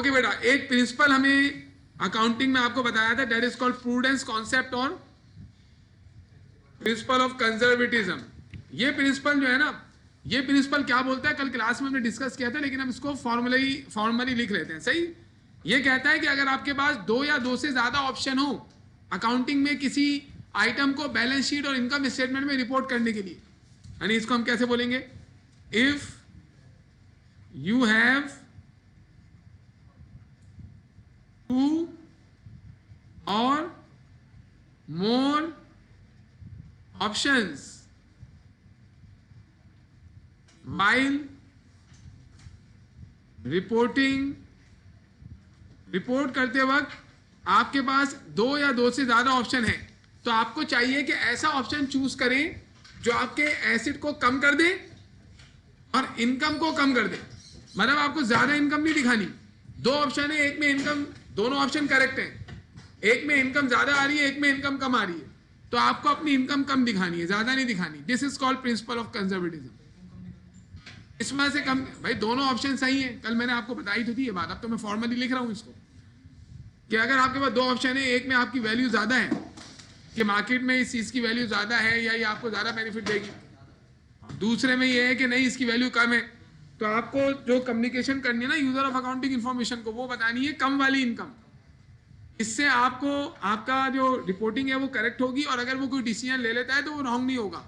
Okay बेटा, एक principal हमें अकाउंटिंग में आपको बताया था, that is called prudence concept और प्रिंसिपल ऑफ कंजर्वेटिज्म। ये प्रिंसिपल जो है ना, ये प्रिंसिपल क्या बोलता है, कल क्लास में हमने डिस्कस किया था, लेकिन हम इसको फॉर्मली लिख लेते हैं। सही, ये कहता है कि अगर आपके पास दो या दो से ज्यादा ऑप्शन हो अकाउंटिंग में किसी आइटम को बैलेंस शीट और इनकम स्टेटमेंट में रिपोर्ट करने के लिए, यानी इसको हम कैसे बोलेंगे, इफ यू हैव टू और मोर ऑप्शंस while रिपोर्ट करते वक्त आपके पास दो या दो से ज्यादा ऑप्शन है, तो आपको चाहिए कि ऐसा ऑप्शन चूज करें जो आपके एसेट को कम कर दे और इनकम को कम कर दे। मतलब आपको ज्यादा इनकम नहीं दिखानी। दो ऑप्शन है, एक में इनकम, दोनों ऑप्शन करेक्ट है, एक में इनकम ज्यादा आ रही है, एक में इनकम कम आ रही है, तो आपको अपनी इनकम कम दिखानी है, ज्यादा नहीं दिखानी। This is called principle of conservatism. इसमें से कम, भाई दोनों ऑप्शन सही है, कल मैंने आपको बताई तो थी ये बात, अब तो मैं फॉर्मली लिख रहा हूं इसको कि अगर आपके पास दो ऑप्शन है, एक में आपकी वैल्यू ज्यादा है कि मार्केट में इस चीज की वैल्यू ज्यादा है या ये आपको ज्यादा बेनिफिट देगी, दूसरे में ये है कि नहीं इसकी वैल्यू कम है, तो आपको जो कम्युनिकेशन करनी है ना यूजर ऑफ अकाउंटिंग इंफॉर्मेशन को, वो बतानी है कम वाली इनकम। इससे आपको आपका जो रिपोर्टिंग है वो करेक्ट होगी, और अगर वो कोई डिसीजन ले लेता है तो वो रॉन्ग नहीं होगा।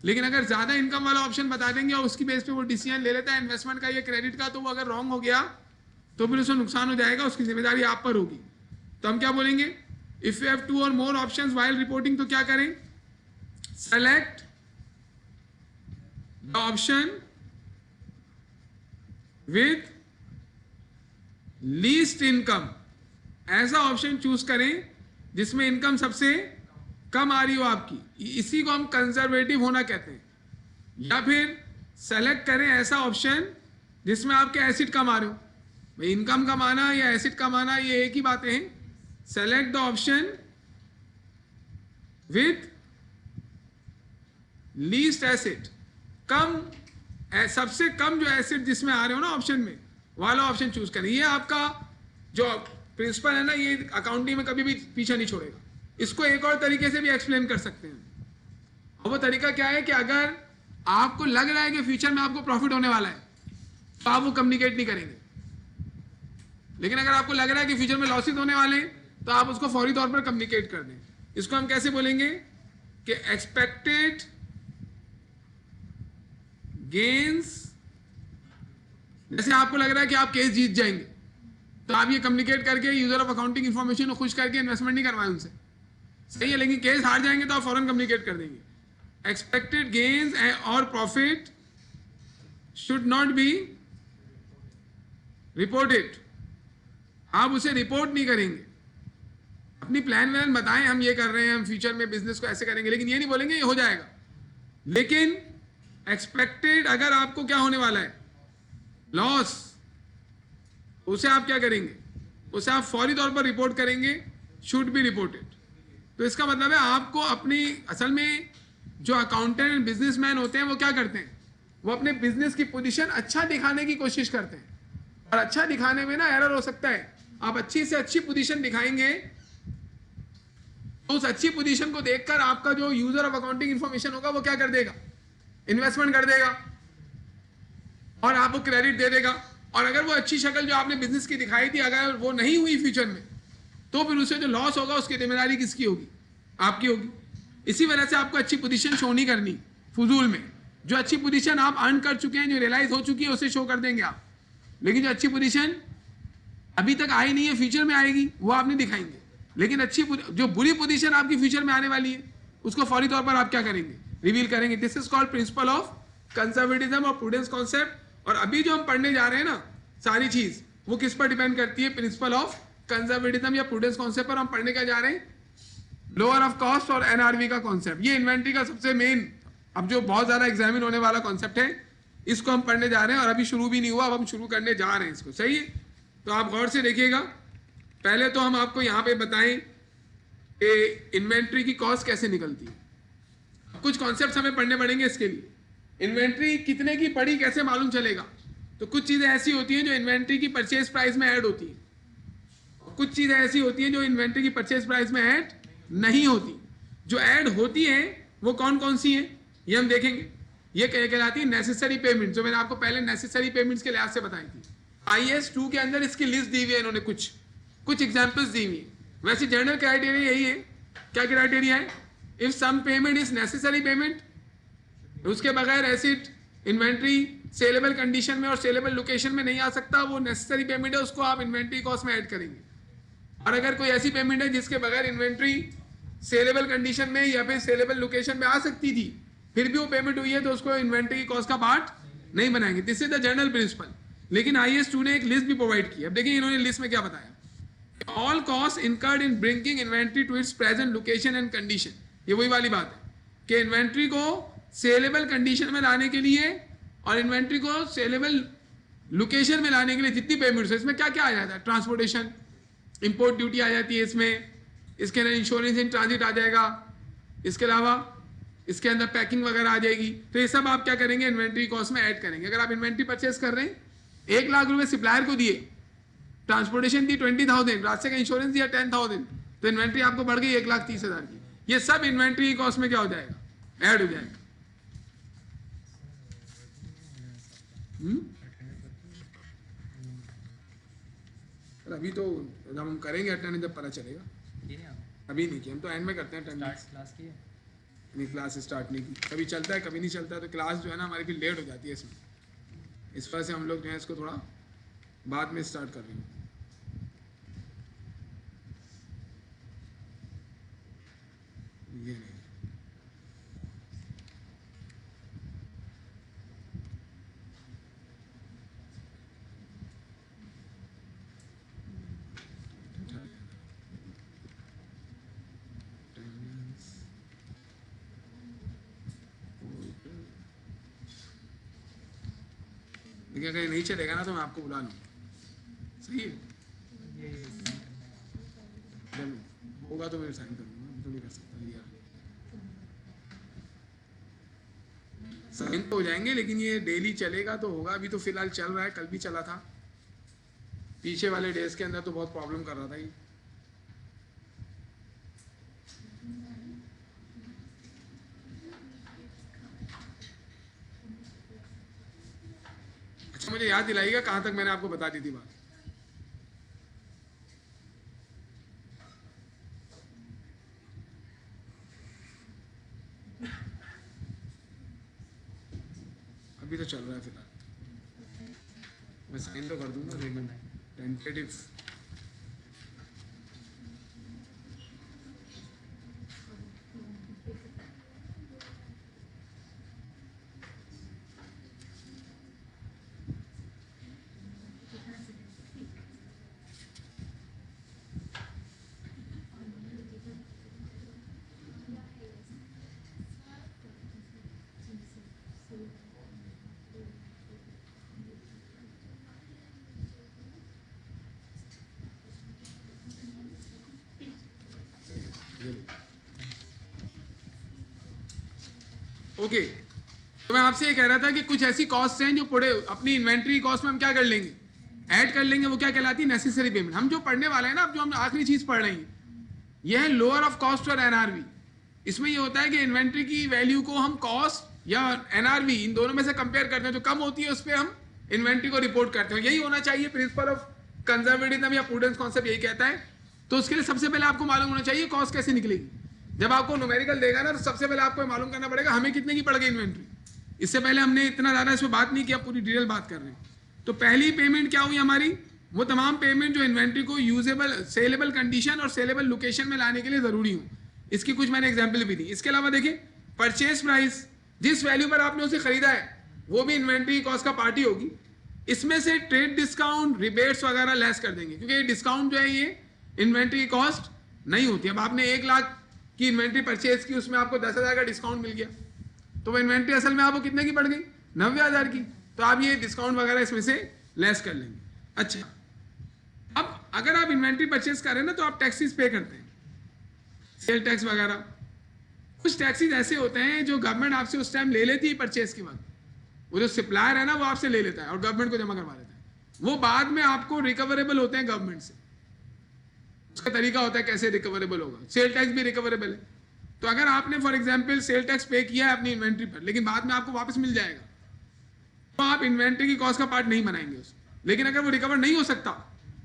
लेकिन अगर ज्यादा इनकम वाला ऑप्शन बता देंगे और उसकी बेस पे वो डिसीजन ले लेता है इन्वेस्टमेंट का या क्रेडिट का, तो वो अगर रॉन्ग हो गया तो फिर उसको नुकसान हो जाएगा, उसकी जिम्मेदारी आप पर होगी। तो हम क्या बोलेंगे, इफ यू हैव टू और मोर ऑप्शंस व्हाइल रिपोर्टिंग, तो क्या करें, select the option with least income. ऐसा ऑप्शन चूज करें जिसमें इनकम सबसे कम आ रही हो आपकी, इसी को हम कंजर्वेटिव होना कहते हैं। या फिर सेलेक्ट करें ऐसा ऑप्शन जिसमें आपके एसिड कम आ रहे हो। भाई इनकम कम आना या एसिड कम आना ये एक ही बातें हैं। Select the option with least acid, कम सबसे कम जो एसिड जिसमें आ रहे हो ना ऑप्शन में, वाला ऑप्शन चूज करें। ये आपका जो प्रिंसिपल है ना, ये अकाउंटिंग में कभी भी पीछे नहीं छोड़ेगा। इसको एक और तरीके से भी एक्सप्लेन कर सकते हैं, और वो तरीका क्या है कि अगर आपको लग रहा है कि फ्यूचर में आपको प्रॉफिट होने वाला है तो आप वो कम्युनिकेट नहीं करेंगे, लेकिन अगर आपको लग रहा है कि फ्यूचर में लॉसेस होने वाले हैं तो आप उसको फौरी तौर पर कम्युनिकेट कर दें। इसको हम कैसे बोलेंगे कि एक्सपेक्टेड गेन्स, जैसे आपको लग रहा है कि आप केस जीत जाएंगे तो आप ये कम्युनिकेट करके यूजर ऑफ अकाउंटिंग इंफॉर्मेशन को खुश करके इन्वेस्टमेंट नहीं करवाएं उनसे, सही है। लेकिन केस हार जाएंगे तो आप फौरन कम्युनिकेट कर देंगे। एक्सपेक्टेड गेन्स और profit should not be reported, आप उसे रिपोर्ट नहीं करेंगे। अपनी प्लान व्लान बताएं, हम ये कर रहे हैं, हम फ्यूचर में बिजनेस को ऐसे करेंगे, लेकिन ये नहीं बोलेंगे ये हो जाएगा। लेकिन एक्सपेक्टेड अगर आपको क्या होने वाला है, लॉस, उसे आप क्या करेंगे, उसे आप फौरी तौर पर रिपोर्ट करेंगे, शुड बी रिपोर्टेड। तो इसका मतलब है आपको अपनी, असल में जो अकाउंटेंट एंड बिजनेसमैन होते हैं वो क्या करते हैं, वो अपने बिजनेस की पोजीशन अच्छा दिखाने की कोशिश करते हैं, और अच्छा दिखाने में ना एरर हो सकता है। आप अच्छी से अच्छी पोजीशन दिखाएंगे तो उस अच्छी पोजीशन को देखकर आपका जो यूजर ऑफ अकाउंटिंग इंफॉर्मेशन होगा वो क्या कर देगा, इन्वेस्टमेंट कर देगा और आपको क्रेडिट दे देगा। और अगर वो अच्छी शक्ल जो आपने बिजनेस की दिखाई थी अगर वो नहीं हुई फ्यूचर में, तो फिर उससे जो लॉस होगा उसकी जिम्मेदारी किसकी होगी, आपकी होगी। इसी वजह से आपको अच्छी पोजीशन शो नहीं करनी फजूल में। जो अच्छी पोजीशन आप अर्न कर चुके हैं, जो रियलाइज हो चुकी है, उसे शो कर देंगे आप। लेकिन जो अच्छी पोजीशन अभी तक आई नहीं है, फ्यूचर में आएगी, वो आप नहीं दिखाएंगे। लेकिन अच्छी जो बुरी पोजीशन आपकी फ्यूचर में आने वाली है उसको फौरी तौर पर आप क्या करेंगे, रिवील करेंगे। This is called principle of conservatism और प्रूडेंस कॉन्सेप्ट। और अभी जो हम पढ़ने जा रहे हैं ना सारी चीज, वो किस पर डिपेंड करती है, प्रिंसिपल ऑफ कंजर्वेटिज्म या प्रूडेंस कॉन्सेप्ट पर। हम पढ़ने क्या जा रहे हैं, लोअर ऑफ कॉस्ट और एनआरवी का कॉन्सेप्ट। ये इन्वेंट्री का सबसे मेन, अब जो बहुत ज्यादा एग्जामिन होने वाला कॉन्सेप्ट है, इसको हम पढ़ने जा रहे हैं। और अभी शुरू भी नहीं हुआ, अब हम शुरू करने जा रहे हैं इसको, सही है। तो आप गौर से देखिएगा। पहले तो हम आपको यहाँ पे बताएं कि इन्वेंट्री की कॉस्ट कैसे निकलती है। कुछ कॉन्सेप्ट हमें पढ़ने पड़ेंगे इसके लिए। इन्वेंट्री कितने की पड़ी कैसे मालूम चलेगा, तो कुछ चीज़ें ऐसी होती हैं जो इन्वेंट्री की परचेज प्राइस में ऐड होती हैं, कुछ चीज़ें ऐसी होती हैं जो इन्वेंट्री की परचेज प्राइस में ऐड नहीं होती। जो ऐड होती हैं वो कौन कौन सी हैं ये हम देखेंगे। ये कहलाती है नेसेसरी पेमेंट, जो मैंने आपको पहले नेसेसरी पेमेंट्स के लिहाज से बताई थी। IAS 2 के अंदर इसकी लिस्ट दी हुई है, इन्होंने कुछ एग्जाम्पल्स दी हुई है। वैसे जनरल क्राइटेरिया यही है। क्या क्राइटेरिया है? If some payment is necessary payment, उसके बगैर एसिड इन्वेंट्री सेलेबल कंडीशन में और सेलेबल लोकेशन में नहीं आ सकता, वो नेसेसरी पेमेंट है, उसको आप इन्वेंट्री कॉस्ट में ऐड करेंगे। और अगर कोई ऐसी पेमेंट है जिसके बगैर इन्वेंट्री सेलेबल कंडीशन में या फिर सेलेबल लोकेशन में आ सकती थी, फिर भी वो पेमेंट हुई है, तो उसको इन्वेंट्री की कॉस्ट का पार्ट नहीं बनाएंगे। This is the general principle. लेकिन IAS 2 ने एक लिस्ट भी प्रोवाइड की। अब देखिए इन्होंने लिस्ट में क्या बताया। All cost incurred in bringing inventory to its present location and condition. ये वही वाली बात है कि इन्वेंट्री को सेलेबल कंडीशन में लाने के लिए और इन्वेंट्री को सेलेबल लोकेशन में लाने के लिए जितनी पेमेंट्स है, इसमें क्या क्या आ जाता है? ट्रांसपोर्टेशन, इंपोर्ट ड्यूटी आ जाती है इसमें, इसके अंदर इंश्योरेंस इन ट्रांजिट आ जाएगा, इसके अलावा इसके अंदर पैकिंग वगैरह आ जाएगी। तो ये सब आप क्या करेंगे? इन्वेंट्री कॉस्ट में ऐड करेंगे। अगर आप इन्वेंट्री परचेस कर रहे हैं, 1 लाख रुपए सप्लायर को दिए, ट्रांसपोर्टेशन दी 20,000, रास्ते का इंश्योरेंस दिया 10,000, तो इन्वेंट्री आपको बढ़ गई 1,30,000 की। ये सब इन्वेंट्री की कॉस्ट में क्या हो जाएगा? ऐड हो जाएगा। अभी तो जब हम करेंगे अटेंडेंस जब पता चलेगा, अभी नहीं किया, हम तो एंड में करते हैं अटेंडेंस। नहीं, क्लास स्टार्ट नहीं की, कभी चलता है कभी नहीं चलता है, तो क्लास जो है ना हमारी फिर लेट हो जाती है इसमें। इस वजह से हम लोग जो है इसको थोड़ा बाद में स्टार्ट कर रहे हैं। ये नहीं, लेकिन अगर नहीं चलेगा ना तो मैं आपको बुला लूँगा। सही है, जब होगा तो मैं साइन करूँगा, तो नहीं कर सकता यार। साइन तो हो जाएंगे, लेकिन ये डेली चलेगा तो होगा। अभी तो फिलहाल चल रहा है, कल भी चला था, पीछे वाले डेज के अंदर तो बहुत प्रॉब्लम कर रहा था ये। अच्छा, मुझे याद दिलाइएगा कहाँ तक मैंने आपको बता दी थी बात। अभी तो चल रहा है फिलहाल, मैं साइन तो कर दूंगा, लेकिन टेंटेटिव। ओके, तो मैं आपसे ये कह रहा था कि कुछ ऐसी कॉस्ट हैं जो पड़े अपनी इन्वेंट्री कॉस्ट में हम क्या कर लेंगे? ऐड कर लेंगे। वो क्या कहलाती है? Necessary payment. हम जो पढ़ने वाले हैं ना, अब जो हम आखिरी चीज पढ़ रहे हैं, यह है लोअर ऑफ कॉस्ट और NRV। इसमें ये होता है कि इन्वेंट्री की वैल्यू को हम कॉस्ट या NRV इन दोनों में से कंपेयर करते हैं। जो कम होती है उस पर हम इन्वेंट्री को रिपोर्ट करते हैं। यही होना चाहिए, प्रिंसिपल ऑफ कंजर्वेटिज्म या प्रूडेंस कॉन्सेप्ट यही कहता है। तो उसके लिए सबसे पहले आपको मालूम होना चाहिए कॉस्ट कैसे निकलेगी। जब आपको न्यूमेरिकल देगा ना, तो सबसे पहले आपको मालूम करना पड़ेगा हमें कितने की पड़ गई इन्वेंट्री। इससे पहले हमने इतना ज़्यादा इस पर बात नहीं किया, पूरी डिटेल बात कर रहे हैं। तो पहली पेमेंट क्या हुई हमारी? वो तमाम पेमेंट जो इन्वेंट्री को यूजेबल सेलेबल कंडीशन और सेलेबल लोकेशन में लाने के लिए ज़रूरी हो। इसकी कुछ मैंने एग्जाम्पल भी दी। इसके अलावा देखिए, परचेज प्राइस, जिस वैल्यू पर आपने उसे खरीदा है वो भी इन्वेंट्री कॉस्ट का पार्ट ही होगी। इसमें से ट्रेड डिस्काउंट, रिबेट्स वगैरह लेस कर देंगे, क्योंकि ये डिस्काउंट जो है ये इन्वेंट्री कॉस्ट नहीं होती। अब आपने 1 लाख की इन्वेंट्री परचेज की, उसमें आपको 10,000 का डिस्काउंट मिल गया, तो वो इन्वेंट्री असल में आपको कितने की पड़ गई? 90,000 की। तो आप ये डिस्काउंट वगैरह इसमें से लेस कर लेंगे। अच्छा, अब अगर आप इन्वेंट्री परचेज कर रहे हैं ना, तो आप टैक्सेस पे करते हैं, सेल टैक्स वगैरह। कुछ टैक्सेस ऐसे होते हैं जो गवर्नमेंट आपसे उस टाइम ले लेती है परचेज के बाद, वो जो सप्लायर है ना वो आपसे ले लेता है और गवर्नमेंट को जमा करवा देता है, वो बाद में आपको रिकवरेबल होते हैं गवर्नमेंट से। उसका तरीका होता है कैसे रिकवरेबल होगा। सेल टैक्स भी रिकवरेबल है। तो अगर आपने फॉर एग्जांपल सेल टैक्स पे किया है अपनी इन्वेंट्री पर, लेकिन बाद में आपको वापस मिल जाएगा, तो आप इन्वेंट्री की कॉस्ट का पार्ट नहीं बनाएंगे उसको। लेकिन अगर वो रिकवर नहीं हो सकता,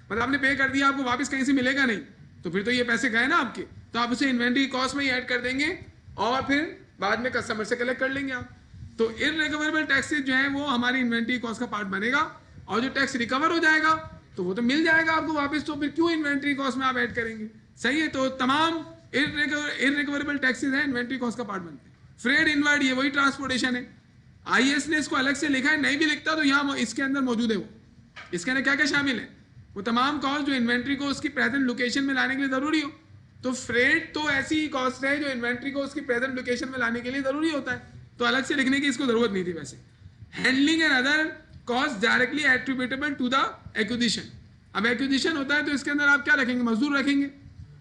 मतलब आपने पे कर दिया, आपको वापस कहीं से मिलेगा नहीं, तो फिर तो ये पैसे गए ना आपके, तो आप उसे इन्वेंट्री कॉस्ट में ही ऐड कर देंगे और फिर बाद में कस्टमर से कलेक्ट कर लेंगे आप। तो इररिकवरेबल टैक्सेस जो है वो हमारी इन्वेंट्री कॉस्ट का पार्ट बनेगा, और जो टैक्स रिकवर हो जाएगा तो वो तो मिल जाएगा आपको वापस, तो फिर क्यों इन्वेंट्री कॉस्ट में आप ऐड करेंगे। सही है। तो तमाम इररिकवरेबल टैक्सेस हैं इन्वेंट्री कॉस्ट का पार्ट बनते हैं। फ्रेट इनवर्ड, ये वही ट्रांसपोर्टेशन है। आईएएस ने इसको अलग से लिखा है, नहीं भी लिखता तो यहाँ इसके अंदर मौजूद है। वो इसके अंदर क्या क्या शामिल है, वो तमाम कॉस्ट जो इन्वेंट्री को उसकी प्रेजेंट लोकेशन में लाने के लिए जरूरी हो। तो फ्रेट तो ऐसी कॉस्ट है जो इन्वेंट्री को उसकी प्रेजेंट लोकेशन में लाने के लिए जरूरी होता है, तो अलग से लिखने की इसको जरूरत नहीं थी। वैसे handling and other cost directly attributable to the acquisition. अब एक्विजिशन होता है तो इसके अंदर आप क्या रखेंगे, मजदूर रखेंगे,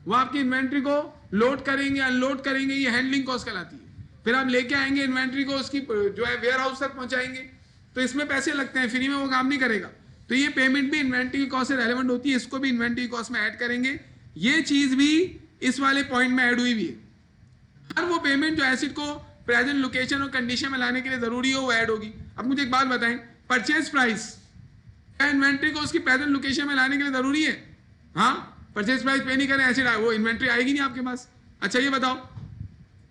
वो आपकी इन्वेंट्री को लोड करेंगे अनलोड करेंगे, ये हैंडलिंग कॉस्ट कहलाती है। फिर आप लेके आएंगे इन्वेंट्री को, उसकी जो है वेयर हाउस तक पहुंचाएंगे, तो इसमें पैसे लगते हैं, फ्री में वो काम नहीं करेगा। तो ये पेमेंट भी इन्वेंट्री की कॉस्ट से रेलेवेंट होती है, इसको भी इन्वेंट्री कॉस्ट में ऐड करेंगे। ये चीज भी इस वाले पॉइंट में ऐड हुई भी है। हर वो पेमेंट जो एसिड को प्रेजेंट लोकेशन और कंडीशन में लाने के लिए जरूरी हो वो ऐड होगी। अब मुझे एक बात बताएं, परचेज प्राइस क्या इन्वेंट्री को उसकी प्रेजेंट लोकेशन में लाने के लिए जरूरी है? हाँ, परचेज प्राइस पे नहीं करें एसिड वो इन्वेंट्री आएगी नहीं आपके पास। अच्छा ये बताओ,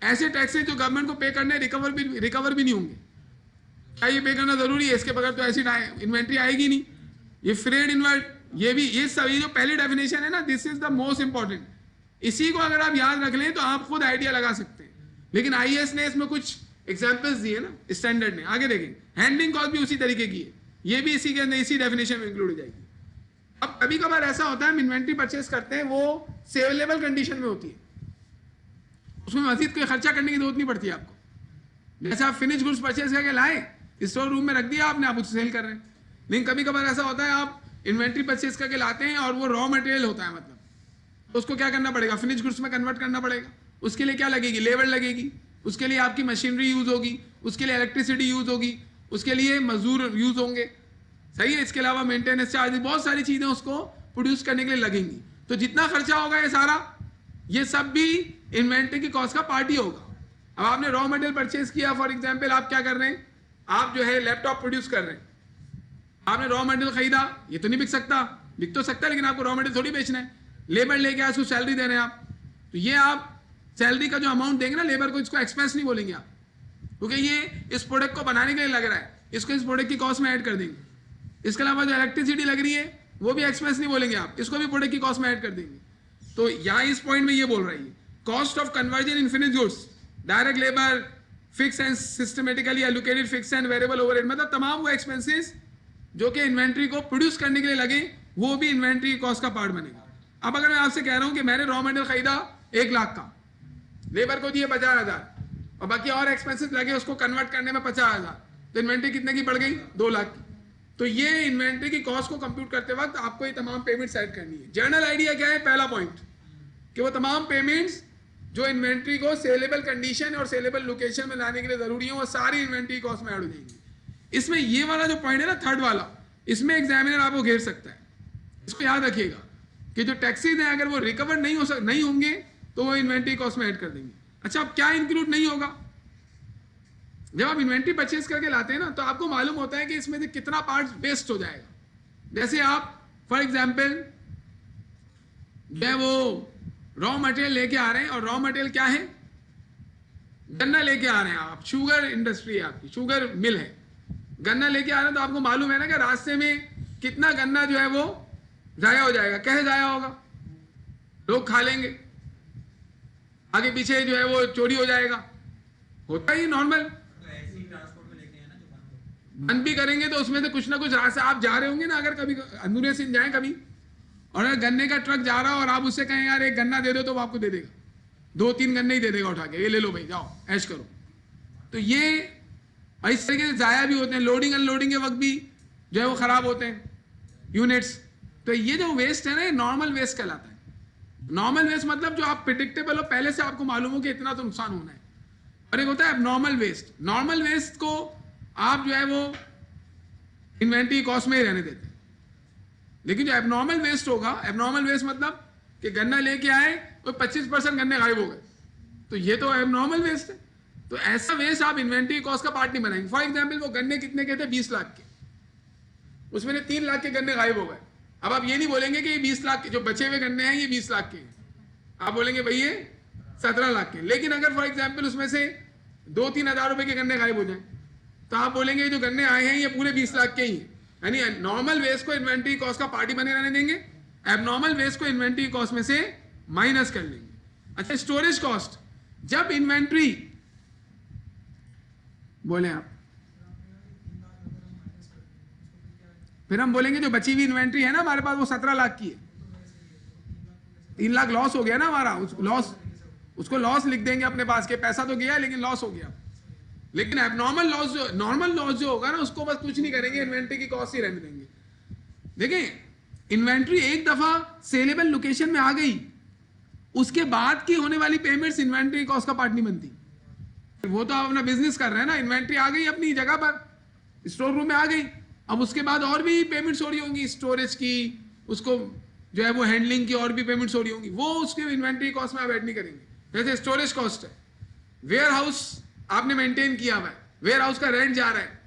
ऐसे टैक्सेस जो गवर्नमेंट को पे करने रिकवर भी नहीं होंगे, क्या ये पे करना जरूरी है? इसके बगैर तो एसिड इन्वेंट्री आएगी नहीं। ये फ्रेट इनवर्ड, ये भी, ये सभी जो पहली डेफिनेशन है ना, this is the most important. इसी को अगर आप याद रख लें तो आप खुद आइडिया लगा सकते हैं। लेकिन आईएएस ने इसमें कुछ एग्जांपल्स दिए ना स्टैंडर्ड ने, आगे देखें। हैंडलिंग कॉस्ट भी उसी तरीके की है, ये भी इसी के अंदर इसी डेफिनेशन में इंक्लूड हो जाएगी। अब कभी कभार ऐसा होता है हम इन्वेंट्री परचेस करते हैं, वो सेलेबल कंडीशन में होती है, उसमें मजीद कोई खर्चा करने की जरूरत नहीं पड़ती आपको। जैसे आप फिनिश गुड्स परचेस करके लाए, स्टोर रूम में रख दिया आपने, आप उसे सेल कर रहे हैं। लेकिन कभी कभार ऐसा होता है आप इन्वेंट्री परचेस करके लाते हैं और वो रॉ मटेरियल होता है, मतलब तो उसको क्या करना पड़ेगा, फिनिश गुड्स में कन्वर्ट करना पड़ेगा। उसके लिए क्या लगेगी, लेबर लगेगी, उसके लिए आपकी मशीनरी यूज होगी, उसके लिए इलेक्ट्रिसिटी यूज होगी, उसके लिए मजदूर यूज होंगे। सही है। इसके अलावा मेंटेनेंस चार्ज, बहुत सारी चीजें उसको प्रोड्यूस करने के लिए लगेंगी। तो जितना खर्चा होगा ये सारा, ये सब भी इन्वेंट्री की कॉस्ट का पार्ट ही होगा। अब आपने रॉ मटेरियल परचेज किया, फॉर एग्जांपल आप क्या कर रहे हैं, आप जो है लैपटॉप प्रोड्यूस कर रहे हैं, आपने रॉ मटेरियल खरीदा, ये तो नहीं बिक सकता, बिक तो सकता है लेकिन आपको रॉ मटेरियल थोड़ी बेचना है। लेबर लेके आए, उसको सैलरी दे रहे हैं आप, तो ये आप सैलरी का जो अमाउंट देंगे ना लेबर को, इसको एक्सपेंस नहीं बोलेंगे आप, क्योंकि ये इस प्रोडक्ट को बनाने के लिए लग रहा है, इसको इस प्रोडक्ट की कॉस्ट में ऐड कर देंगे। इसके अलावा जो इलेक्ट्रिसिटी लग रही है वो भी एक्सपेंस नहीं बोलेंगे आप, इसको भी प्रोडक्ट की कॉस्ट में ऐड कर देंगे। तो यहाँ इस पॉइंट में ये बोल रही है, cost of conversion in finish goods, direct labour, fix and systematically allocated fix and variable overhead, मतलब तमाम वो एक्सपेंसेस जो कि इन्वेंट्री को प्रोड्यूस करने के लिए लगे, वो भी इन्वेंट्री कॉस्ट का पार्ट बनेगा। अब अगर मैं आपसे कह रहा हूं कि मैंने रॉ मटेरियल खरीदा 1 लाख का, लेबर को दिए 50,000 और बाकी और एक्सपेंसेस लगे उसको कन्वर्ट करने में 50,000, तो इन्वेंट्री कितने की बढ़ गई, 2 लाख की। तो ये इन्वेंट्री की कॉस्ट को कंप्यूट करते वक्त आपको ये तमाम पेमेंट्स ऐड करनी है। जनरल आइडिया क्या है, पहला पॉइंट कि वो तमाम पेमेंट्स जो इन्वेंट्री को सेलेबल कंडीशन और सेलेबल लोकेशन में लाने के लिए जरूरी है, वो सारी इन्वेंट्री कॉस्ट में ऐड हो जाएंगी। इसमें ये वाला जो पॉइंट है ना, थर्ड वाला, इसमें एग्जामिनर आपको घेर सकता है। इसको याद रखिएगा कि जो टैक्सेज हैं अगर वो रिकवर नहीं होंगे तो वो इन्वेंट्री कॉस्ट में ऐड कर देंगे। अच्छा, अब क्या इंक्लूड नहीं होगा, जब आप इन्वेंट्री परचेज करके लाते हैं ना, तो आपको मालूम होता है कि इसमें से कितना पार्ट वेस्ट हो जाएगा। जैसे आप फॉर एग्जांपल वो रॉ मटेरियल लेके आ रहे हैं, और रॉ मटेरियल क्या है, गन्ना लेके आ रहे हैं आप, शुगर इंडस्ट्री है आपकी, शुगर मिल है, गन्ना लेके आ रहे हैं, तो आपको मालूम है ना कि रास्ते में कितना गन्ना जो है वो जाया हो जाएगा। कैसे जाया होगा, लोग खा लेंगे, आगे पीछे जो है वो चोरी हो जाएगा, होता ही नॉर्मल। बंद भी करेंगे तो उसमें से कुछ ना कुछ रास्ते आप जा रहे होंगे ना, अगर कभी अंदूरे से जाए कभी, और अगर गन्ने का ट्रक जा रहा हो और आप उससे कहें यार एक गन्ना दे दो, तो वो आपको दे देगा, 2-3 गन्ने ही दे देगा उठा के, ये ले लो भाई जाओ ऐश करो। तो ये इस तरीके से जाया भी होते हैं, लोडिंग अनलोडिंग के वक्त भी जो है वो खराब होते हैं यूनिट्स। तो ये जो वेस्ट है ना, ये नॉर्मल वेस्ट कहलाता है। नॉर्मल वेस्ट मतलब जो आप प्रिडिक्टेबल हो, पहले से आपको मालूम हो कि इतना तो नुकसान होना है। और एक होता है एबनॉर्मल वेस्ट। नॉर्मल वेस्ट को आप जो है वो इन्वेंट्री कॉस्ट में ही रहने देते हैं। लेकिन जो एबनॉर्मल वेस्ट होगा, एबनॉर्मल वेस्ट मतलब कि गन्ना लेके आए और 25% गन्ने गायब हो गए, तो ये तो एबनॉर्मल वेस्ट है। तो ऐसा वेस्ट आप इन्वेंट्री कॉस्ट का पार्ट नहीं बनाएंगे। फॉर एग्जाम्पल वो गन्ने कितने के थे, 20 लाख के, उसमें 3 लाख के गन्ने गायब हो गए। अब आप ये नहीं बोलेंगे कि ये 20 लाख के जो बचे हुए गन्ने हैं ये 20 लाख के हैं, आप बोलेंगे भाई ये 17 लाख के। लेकिन अगर फॉर एग्जाम्पल उसमें से 2-3 हज़ार रुपए के गन्ने गायब हो जाए, तो आप बोलेंगे जो गन्ने आए हैं ये पूरे 20 लाख के ही हैं। यानी नॉर्मल वेस्ट को इन्वेंट्री कॉस्ट का पार्टी बने रहने देंगे, एबनॉर्मल वेस्ट को इन्वेंट्री कॉस्ट में से माइनस कर लेंगे। अच्छा, स्टोरेज कॉस्ट, जब इन्वेंट्री बोले आप, फिर हम बोलेंगे जो बची हुई इन्वेंट्री है ना हमारे पास वो 17 लाख की है, 3 लाख लॉस हो गया ना हमारा, उसको लॉस लिख देंगे अपने पास के, पैसा तो गया लेकिन लॉस हो गया। लेकिन एबनॉर्मल लॉस जो, नॉर्मल लॉस जो होगा ना उसको बस कुछ नहीं करेंगे, इन्वेंट्री की कॉस्ट ही रहने देंगे। देखें, इन्वेंट्री एक दफा सेलेबल लोकेशन में आ गई, उसके बाद की होने वाली पेमेंट्स इन्वेंट्री कॉस्ट का पार्ट नहीं बनती। वो तो आप अपना बिजनेस कर रहे हैं ना, इन्वेंट्री आ गई अपनी जगह पर, स्टोर रूम में आ गई, अब उसके बाद और भी पेमेंट्स हो रही होंगी, स्टोरेज की, उसको जो है वो हैंडलिंग की और भी पेमेंट्स हो रही होंगी, वो उसके इन्वेंट्री कॉस्ट में आप ऐड नहीं करेंगे। जैसे स्टोरेज कॉस्ट है, वेयर हाउस आपने मेंटेन किया हुआ है, वेयर हाउस का रेंट जा रहा है,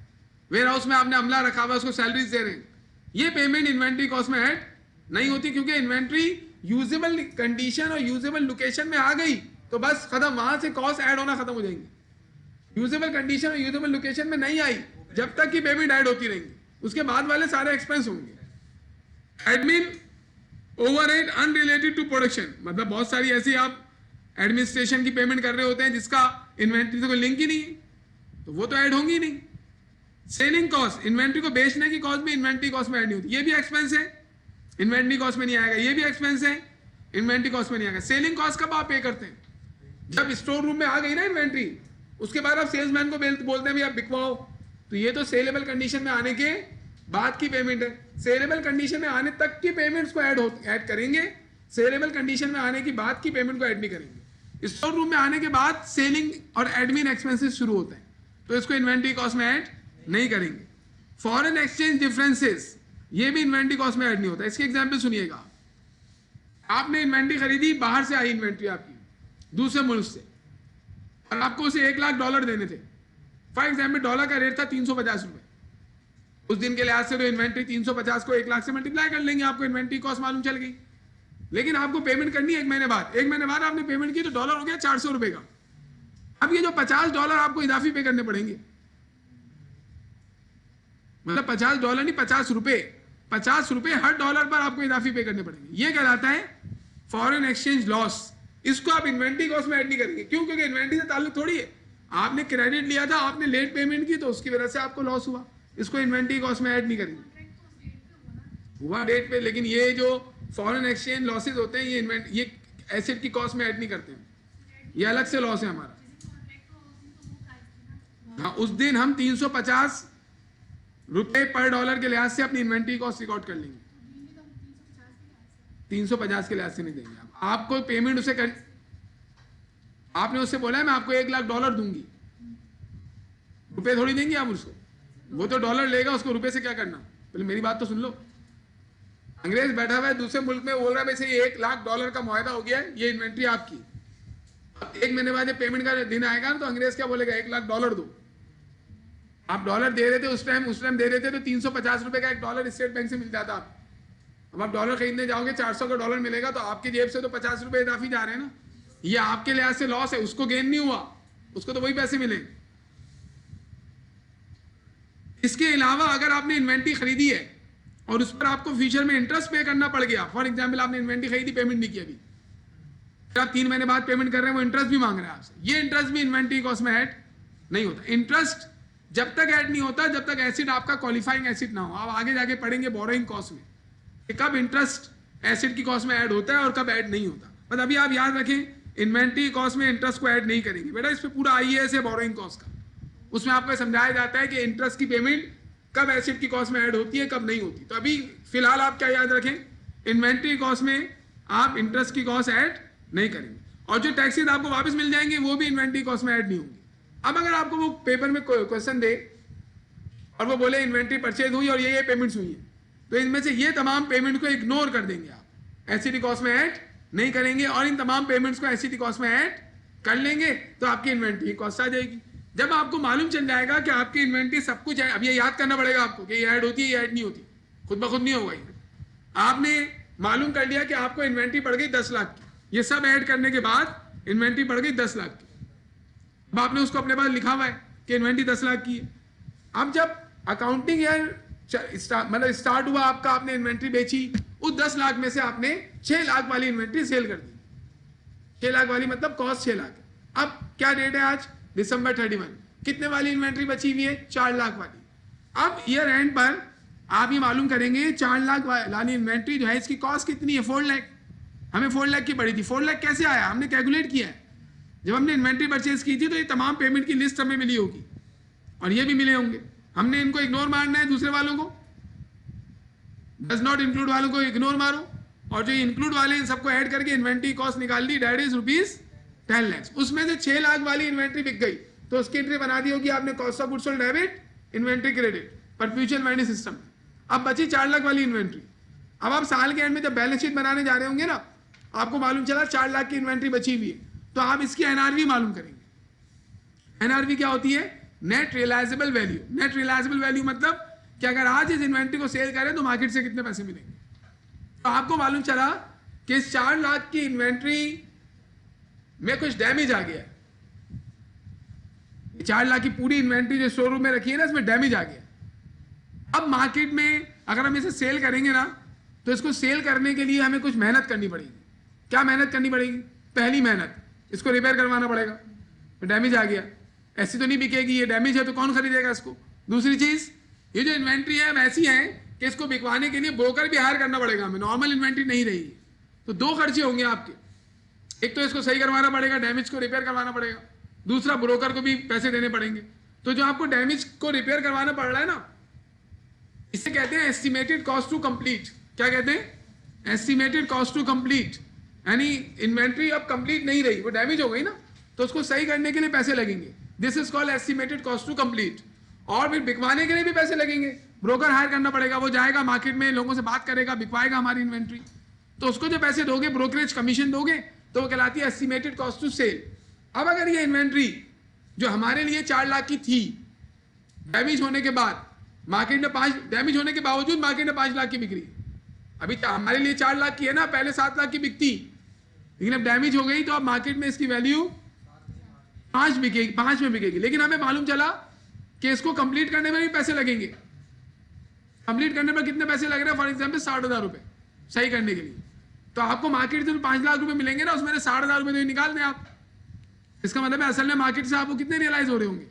वेयर हाउस में आपने अमला रखा हुआ है, उसको सैलरीज दे रहे हैं, ये पेमेंट इन्वेंट्री कॉस्ट में ऐड नहीं होती, क्योंकि इन्वेंट्री यूजेबल कंडीशन और यूजेबल लोकेशन में आ गई तो बस खत्म, वहां से कॉस्ट ऐड होना खत्म हो जाएंगे। यूजेबल कंडीशन और यूजेबल लोकेशन में नहीं आई जब तक की पेमेंट ऐड होती रहेंगी, उसके बाद वाले सारे एक्सपेंस होंगे। Admin overhead unrelated to production, मतलब बहुत सारी ऐसी आप एडमिनिस्ट्रेशन की पेमेंट कर रहे होते हैं जिसका इन्वेंट्री से कोई लिंक ही नहीं है, तो वो तो ऐड होंगी ही नहीं। सेलिंग कॉस्ट, इन्वेंट्री को बेचने की कॉस्ट भी इन्वेंट्री कॉस्ट में ऐड नहीं होती, ये भी एक्सपेंस है, इन्वेंट्री कॉस्ट में नहीं आएगा, ये भी एक्सपेंस है, इन्वेंट्री कॉस्ट में नहीं आएगा। सेलिंग कॉस्ट कब आप पे करते हैं, जब स्टोर रूम में आ गई ना इन्वेंट्री, उसके बाद आप सेल्समैन को बोलते हैं भी आप बिकवाओ, तो ये तो सेलेबल कंडीशन में आने के बाद की पेमेंट है। सेलेबल कंडीशन में आने तक की पेमेंट्स को ऐड करेंगे, सेलेबल कंडीशन में आने की बाद की पेमेंट को ऐड नहीं करेंगे। स्टोर रूम में आने के बाद सेलिंग और एडमिन एक्सपेंसेस शुरू होते हैं, तो इसको इन्वेंट्री कॉस्ट में ऐड नहीं करेंगे। फॉरेन एक्सचेंज डिफरेंसेस, ये भी इन्वेंट्री कॉस्ट में ऐड नहीं होता। इसके एग्जांपल सुनिएगा, आपने इन्वेंट्री खरीदी, बाहर से आई इन्वेंट्री आपकी दूसरे मुल्क से, और आपको उसे $1 लाख देने थे। फॉर एग्जाम्पल डॉलर का रेट था 350 रुपए, उस दिन के लिहाज से तो इन्वेंट्री 350 को 1 लाख से मल्टीप्लाई कर लेंगे, आपको इन्वेंट्री कॉस्ट मालूम चल गई। लेकिन आपको पेमेंट करनी है 1 महीने बाद, 1 महीने बाद आपने पेमेंट की तो डॉलर हो गया 400 रुपए का। अब ये जो $50 आपको इजाफी पे करने पड़ेंगे, मतलब $50 नहीं, 50 रुपए, 50 रुपए हर डॉलर पर आपको इजाफी पे करने पड़ेंगे। ये कहलाता है फॉरेन एक्सचेंज लॉस। इसको आप इन्वेंट्री कॉस्ट में ऐड नहीं करेंगे, क्यों? क्योंकि इन्वेंट्री से ताल्लुक थोड़ी है, आपने क्रेडिट लिया था, आपने लेट पेमेंट की तो उसकी वजह से आपको लॉस हुआ, इसको इन्वेंट्री कॉस्ट में ऐड नहीं करेंगे। हुआ डेट पे, लेकिन ये जो फॉरेन एक्सचेंज लॉसेज होते हैं ये एसेट की कॉस्ट में ऐड नहीं करते हैं, ये अलग से लॉस है हमारा। हाँ, उस दिन हम 350 रुपए पर डॉलर के लिहाज से अपनी इन्वेंट्री कॉस्ट रिकॉर्ड कर लेंगे, 350 के लिहाज से नहीं देंगे। आपको पेमेंट उसे कर, आपने उससे बोला है मैं आपको $1 लाख दूंगी, रुपए थोड़ी देंगे आप उसको, वो तो डॉलर लेगा, उसको रुपए से क्या करना। पहले मेरी बात तो सुन लो। अंग्रेज बैठा हुआ है दूसरे मुल्क में, बोल रहा है वैसे $1 लाख का मुआहदा हो गया है, ये इन्वेंट्री आपकी। अब 1 महीने बाद पेमेंट का दिन आएगा ना, तो अंग्रेज क्या बोलेगा, $1 लाख दो। आप डॉलर दे रहे थे उस टाइम दे रहे थे तो 350 रुपए का $1 स्टेट बैंक से मिल जाता। अब आप डॉलर खरीदने जाओगे, 400 का डॉलर मिलेगा, तो आपकी जेब से तो 50 रुपए इजाफी जा रहे हैं ना, ये आपके लिहाज से लॉस है, उसको गेन नहीं हुआ, उसको तो वही पैसे मिले। इसके अलावा अगर आपने इन्वेंट्री खरीदी है और उस पर आपको फ्यूचर में इंटरेस्ट पे करना पड़ गया, फॉर एग्जाम्पल आपने इन्वेंट्री खरीदी, पेमेंट नहीं की अभी, फिर आप 3 महीने बाद पेमेंट कर रहे हैं, वो इंटरेस्ट भी मांग रहे हैं आपसे, ये इंटरेस्ट भी इन्वेंट्री कॉस्ट में ऐड नहीं होता। इंटरेस्ट जब तक ऐड नहीं होता जब तक एसिड आपका क्वालिफाइंग एसिड ना हो। आप आगे जाके पढ़ेंगे बोरोइंग कॉस्ट में कि कब इंटरेस्ट एसिड की कॉस्ट में ऐड होता है और कब ऐड नहीं होता। बट अभी आप याद रखें, इन्वेंट्री कॉस्ट में इंटरेस्ट को ऐड नहीं करेंगे बेटा, इस पर पूरा IAS है बोरोइंग कॉस्ट का, उसमें आपको समझाया जाता है कि इंटरेस्ट की पेमेंट कब एसिड की कॉस्ट में ऐड होती है, कब नहीं होती। तो अभी फिलहाल आप क्या याद रखें, इन्वेंट्री कॉस्ट में आप इंटरेस्ट की कॉस्ट ऐड नहीं करेंगे, और जो टैक्सेस आपको वापस मिल जाएंगे वो भी इन्वेंट्री कॉस्ट में ऐड नहीं होंगे। अब अगर आपको वो पेपर में क्वेश्चन दे और वो बोले इन्वेंट्री परचेज हुई और ये पेमेंट्स हुई है, तो इनमें से ये तमाम पेमेंट को इग्नोर कर देंगे आप, एससीटी कॉस्ट में ऐड नहीं करेंगे और इन तमाम पेमेंट्स को एससीटी कॉस्ट में ऐड कर लेंगे, तो आपकी इन्वेंट्री कॉस्ट आ जाएगी। जब आपको मालूम चल जाएगा कि आपकी इन्वेंट्री सब कुछ है, अब ये याद करना पड़ेगा आपको कि ये ऐड होती है, ये ऐड नहीं होती, खुद ब खुद नहीं होगा ये। आपने मालूम कर लिया कि आपको इन्वेंट्री पड़ गई 10 लाख की, ये सब ऐड करने के बाद इन्वेंट्री पड़ गई 10 लाख की। अब आपने उसको अपने पास लिखा हुआ है कि इन्वेंट्री 10 लाख की है। अब जब अकाउंटिंग ईयर मतलब स्टार्ट हुआ आपका, आपने इन्वेंट्री बेची, उस 10 लाख में से आपने 6 लाख वाली इन्वेंट्री सेल कर दी। 6 लाख वाली मतलब कॉस्ट 6 लाख। अब क्या डेट है आज? दिसंबर 31। कितने वाली इन्वेंट्री बची हुई है? 4 लाख वाली। अब ईयर एंड पर आप ये मालूम करेंगे 4 लाख वाली इन्वेंट्री जो है इसकी कॉस्ट कितनी है? 4 लाख। हमें 4 लाख की पड़ी थी। 4 लाख कैसे आया? हमने कैलकुलेट किया है। जब हमने इन्वेंट्री परचेज की थी तो ये तमाम पेमेंट की लिस्ट हमें मिली होगी और ये भी मिले होंगे। हमने इनको इग्नोर मारना है, दूसरे वालों को, डज नॉट इंक्लूड वालों को इग्नोर मारो, और जो इंक्लूड वाले इन सबको ऐड करके इन्वेंट्री कॉस्ट निकाल दी, डेट इज ₹10 लाख। उसमें से 6 लाख वाली इन्वेंट्री बिक गई तो उसकी एंट्री बना दी होगी आपने, cost of goods sold debit, inventory credit, perpetual mining system. अब बची 4 लाख वाली इन्वेंट्री। अब आप साल के एंड में जब बैलेंस शीट बनाने जा रहे होंगे ना, आपको मालूम चला 4 लाख की इन्वेंट्री बची हुई है, तो आप इसकी एनआरवी मालूम करेंगे। एनआरवी क्या होती है? Net realisable value. Net realisable value मतलब कि अगर आज इस इन्वेंट्री को सेल करें तो मार्केट से कितने पैसे मिलेंगे। तो आपको मालूम चला कि इस 4 लाख की इन्वेंट्री में कुछ डैमेज आ गया। 4 लाख की पूरी इन्वेंट्री जो शोरूम में रखी है ना, इसमें डैमेज आ गया। अब मार्केट में अगर हम इसे सेल करेंगे ना, तो इसको सेल करने के लिए हमें कुछ मेहनत करनी पड़ेगी। क्या मेहनत करनी पड़ेगी? पहली मेहनत, इसको रिपेयर करवाना पड़ेगा। तो डैमेज आ गया, ऐसी तो नहीं बिकेगी, ये डैमेज है तो कौन खरीदेगा इसको। दूसरी चीज, ये जो इन्वेंट्री है वैसी है कि इसको बिकवाने के लिए ब्रोकर भी हायर करना पड़ेगा हमें, नॉर्मल इन्वेंट्री नहीं रहेगी। तो 2 खर्चे होंगे आपके, एक तो इसको सही करवाना पड़ेगा, डैमेज को रिपेयर करवाना पड़ेगा, दूसरा ब्रोकर को भी पैसे देने पड़ेंगे। तो जो आपको डैमेज को रिपेयर करवाना पड़ रहा है ना, इसे कहते हैं एस्टिमेटेड कॉस्ट टू कंप्लीट। क्या कहते हैं? Estimated cost to complete. यानी इन्वेंट्री अब कंप्लीट नहीं रही, वो डैमेज हो गई ना, तो उसको सही करने के लिए पैसे लगेंगे। This is called estimated cost to complete. और फिर बिकवाने के लिए भी पैसे लगेंगे, ब्रोकर हायर करना पड़ेगा, वो जाएगा मार्केट में, लोगों से बात करेगा, बिकवाएगा हमारी इन्वेंट्री। तो उसको जो पैसे दोगे, ब्रोकरेज कमीशन दोगे, तो वो कहलाती है एस्टिमेटेड कॉस्ट टू सेल। अब अगर ये इन्वेंट्री जो हमारे लिए 4 लाख की थी, डैमेज होने के बाद मार्केट में 5, डैमेज होने के बावजूद मार्केट में 5 लाख की बिक रही, अभी हमारे लिए 4 लाख की है ना, पहले 7 लाख की बिकती, लेकिन अब डैमेज हो गई तो अब मार्केट में इसकी वैल्यू 5 बिकेगी, 5 में बिकेगी। लेकिन हमें मालूम चला कि इसको कंप्लीट करने में भी पैसे लगेंगे। कंप्लीट करने पर कितने पैसे लग रहे हैं? फॉर एग्जाम्पल 60,000 रुपए सही करने के लिए। तो आपको मार्केट से 5 लाख रुपए मिलेंगे ना, उसमें 60,000 रुपए तो निकाल दें आप। इसका मतलब है असल में मार्केट से आपको कितने रियलाइज हो रहे होंगे?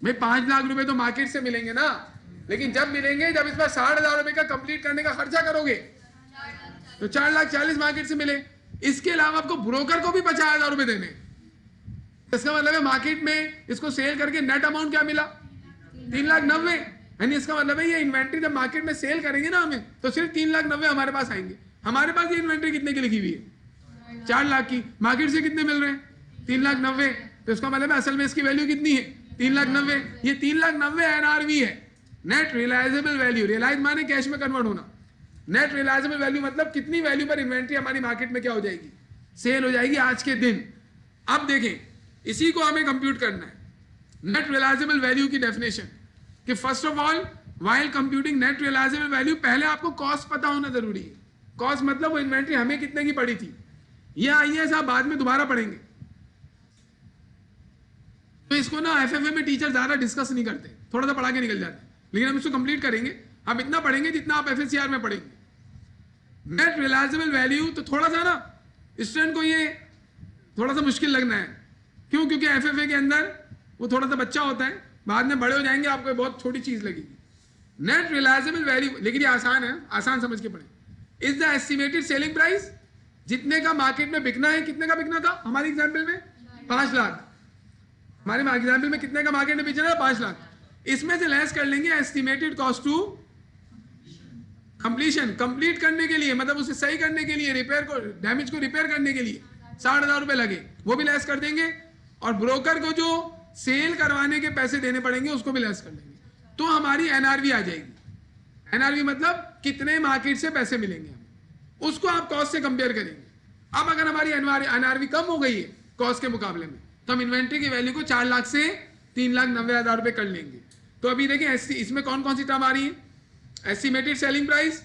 भाई 5 लाख रुपए तो मार्केट से मिलेंगे ना, लेकिन जब मिलेंगे जब इस पर 60,000 रुपए का कंप्लीट करने का खर्चा करोगे तो 4,40,000 मार्केट से मिले। इसके अलावा आपको ब्रोकर को भी 50,000 रुपए देने। इसका मतलब है मार्केट में इसको सेल करके नेट अमाउंट क्या मिला? 3,90,000। यानी इसका मतलब है ये इन्वेंट्री जब मार्केट में सेल करेंगे ना हमें, तो सिर्फ 3,90,000 हमारे पास आएंगे। हमारे पास ये इन्वेंट्री कितने की लिखी हुई है? 4 लाख की। मार्केट से कितने मिल रहे हैं? 3,90,000। तो इसका मतलब है असल में इसकी वैल्यू कितनी है? 3,90,000। ये 3,90,000 एनआरवी है, नेट रियलाइजेबल वैल्यू। रियलाइज माने कैश में कन्वर्ट होना। नेट रियलाइजेबल वैल्यू मतलब कितनी वैल्यू पर इन्वेंट्री हमारी मार्केट में क्या हो जाएगी? सेल हो जाएगी आज के दिन। अब देखें, इसी को हमें कंप्यूट करना है। नेट रियलाइजेबल वैल्यू की डेफिनेशन कि first of all while computing net realisable value, पहले आपको कॉस्ट पता होना जरूरी है। कॉस्ट मतलब वो इन्वेंट्री हमें कितने की पड़ी थी। ये आइए साहब बाद में दोबारा पढ़ेंगे, तो इसको ना एफएफए में टीचर ज्यादा डिस्कस नहीं करते, थोड़ा सा पढ़ा के निकल जाते हैं। लेकिन हम इसको कंप्लीट करेंगे, हम इतना पढ़ेंगे जितना आप एफएससीआर में पढ़ेंगे। नेट रियलाइजेबल वैल्यू तो थोड़ा सा ना स्टूडेंट को ये थोड़ा सा मुश्किल लगना है। क्यों? क्योंकि एफएफए के अंदर वो थोड़ा सा बच्चा होता है, बाद में बड़े हो जाएंगे आपको बहुत छोटी चीज लगेगी। नेट रियलाइजेबल वैल्यू, लेकिन ये आसान है, आसान समझ के पढ़े। Is the estimated selling price, जितने का मार्केट में बिकना है। कितने का बिकना था हमारे एग्जाम्पल में? 5 लाख। हमारे एग्जाम्पल में कितने का मार्केट में बेचना है? 5 लाख। इसमें से लेस कर लेंगे estimated cost to completion. Complete करने के लिए मतलब उसे सही करने के लिए, रिपेयर को, डैमेज को रिपेयर करने के लिए 60,000 रुपए लगे, वो भी लेस कर देंगे। और ब्रोकर को जो सेल करवाने के पैसे देने पड़ेंगे उसको भी लेस कर लेंगे, तो हमारी एनआरवी आ जाएगी। एनआरवी मतलब कितने मार्केट से पैसे मिलेंगे हमें, उसको आप कॉस्ट से कंपेयर करेंगे। अब अगर हमारी एनआरवी कम हो गई है कॉस्ट के मुकाबले में, तो हम इन्वेंट्री की वैल्यू को 4 लाख से 3,90,000 रुपए कर लेंगे। तो अभी देखिए इसमें कौन कौन सी टर्म आ रही है, estimated selling price,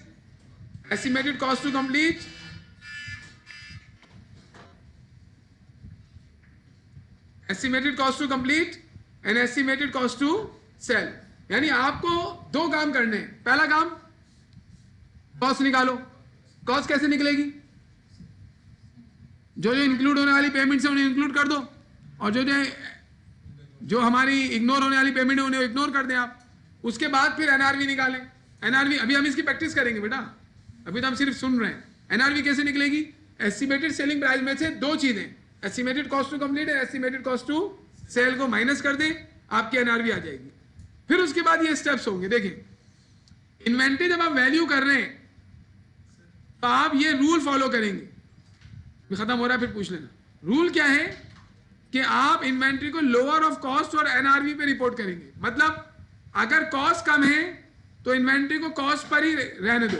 estimated cost to complete, estimated cost to complete and estimated cost to sell. यानी आपको 2 काम करने हैं। पहला काम कॉस्ट निकालो। कॉस्ट कैसे निकलेगी, जो जो इंक्लूड होने वाली पेमेंट है उन्हें इंक्लूड कर दो, और जो हमारी इग्नोर होने वाली पेमेंट है उन्हें इग्नोर कर दें आप। उसके बाद फिर एनआरवी निकालें। एनआरवी अभी हम इसकी प्रैक्टिस करेंगे बेटा, अभी तो हम सिर्फ सुन रहे हैं। एनआरवी कैसे निकलेगी, एस्टिमेटेड सेलिंग प्राइस में से 2 चीजें, एस्टिमेटेड कॉस्ट टू कंप्लीट और एस्टिमेटेड कॉस्ट टू सेल को माइनस कर दें, आपकी एनआरवी आ जाएगी। फिर उसके बाद ये स्टेप्स होंगे। देखिए इन्वेंट्री जब आप वैल्यू कर रहे हैं तो आप ये रूल फॉलो करेंगे, खत्म हो रहा है फिर पूछ लेना। रूल क्या है कि आप इन्वेंट्री को लोअर ऑफ कॉस्ट और एनआरवी पे रिपोर्ट करेंगे। मतलब अगर कॉस्ट कम है तो इन्वेंट्री को कॉस्ट पर ही रहने दो,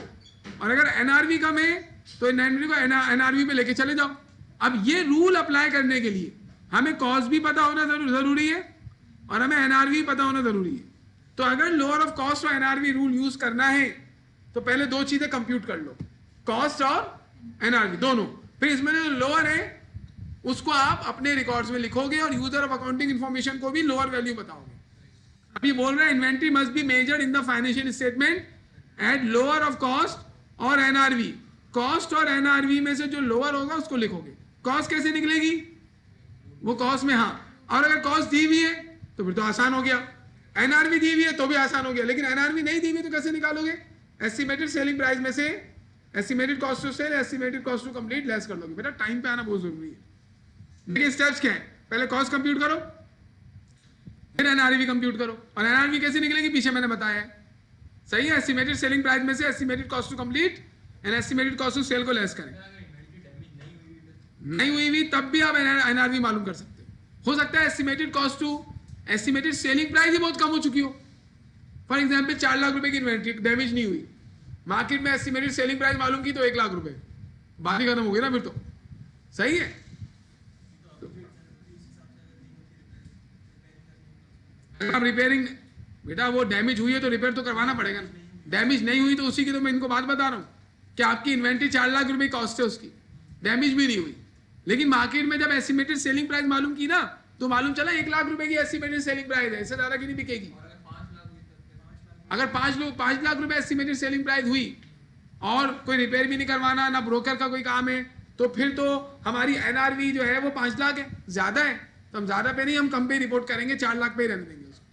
और अगर एनआरवी कम है तो इन्वेंट्री को एनआरवी पे लेके चले जाओ। अब ये रूल अप्लाई करने के लिए हमें कॉस्ट भी पता होना जरूरी है और हमें एनआरवी पता होना जरूरी है। तो अगर लोअर ऑफ कॉस्ट और एनआरवी रूल यूज करना है तो पहले 2 चीजें कंप्यूट कर लो, कॉस्ट और एनआरवी दोनों। फिर इसमें जो लोअर है उसको आप अपने रिकॉर्ड्स में लिखोगे और यूजर ऑफ अकाउंटिंग इंफॉर्मेशन को भी लोअर वैल्यू बताओगे। अभी बोल रहे हैं inventory must be measured in the financial statement at lower of cost और एनआरवी। कॉस्ट और एनआरवी में से जो लोअर होगा उसको लिखोगे। कॉस्ट कैसे निकलेगी, वो कॉस्ट में, हाँ, और अगर कॉस्ट दी हुई है तो फिर तो आसान हो गया, एनआरवी दी हुई है तो भी आसान हो गया। लेकिन एनआरवी नहीं दी हुई तो कैसे निकालोगे, एस्टिमेटेड सेलिंग प्राइस में से estimated cost to sell, estimated cost to complete less कर दोगे। बेटा टाइम पे आना बहुत जरूरी है। देखिए स्टेप्स क्या है, पहले कॉस्ट कंप्यूट करो, फिर एनआरवी कंप्यूट करो। और एनआरवी कैसे निकलेगी पीछे मैंने बताया है, सही है। एस्टिमेटेड सेलिंग प्राइस में से estimated cost to complete and estimated cost to sell को लेस करें। नहीं हुई भी तब भी आप एनआरवी मालूम कर सकते हो सकता है estimated cost to estimated selling price ही बहुत कम हो चुकी हो। फॉर एग्जांपल 4 लाख रुपए की इन्वेंट्री डैमेज नहीं हुई, मार्केट में एस्टिमेटेड सेलिंग प्राइस मालूम की तो 1 लाख रुपए, बात ही खत्म हो गई ना फिर तो, सही है। अब रिपेयरिंग, बेटा वो डैमेज हुई है तो रिपेयर तो करवाना पड़ेगा ना, डैमेज नहीं हुई तो उसी की तो मैं इनको बात बता रहा हूँ कि आपकी इन्वेंट्री 4 लाख रुपए कॉस्ट है उसकी, डैमेज भी नहीं हुई, लेकिन मार्केट में जब एस्टिमेटेड सेलिंग प्राइस मालूम की ना तो मालूम चला 1 लाख रुपए की एस्टिमेटेड सेलिंग प्राइस है, इससे ज्यादा की नहीं बिकेगी। अगर 5 लाख रुपए एस्टिमेटेड सेलिंग प्राइस हुई और कोई रिपेयर भी नहीं करवाना, ना ब्रोकर का कोई काम है, तो फिर तो हमारी एनआरवी जो है वो 5 लाख है, ज्यादा है, तो हम ज्यादा पे नहीं, हम कम पे रिपोर्ट करेंगे, 4 लाख पे ही रहने देंगे उसको।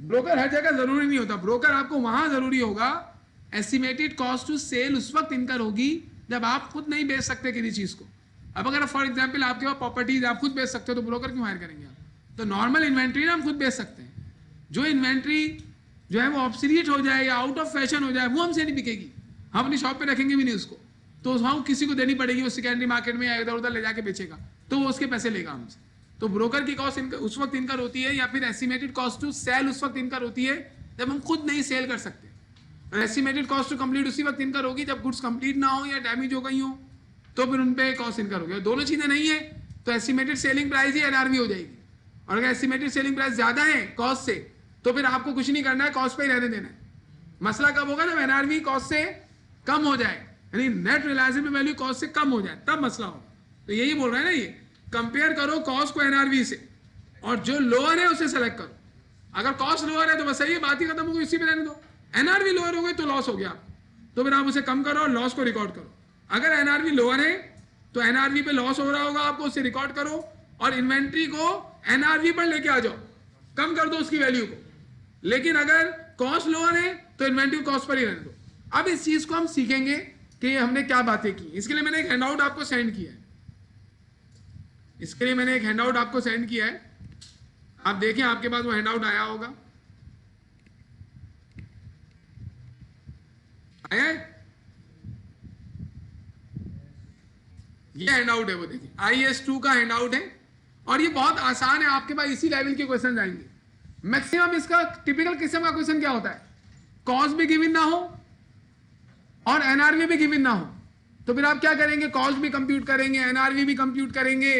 ब्रोकर हर जगह जरूरी नहीं होता, ब्रोकर आपको वहां जरूरी होगा, एस्टिमेटेड कॉस्ट टू सेल उस वक्त इनकर होगी जब आप खुद नहीं बेच सकते किसी चीज को। अब अगर फॉर एग्जांपल आपके पास प्रॉपर्टीज आप खुद बेच सकते हो तो ब्रोकर क्यों हायर करेंगे आप? तो नॉर्मल इन्वेंट्री ना हम खुद बेच सकते हैं, जो इन्वेंट्री जो है वो ऑब्सोलीट हो जाए या आउट ऑफ फैशन हो जाए वो हमसे नहीं बिकेगी, हम अपनी शॉप पे रखेंगे भी नहीं उसको, तो वहाँ किसी को देनी पड़ेगी, वो सेकेंडरी मार्केट में या इधर उधर ले जाके बेचेगा तो वो उसके पैसे लेगा हमसे। तो ब्रोकर की कॉस्ट उस वक्त इनकर होती है, या फिर एस्टिमेटेड कॉस्ट टू सेल उस वक्त इनकर होती है जब हम खुद नहीं सेल कर सकते, और एस्टिमेटेड कॉस्ट टू कंप्लीट उसी वक्त इनकर होगी जब गुड्स कंप्लीट ना हो या डैमेज हो गई हो, तो फिर उन पे कॉस्ट इनकर होगी। दोनों चीजें नहीं है तो एस्टिमेटेड सेलिंग प्राइस ही एनआरवी हो जाएगी, और अगर एस्टिमेटेड सेलिंग प्राइस ज्यादा है कॉस्ट से तो फिर आपको कुछ नहीं करना है, कॉस्ट पे ही रहने देना है। मसला कब होगा, जब एनआरवी कॉस्ट से कम हो जाए, यानी नेट रिलायजेबल वैल्यू कॉस्ट से कम हो जाए, तब मसला होगा। तो यही बोल रहे हैं ना, ये कंपेयर करो कॉस्ट को एनआरवी से, और जो लोअर है उसे सेलेक्ट करो। अगर कॉस्ट लोअर है तो बस सही, बात ही खत्म हो गई, उसी पे रहने दो। एनआरवी लोअर हो गई तो लॉस हो गया, तो फिर आप उसे कम करो और लॉस को रिकॉर्ड करो। अगर एनआरवी लोअर है तो एनआरवी पे लॉस हो रहा होगा आपको, उसे रिकॉर्ड करो और इन्वेंट्री को एनआरवी पर लेके आ जाओ, कम कर दो उसकी वैल्यू को। लेकिन अगर कॉस्ट लोअर है तो इन्वेंट्री कॉस्ट पर ही रहने दो। अब इस चीज को हम सीखेंगे कि हमने क्या बातें की। इसके लिए मैंने एक हैंडआउट आपको सेंड किया है, इसके लिए मैंने एक हैंडआउट आपको सेंड किया है, आप देखें आपके पास वो हैंडआउट आया होगा, आया है? ये हैंडआउट है, वो देखिए IS2 का हैंडआउट है, और ये बहुत आसान है, आपके पास इसी लेवल के क्वेश्चन आएंगे। मैक्सिमम इसका टिपिकल किस्म का क्वेश्चन क्या होता है, कॉस्ट भी गिवन ना हो और एनआरवी भी गिवन ना हो, तो फिर आप क्या करेंगे, कॉस्ट भी कंप्यूट करेंगे, एनआरवी भी कंप्यूट करेंगे,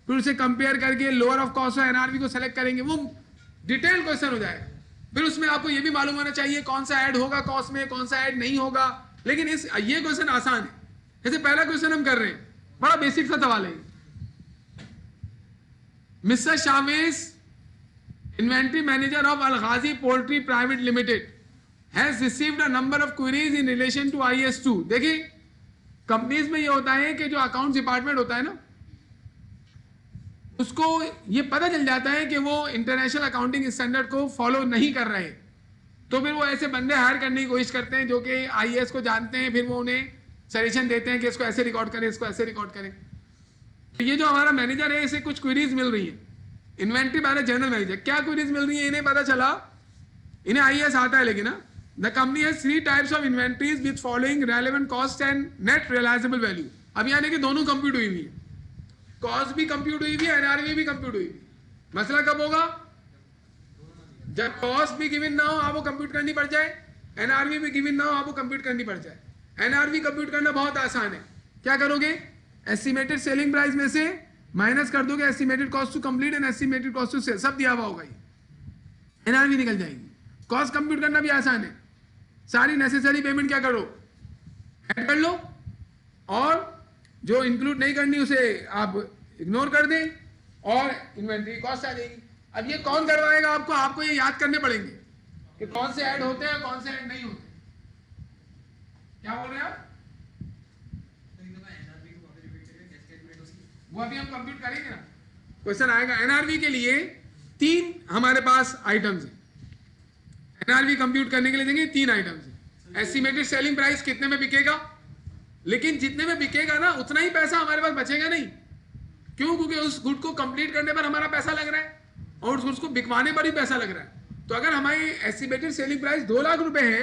फिर उसे कंपेयर करके लोअर ऑफ कॉस्ट और एनआरवी को सेलेक्ट करेंगे, वो डिटेल क्वेश्चन हो जाएगा। फिर उसमें आपको ये भी मालूम होना चाहिए कौन सा ऐड होगा कॉस्ट में, कौन सा ऐड नहीं होगा। लेकिन ये क्वेश्चन आसान है। जैसे पहला क्वेश्चन हम कर रहे हैं, बड़ा बेसिक सा सवाल है। Mister Chavez, inventory manager of Alagaji poultry private limited, has received a number of queries in relation to IS2। देखिए कंपनीज में ये होता है कि जो अकाउंट्स डिपार्टमेंट होता है ना, उसको ये पता चल जाता है कि वो इंटरनेशनल अकाउंटिंग स्टैंडर्ड को फॉलो नहीं कर रहे, तो फिर वो ऐसे बंदे हायर करने की कोशिश करते हैं जो कि IAS को जानते हैं, फिर वो उन्हें सजेशन देते हैं कि इसको ऐसे रिकॉर्ड करें, इसको ऐसे रिकॉर्ड करें। तो ये जो हमारा मैनेजर है, इसे कुछ क्वेरीज मिल रही है, इन्वेंट्री बाय जनरल मैनेजर। क्या क्वेरीज मिल रही है, इन्हें पता चला, इन्हें IAS आता है, लेकिन the company has 3 types of inventories with following relevant cost and net realisable value. अब यानी कि दोनों कंप्यूट हुई हुई है, कॉस्ट भी कंप्यूट हुई हुई है, एनआरवी भी कंप्यूट हुई हुई। मसला कब होगा, जब कॉस्ट भी गिवन ना हो, आपको कंप्यूट करनी पड़ जाए, एनआरवी भी गिवन ना हो, आपको कंप्यूट करनी पड़ जाए। एनआरवी कंप्यूट करना बहुत आसान है। क्या करोगे, एस्टिमेटेड सेलिंग प्राइस में से माइनस कर दोगे estimated cost to complete and estimated cost to sell, सब दिया हुआ होगा, ये एनआरवी निकल जाएगी। कॉस्ट कंप्यूट करना भी आसान है, सारी नेसेसरी पेमेंट क्या करो, ऐड कर लो, और जो इंक्लूड नहीं करनी उसे आप इग्नोर कर दें, और इन्वेंट्री कॉस्ट आ जाएगी। अब ये कौन करवाएगा आपको, आपको ये याद करने पड़ेंगे कि कौन से ऐड होते हैं, कौन से ऐड नहीं होते। क्या बोल रहे हैं आप, वो अभी हम कंप्यूट करेंगे ना, क्वेश्चन आएगा। एनआरवी के लिए 3 हमारे पास आइटम्स हैं, एनआरवी कंप्यूट करने के लिए देंगे 3 आइटम्स हैं। एस्टिमेटेड सेलिंग प्राइस कितने में बिकेगा, लेकिन जितने में बिकेगा ना उतना ही पैसा हमारे पास बचेगा नहीं। क्यों, क्योंकि उस गुड को कंप्लीट करने पर हमारा पैसा लग रहा है और उस गुड्स को बिकवाने पर भी पैसा लग रहा है। तो अगर हमारी एस्टिमेटेड सेलिंग प्राइस 2 लाख रुपए है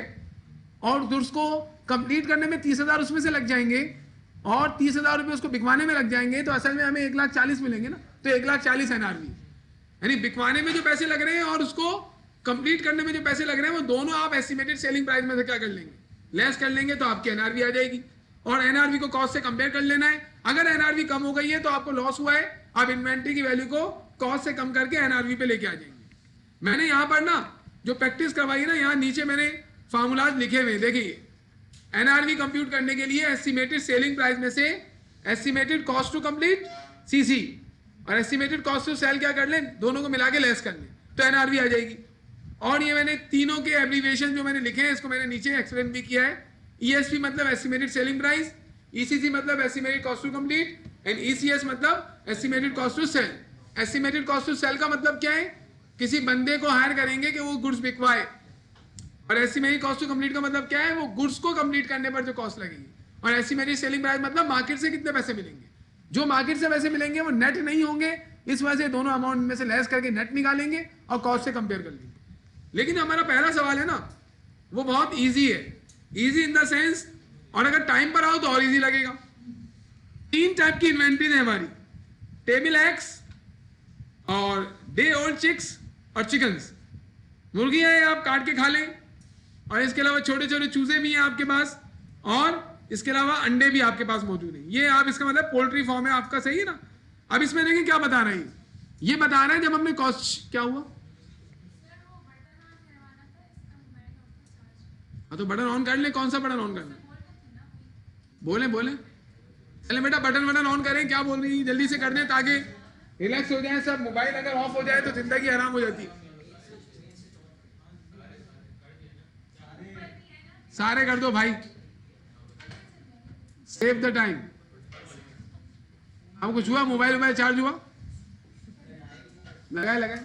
और गुड्स को कंप्लीट करने में 30,000 उसमें से लग जाएंगे और 30,000 रुपये उसको बिकवाने में लग जाएंगे, तो असल में हमें 1,40,000 मिलेंगे ना। तो 1,40,000 एनआरवी, यानी बिकवाने में जो पैसे लग रहे हैं और उसको कंप्लीट करने में जो पैसे लग रहे हैं, वो दोनों आप एस्टिमेटेड सेलिंग प्राइस में से क्या कर लेंगे, लेस कर लेंगे, तो आपकी एनआरवी आ जाएगी। और एनआरवी को कॉस्ट से कंपेयर कर लेना है। अगर एनआरवी कम हो गई है तो आपको लॉस हुआ है, आप इन्वेंट्री की वैल्यू को कॉस्ट से कम करके एनआरवी पे लेके आ जाएंगे। मैंने यहाँ पर ना जो प्रैक्टिस करवाई ना, यहाँ नीचे मैंने फार्मूलाज लिखे हुए, देखिए एनआरवी कंप्यूट करने के लिए एस्टिमेटेड सेलिंग प्राइस में से estimated cost to complete CC और एस्टिमेटेड कॉस्ट टू सेल क्या कर लें, दोनों को मिला के लेस कर लें, तो एनआरवी आ जाएगी। और ये मैंने तीनों के एब्रीविएशन जो मैंने लिखे हैं, इसको मैंने नीचे एक्सप्लेन भी किया है। ESP मतलब एस्टिमेटेड सेलिंग प्राइस, ECC मतलब estimated cost to complete, and ECS मतलब estimated cost to sell. Estimated cost to sell का मतलब क्या है, किसी बंदे को हायर करेंगे कि वो गुड्स बिकवाए, और एस्टिमेटेड कॉस्ट टू कंप्लीट का मतलब क्या है, वो गुड्स को कंप्लीट करने पर जो कॉस्ट लगेगी। और एस्टिमेटेड सेलिंग प्राइस मतलब मार्केट से कितने पैसे मिलेंगे, जो मार्केट से पैसे मिलेंगे वो नेट नहीं होंगे, इस वजह से दोनों अमाउंट में से लेस करके नेट निकालेंगे और कॉस्ट से कंपेयर कर लेंगे। लेकिन हमारा पहला सवाल है ना, वो बहुत ईजी है, ईजी इन द सेंस, और अगर टाइम पर आओ तो और ईजी लगेगा। 3 टाइप की इन्वेंट्री है हमारी, टेबल एग्स और डे ओल्ड चिक्स और चिकन्स। मुर्गियां हैं, आप काट के खा लें, और इसके अलावा छोटे छोटे चूजे भी हैं आपके पास, और इसके अलावा अंडे भी आपके पास मौजूद हैं। ये आप, इसका मतलब पोल्ट्री फॉर्म है आपका, सही है ना। अब इसमें देखिए क्या बता रहे हैं, ये बता रहे हैं जब हमने कॉस्ट, क्या हुआ, हाँ तो बटन ऑन कर ले, कौन सा बटन ऑन करना, बोले बोले, चले बेटा बटन ऑन करें, क्या बोल रही है, जल्दी से कर दें ताकि रिलैक्स हो जाए सब। मोबाइल अगर ऑफ हो जाए तो जिंदगी आराम हो जाती है। सारे कर दो भाई, सेव द टाइम। अब कुछ हुआ, मोबाइल चार्ज हुआ, लगाए।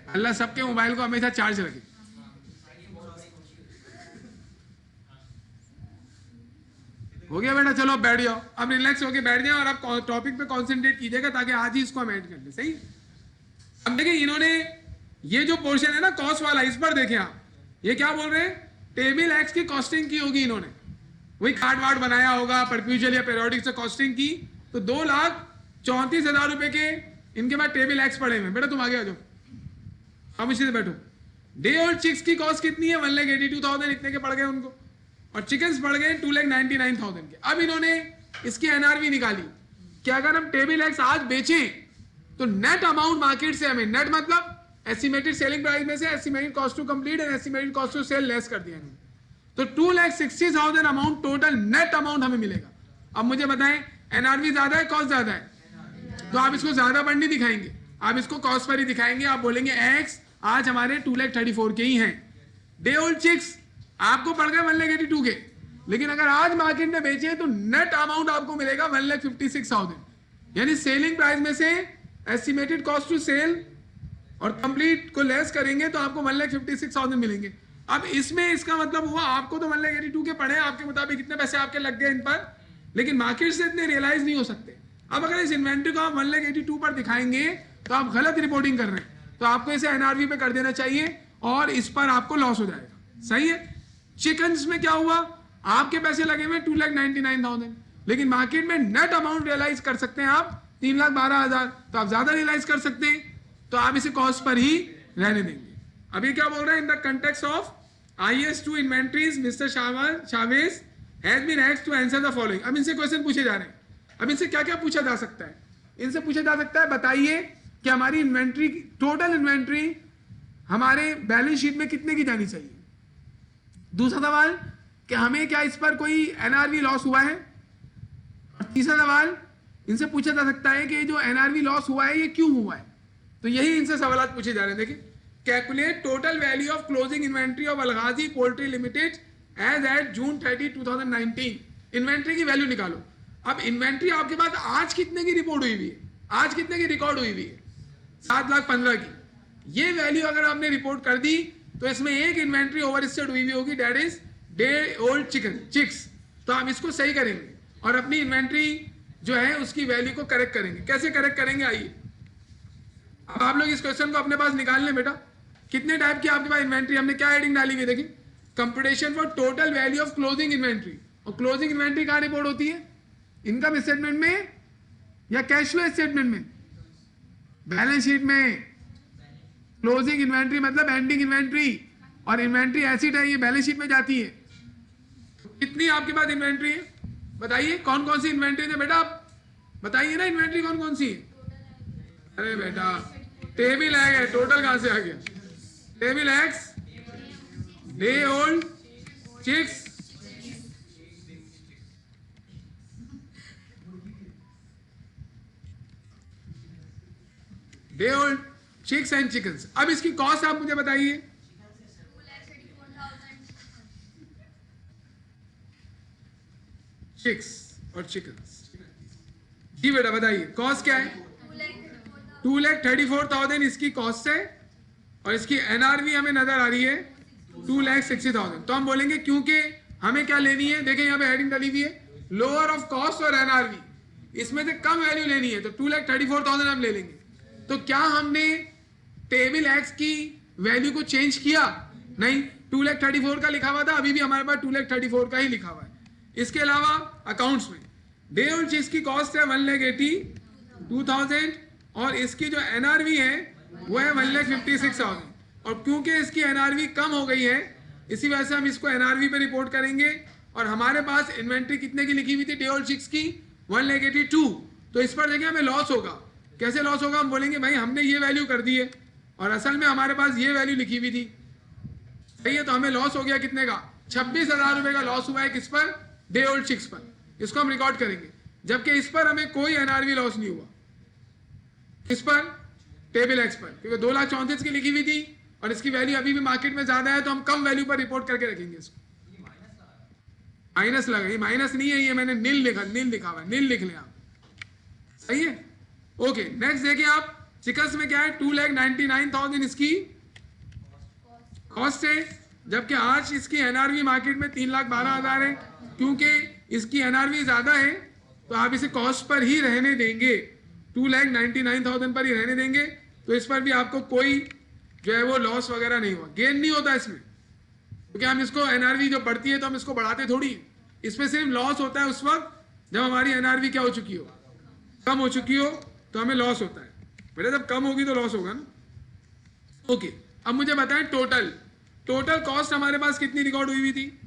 अल्लाह सबके मोबाइल को हमेशा चार्ज रखे। हो गया बेटा, चलो बैठ जाओ, अब रिलैक्स होके बैठ जाओ और आप टॉपिक पे कंसंट्रेट कीजिएगा ताकि आज ही इसको हम ऐड कर ले, सही। अब देखिए इन्होंने ये जो पोर्शन है ना कॉस्ट वाला, इस पर देखें आप, ये क्या बोल रहे हैं, टेबल एक्स की कॉस्टिंग की होगी इन्होंने, वही कार्ड वार्ड बनाया होगा, परपेचुअल या पीरियोडिक से कॉस्टिंग की, तो 34,000 रुपए के इनके पास टेबल एक्स पड़े हुए। बेटा तुम आगे आ जाओ, आप इसी से बैठो। डे ओल्ड चिक्स की कॉस्ट कितनी है? 1,82,000 इतने के पड़ गए उनको, और चिकन्स पड़ गए 2,99,000 के। अब इन्होंने इसकी एनआरवी निकाली कि अगर हम टेबल एक्स आज बेचें तो नेट अमाउंट मार्केट से हमें, नेट मतलब एस्टिमेटेड सेलिंग प्राइस में से estimated cost to complete and estimated cost to sell less कर दिया इन्होंने, तो 2,60,000 अमाउंट टोटल नेट अमाउंट हमें मिलेगा। अब मुझे बताएं एनआरवी ज्यादा है कॉस्ट ज्यादा है? तो आप इसको ज्यादा पर नहीं दिखाएंगे, आप इसको कॉस्ट पर ही दिखाएंगे। आप बोलेंगे एक्स आज हमारे 2,34,000 के ही हैं। डे ओल्ड चिक्स आपको पड़ गए 1,82,000 के, लेकिन अगर आज मार्केट में बेचे तो नेट अमाउंट आपको मिलेगा 1,56,000, यानी सेलिंग प्राइस में से एस्टिमेटेड कॉस्ट टू सेल और कंप्लीट को लेस करेंगे तो आपको 1,56,000 मिलेंगे। अब इसमें इसका मतलब हुआ आपको तो 1,82,000 के पड़े, आपके मुताबिक कितने पैसे आपके लग गए इन पर, लेकिन मार्केट से इतने रियलाइज नहीं हो सकते। अब अगर इस इन्वेंट्री को आप 1,82,000 पर दिखाएंगे तो आप गलत रिपोर्टिंग कर रहे हैं, तो आपको इसे एनआरवी पे कर देना चाहिए और इस पर आपको लॉस हो जाएगा। सही है। चिकन्स में क्या हुआ, आपके पैसे लगे हुए 2,99,000, लेकिन मार्केट में नेट अमाउंट रियलाइज कर सकते हैं आप 3,12,000, तो आप ज्यादा रियलाइज कर सकते हैं, तो आप इसे कॉस्ट पर ही रहने देंगे। अभी क्या बोल रहे हैं, in the context of IS2 inventories mister Chavez has been asked to answer the following। अब इनसे क्वेश्चन पूछे जा रहे हैं। अब इनसे क्या क्या पूछा जा सकता है? इनसे पूछा जा सकता है बताइए कि हमारी इन्वेंट्री, टोटल इन्वेंट्री हमारे बैलेंस शीट में कितने की जानी चाहिए। दूसरा सवाल कि हमें क्या इस पर कोई एनआरवी लॉस हुआ है। और तीसरा सवाल इनसे पूछा जा सकता है कि जो एनआरवी लॉस हुआ है ये क्यों हुआ है। तो यही इनसे सवाल पूछे जा रहे हैं। देखिए, calculate total value of closing inventory of Alagaji poultry limited as at June 30, 2019। Inventory की वैल्यू निकालो। अब इन्वेंट्री आपके पास आज कितने की रिपोर्ट हुई हुई है, आज कितने की रिकॉर्ड हुई हुई है, 7,15,000 की। ये वैल्यू अगर आपने रिपोर्ट कर दी तो इसमें एक इन्वेंट्री ओवर स्टेट हुई हुई होगी, that is day old chicks. तो आप इसको सही करेंगे और अपनी इन्वेंट्री जो है उसकी वैल्यू को करेक्ट करेंगे। कैसे करेक्ट करेंगे, आइए अब आप लोग इस क्वेश्चन को अपने पास निकाल लें। बेटा कितने टाइप की आपके पास इन्वेंट्री, हमने क्या हेडिंग डाली हुई है, देखिए computation for total value of closing inventory. और क्लोजिंग इन्वेंट्री कहाँ रिपोर्ट होती है, इनकम स्टेटमेंट में या कैश फ्लो स्टेटमेंट में, बैलेंस शीट में। क्लोजिंग इन्वेंट्री मतलब एंडिंग इन्वेंट्री, और इन्वेंट्री एसिड है, ये बैलेंस शीट में जाती है। कितनी आपके पास इन्वेंट्री है बताइए, कौन कौन सी इन्वेंट्री है बेटा, आप बताइए ना इन्वेंट्री कौन कौन सी है। अरे बेटा टेबल है, टोटल कहां से आ गया, table X, day old chicks, day old chicks and chickens. अब इसकी कॉस्ट आप मुझे बताइए। चिक्स और चिकन्स, जी बेटा बताइए कॉस्ट क्या है। 2,34,000 इसकी कॉस्ट है, और इसकी एनआरवी हमें नजर आ रही है 2,60,000। तो हम बोलेंगे क्योंकि हमें क्या लेनी है, देखें यहाँ पे हेडिंग डाली हुई है लोअर ऑफ कॉस्ट और एनआरवी, इसमें से कम वैल्यू लेनी है, तो 2,34,000 हम ले लेंगे। तो क्या हमने टेबल एक्स की वैल्यू को चेंज किया, नहीं, 2,34,000 का लिखा हुआ था, अभी भी हमारे पास 2,34,000 का ही लिखा हुआ है। इसके अलावा अकाउंट्स में डे ओल्ड चीज की कॉस्ट है 1,82,000 और इसकी जो एनआरवी है वो है 1,56,000, और क्योंकि इसकी एनआरवी कम हो गई है इसी वजह से हम इसको एनआरवी पे रिपोर्ट करेंगे। और हमारे पास इन्वेंट्री कितने की लिखी हुई थी डे ओल्ड चिक्स की 1,82,000, तो इस पर देखिए हमें लॉस होगा। कैसे लॉस होगा, हम बोलेंगे भाई हमने ये वैल्यू कर दी है और असल में हमारे पास ये वैल्यू लिखी हुई थी, सही है, तो हमें लॉस हो गया कितने का, 26,000 रुपए का लॉस हुआ है किस पर, डे ओल्ड चिक्स पर। इसको हम रिकॉर्ड करेंगे, जबकि इस पर हमें कोई एनआरवी लॉस नहीं हुआ, इस पर टेबल एक्स पर, क्योंकि 2,34,000 की लिखी हुई थी और इसकी वैल्यू अभी भी मार्केट में ज्यादा है, तो हम कम वैल्यू पर रिपोर्ट करके रखेंगे इसको। माइनस लगा, ये माइनस नहीं है, ये मैंने नील लिखा, नील लिखा हुआ है, नील लिख लें आप, सही है। ओके नेक्स्ट देखिए आप, चिकन्स में क्या है 2,99,000 इसकी कॉस्ट है, जबकि आज इसकी एनआरवी मार्केट में 3,12,000 है। क्योंकि इसकी एनआरवी ज्यादा है तो आप इसे कॉस्ट पर ही रहने देंगे, 2,99,000 पर ही रहने देंगे, तो इस पर भी आपको कोई जो है वो लॉस वगैरह नहीं हुआ, गेन नहीं होता इसमें, क्योंकि हम इसको एनआरवी जो बढ़ती है तो हम इसको बढ़ाते थोड़ी, इसमें सिर्फ लॉस होता है उस वक्त जब हमारी एनआरवी क्या हो चुकी हो, कम हो चुकी हो तो हमें लॉस होता है बेटा, जब कम होगी तो लॉस होगा ना। ओके, अब मुझे बताएं टोटल कॉस्ट हमारे पास कितनी रिकॉर्ड हुई थी।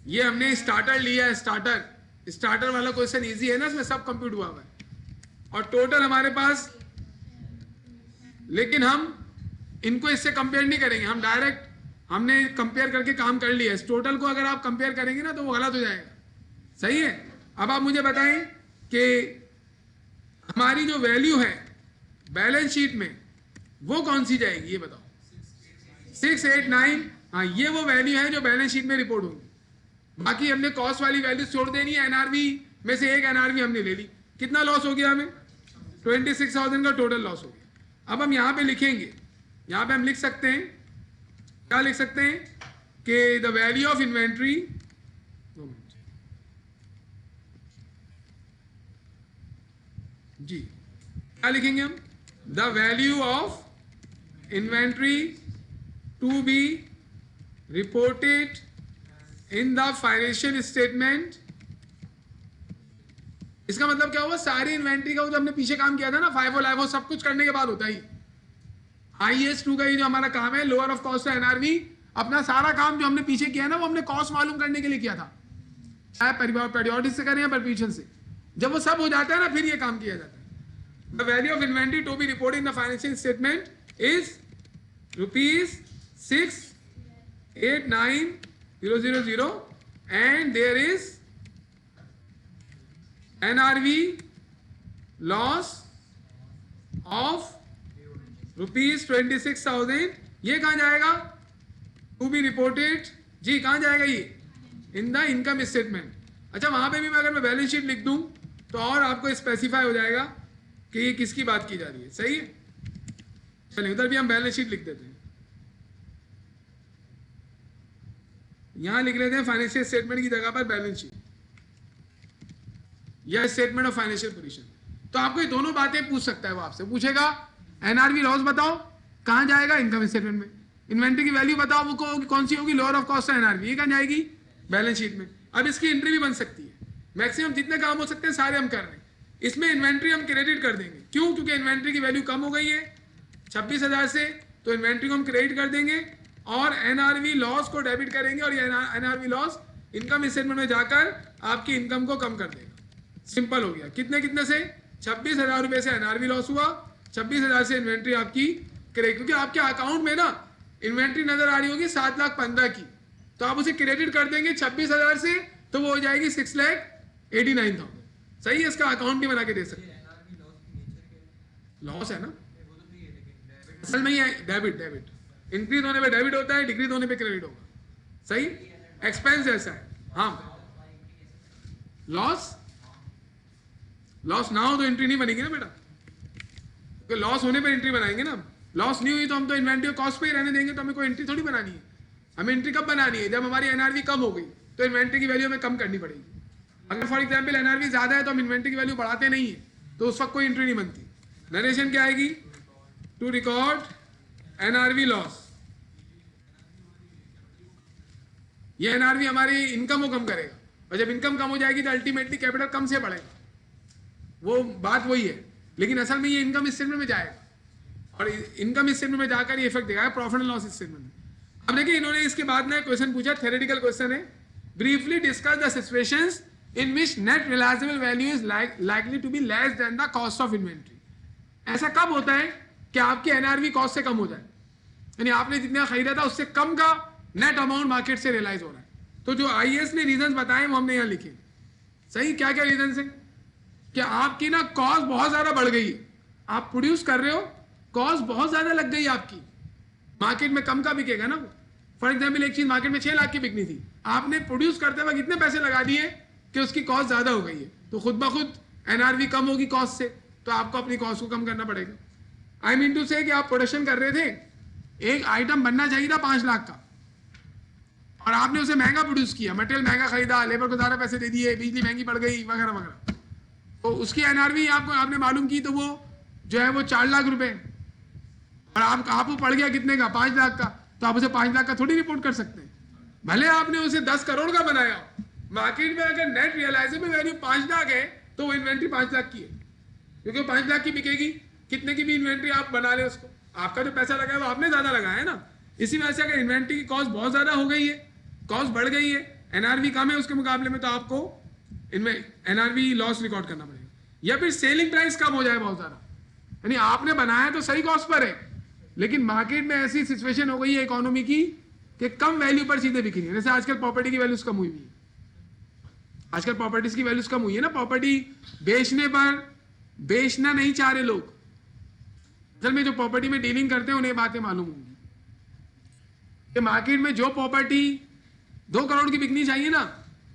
ये हमने स्टार्टर लिया है, स्टार्टर वाला क्वेश्चन इजी है ना, इसमें सब कंप्यूट हुआ है और टोटल हमारे पास, लेकिन हम इनको इससे कंपेयर नहीं करेंगे, हम डायरेक्ट हमने कंपेयर करके काम कर लिया। इस टोटल को अगर आप कंपेयर करेंगे ना तो वो गलत हो जाएगा, सही है। अब आप मुझे बताएं कि हमारी जो वैल्यू है बैलेंस शीट में वो कौन सी जाएगी, ये बताओ। 689, हाँ ये वो वैल्यू है जो बैलेंस शीट में रिपोर्ट होगी। बाकी हमने कॉस्ट वाली वैल्यू छोड़ देनी है। एनआरवी में से एक एनआरवी हमने ले ली, कितना लॉस हो गया हमें, 26,000 का टोटल लॉस हो गया। अब हम यहाँ पे लिखेंगे, यहाँ पे हम लिख सकते हैं, क्या लिख सकते हैं कि द वैल्यू ऑफ इन्वेंट्री, जी क्या लिखेंगे हम, the value of inventory to be reported in the financial statement. इसका मतलब क्या हुआ, सारी इन्वेंट्री का जो हमने पीछे काम किया था ना, फाइवो लाइवो सब कुछ करने के बाद होता ही IAS 2 का ये जो हमारा काम है, लोअर ऑफ कॉस्ट एनआरवी, अपना सारा काम जो हमने पीछे किया ना वो हमने कॉस्ट मालूम करने के लिए किया था, चाहे पेरियोडिक से करें या परपेचुअल से। जब वो सब हो जाता है ना फिर ये काम किया जाता है। The value of inventory to be reported in the financial statement is ₹689,000 and there is NRV loss of ₹26,000। ये कहां जाएगा, टू बी रिपोर्टेड, जी कहां जाएगा ये, इन द इनकम स्टेटमेंट। अच्छा वहां पे भी मैं अगर मैं बैलेंस शीट लिख दूं तो और आपको स्पेसिफाई हो जाएगा कि ये किसकी बात की जा रही है, सही है। चलिए उधर भी हम बैलेंस शीट लिख देते हैं, यहां लिख लेते हैं फाइनेंशियल स्टेटमेंट की जगह पर बैलेंस शीट या स्टेटमेंट ऑफ फाइनेंशियल पोजीशन। तो आपको ये दोनों बातें पूछ सकता है, वो आपसे पूछेगा एनआरवी लॉस बताओ कहां जाएगा, इनकम स्टेटमेंट में। इन्वेंट्री की वैल्यू बताओ वो कौन सी होगी, लोअर ऑफ कॉस्ट एनआरवी, ये कहां जाएगी, बैलेंस शीट में। अब इसकी एंट्री भी बन सकती है, मैक्सिमम जितने काम हो सकते हैं सारे हम कर रहे हैं। इसमें इन्वेंट्री हम क्रेडिट कर देंगे, क्यों, क्योंकि इन्वेंट्री की वैल्यू कम हो गई है 26,000 से, तो इन्वेंट्री को हम क्रेडिट कर देंगे और एनआरवी लॉस को डेबिट करेंगे और ये एनआरवी लॉस इनकम स्टेटमेंट में जाकर आपकी इनकम को कम कर देगा। सिंपल हो गया। कितने से, 26,000 रुपए से एनआरवी लॉस हुआ, 26,000 से इन्वेंट्री आपकी क्रेडिट, क्योंकि आपके अकाउंट में ना इन्वेंट्री नजर आ रही होगी 7,15,000 की, तो आप उसे क्रेडिट कर देंगे 26,000 से, तो वो हो जाएगी 6,89,000। सही है, इसका अकाउंट भी बना के दे सकते हैं। लॉस है ना, असल में ये डेबिट इंक्रीज होने पे डेबिट होता है, डिक्रीज होने पे क्रेडिट होगा, सही। एक्सपेंस ऐसा है, हाँ लॉस ना हो तो एंट्री नहीं बनेगी ना बेटा, तो लॉस होने पे एंट्री बनाएंगे ना। लॉस नहीं हुई तो हम तो इन्वेंट्री कॉस्ट पे ही रहने देंगे, तो हमें कोई एंट्री थोड़ी बनानी है। हमें एंट्री कब बनानी है, जब हमारी एनआरवी कम हो गई तो इन्वेंट्री की वैल्यू हमें कम करनी पड़ेगी। अगर फॉर एग्जाम्पल एनआरवी ज्यादा है तो हम इन्वेंट्री की वैल्यू बढ़ाते नहीं है, तो उस वक्त कोई एंट्री नहीं बनती। नरेशन क्या आएगी, टू रिकॉर्ड एनआरवी लॉस, ये एनआरवी हमारी इनकम को कम करेगा, और जब इनकम कम हो जाएगी तो अल्टीमेटली कैपिटल कम से बढ़ेगा, वो बात वही है। लेकिन असल में ये इनकम स्टेटमेंट में जाएगा और इनकम स्टेटमेंट में जाकर ये इफेक्ट दिखाएगा प्रॉफिट एंड लॉस स्टेटमेंट में। अब देखिए इन्होंने इसके बाद में क्वेश्चन पूछा, थ्योरेटिकल क्वेश्चन है, briefly discuss the situations in which net realisable value is likely to be less than the cost of inventory. ऐसा कब होता है कि आपकी एनआरवी कॉस्ट से कम हो जाए, यानी आपने जितना खरीदा था उससे कम का नेट अमाउंट मार्केट से रियलाइज हो रहा है। तो जो आईएएस ने रीजंस बताए वो हमने यहाँ लिखे, सही। क्या क्या रीजंस है कि आपकी ना कॉस्ट बहुत ज्यादा बढ़ गई है, आप प्रोड्यूस कर रहे हो, कॉस्ट बहुत ज्यादा लग गई आपकी, मार्केट में कम का बिकेगा ना। फॉर एग्जाम्पल एक चीज मार्केट में 6 लाख की बिकनी थी, आपने प्रोड्यूस करते वक्त इतने पैसे लगा दिए कि उसकी कॉस्ट ज्यादा हो गई है, तो खुद ब खुद एनआरवी कम होगी कॉस्ट से, तो आपको अपनी कॉस्ट को कम करना पड़ेगा। आई मीन टू से कि आप प्रोडक्शन कर रहे थे, एक आइटम बनना चाहिए था 5 लाख का और आपने उसे महंगा प्रोड्यूस किया, मटेरियल महंगा खरीदा, लेबर को ज्यादा पैसे दे दिए, बिजली महंगी पड़ गई वगैरह वगैरह, तो उसकी एनआरवी आपने मालूम की तो वो जो है वो 4 लाख रुपए, और आपको पड़ गया कितने का, 5 लाख का, तो आप उसे 5 लाख का थोड़ी रिपोर्ट कर सकते हैं। भले आपने उसे 10 करोड़ का बनाया, मार्केट में अगर नेट रियलाइजेबल वैल्यू 5 लाख है तो वो इन्वेंट्री 5 लाख की है, क्योंकि 5 लाख की बिकेगी, कितने की भी इन्वेंट्री आप बना ले उसको, आपका जो पैसा लगा है वो आपने ज़्यादा लगाया है ना। इसी वजह से अगर इन्वेंट्री की कॉस्ट बहुत ज़्यादा हो गई है, कॉस्ट बढ़ गई है, एनआरवी कम है उसके मुकाबले में, तो आपको इनमें एनआरवी लॉस रिकॉर्ड करना पड़ेगा। या फिर सेलिंग प्राइस कम हो जाए बहुत ज़्यादा, यानी आपने बनाया तो सही कॉस्ट पर है, लेकिन मार्केट में ऐसी सिचुएशन हो गई है इकोनॉमी की कि कम वैल्यू पर चीजें बिक रही है। जैसे आजकल प्रॉपर्टी की वैल्यूज कम हुई है, आजकल प्रॉपर्टीज की वैल्यूज कम हुई है ना, प्रॉपर्टी बेचने पर बेचना नहीं चाह रहे लोग। असल में जो प्रॉपर्टी में डीलिंग करते हैं उन्हें बातें मालूम होंगी कि मार्केट में जो प्रॉपर्टी 2 करोड़ की बिकनी चाहिए ना,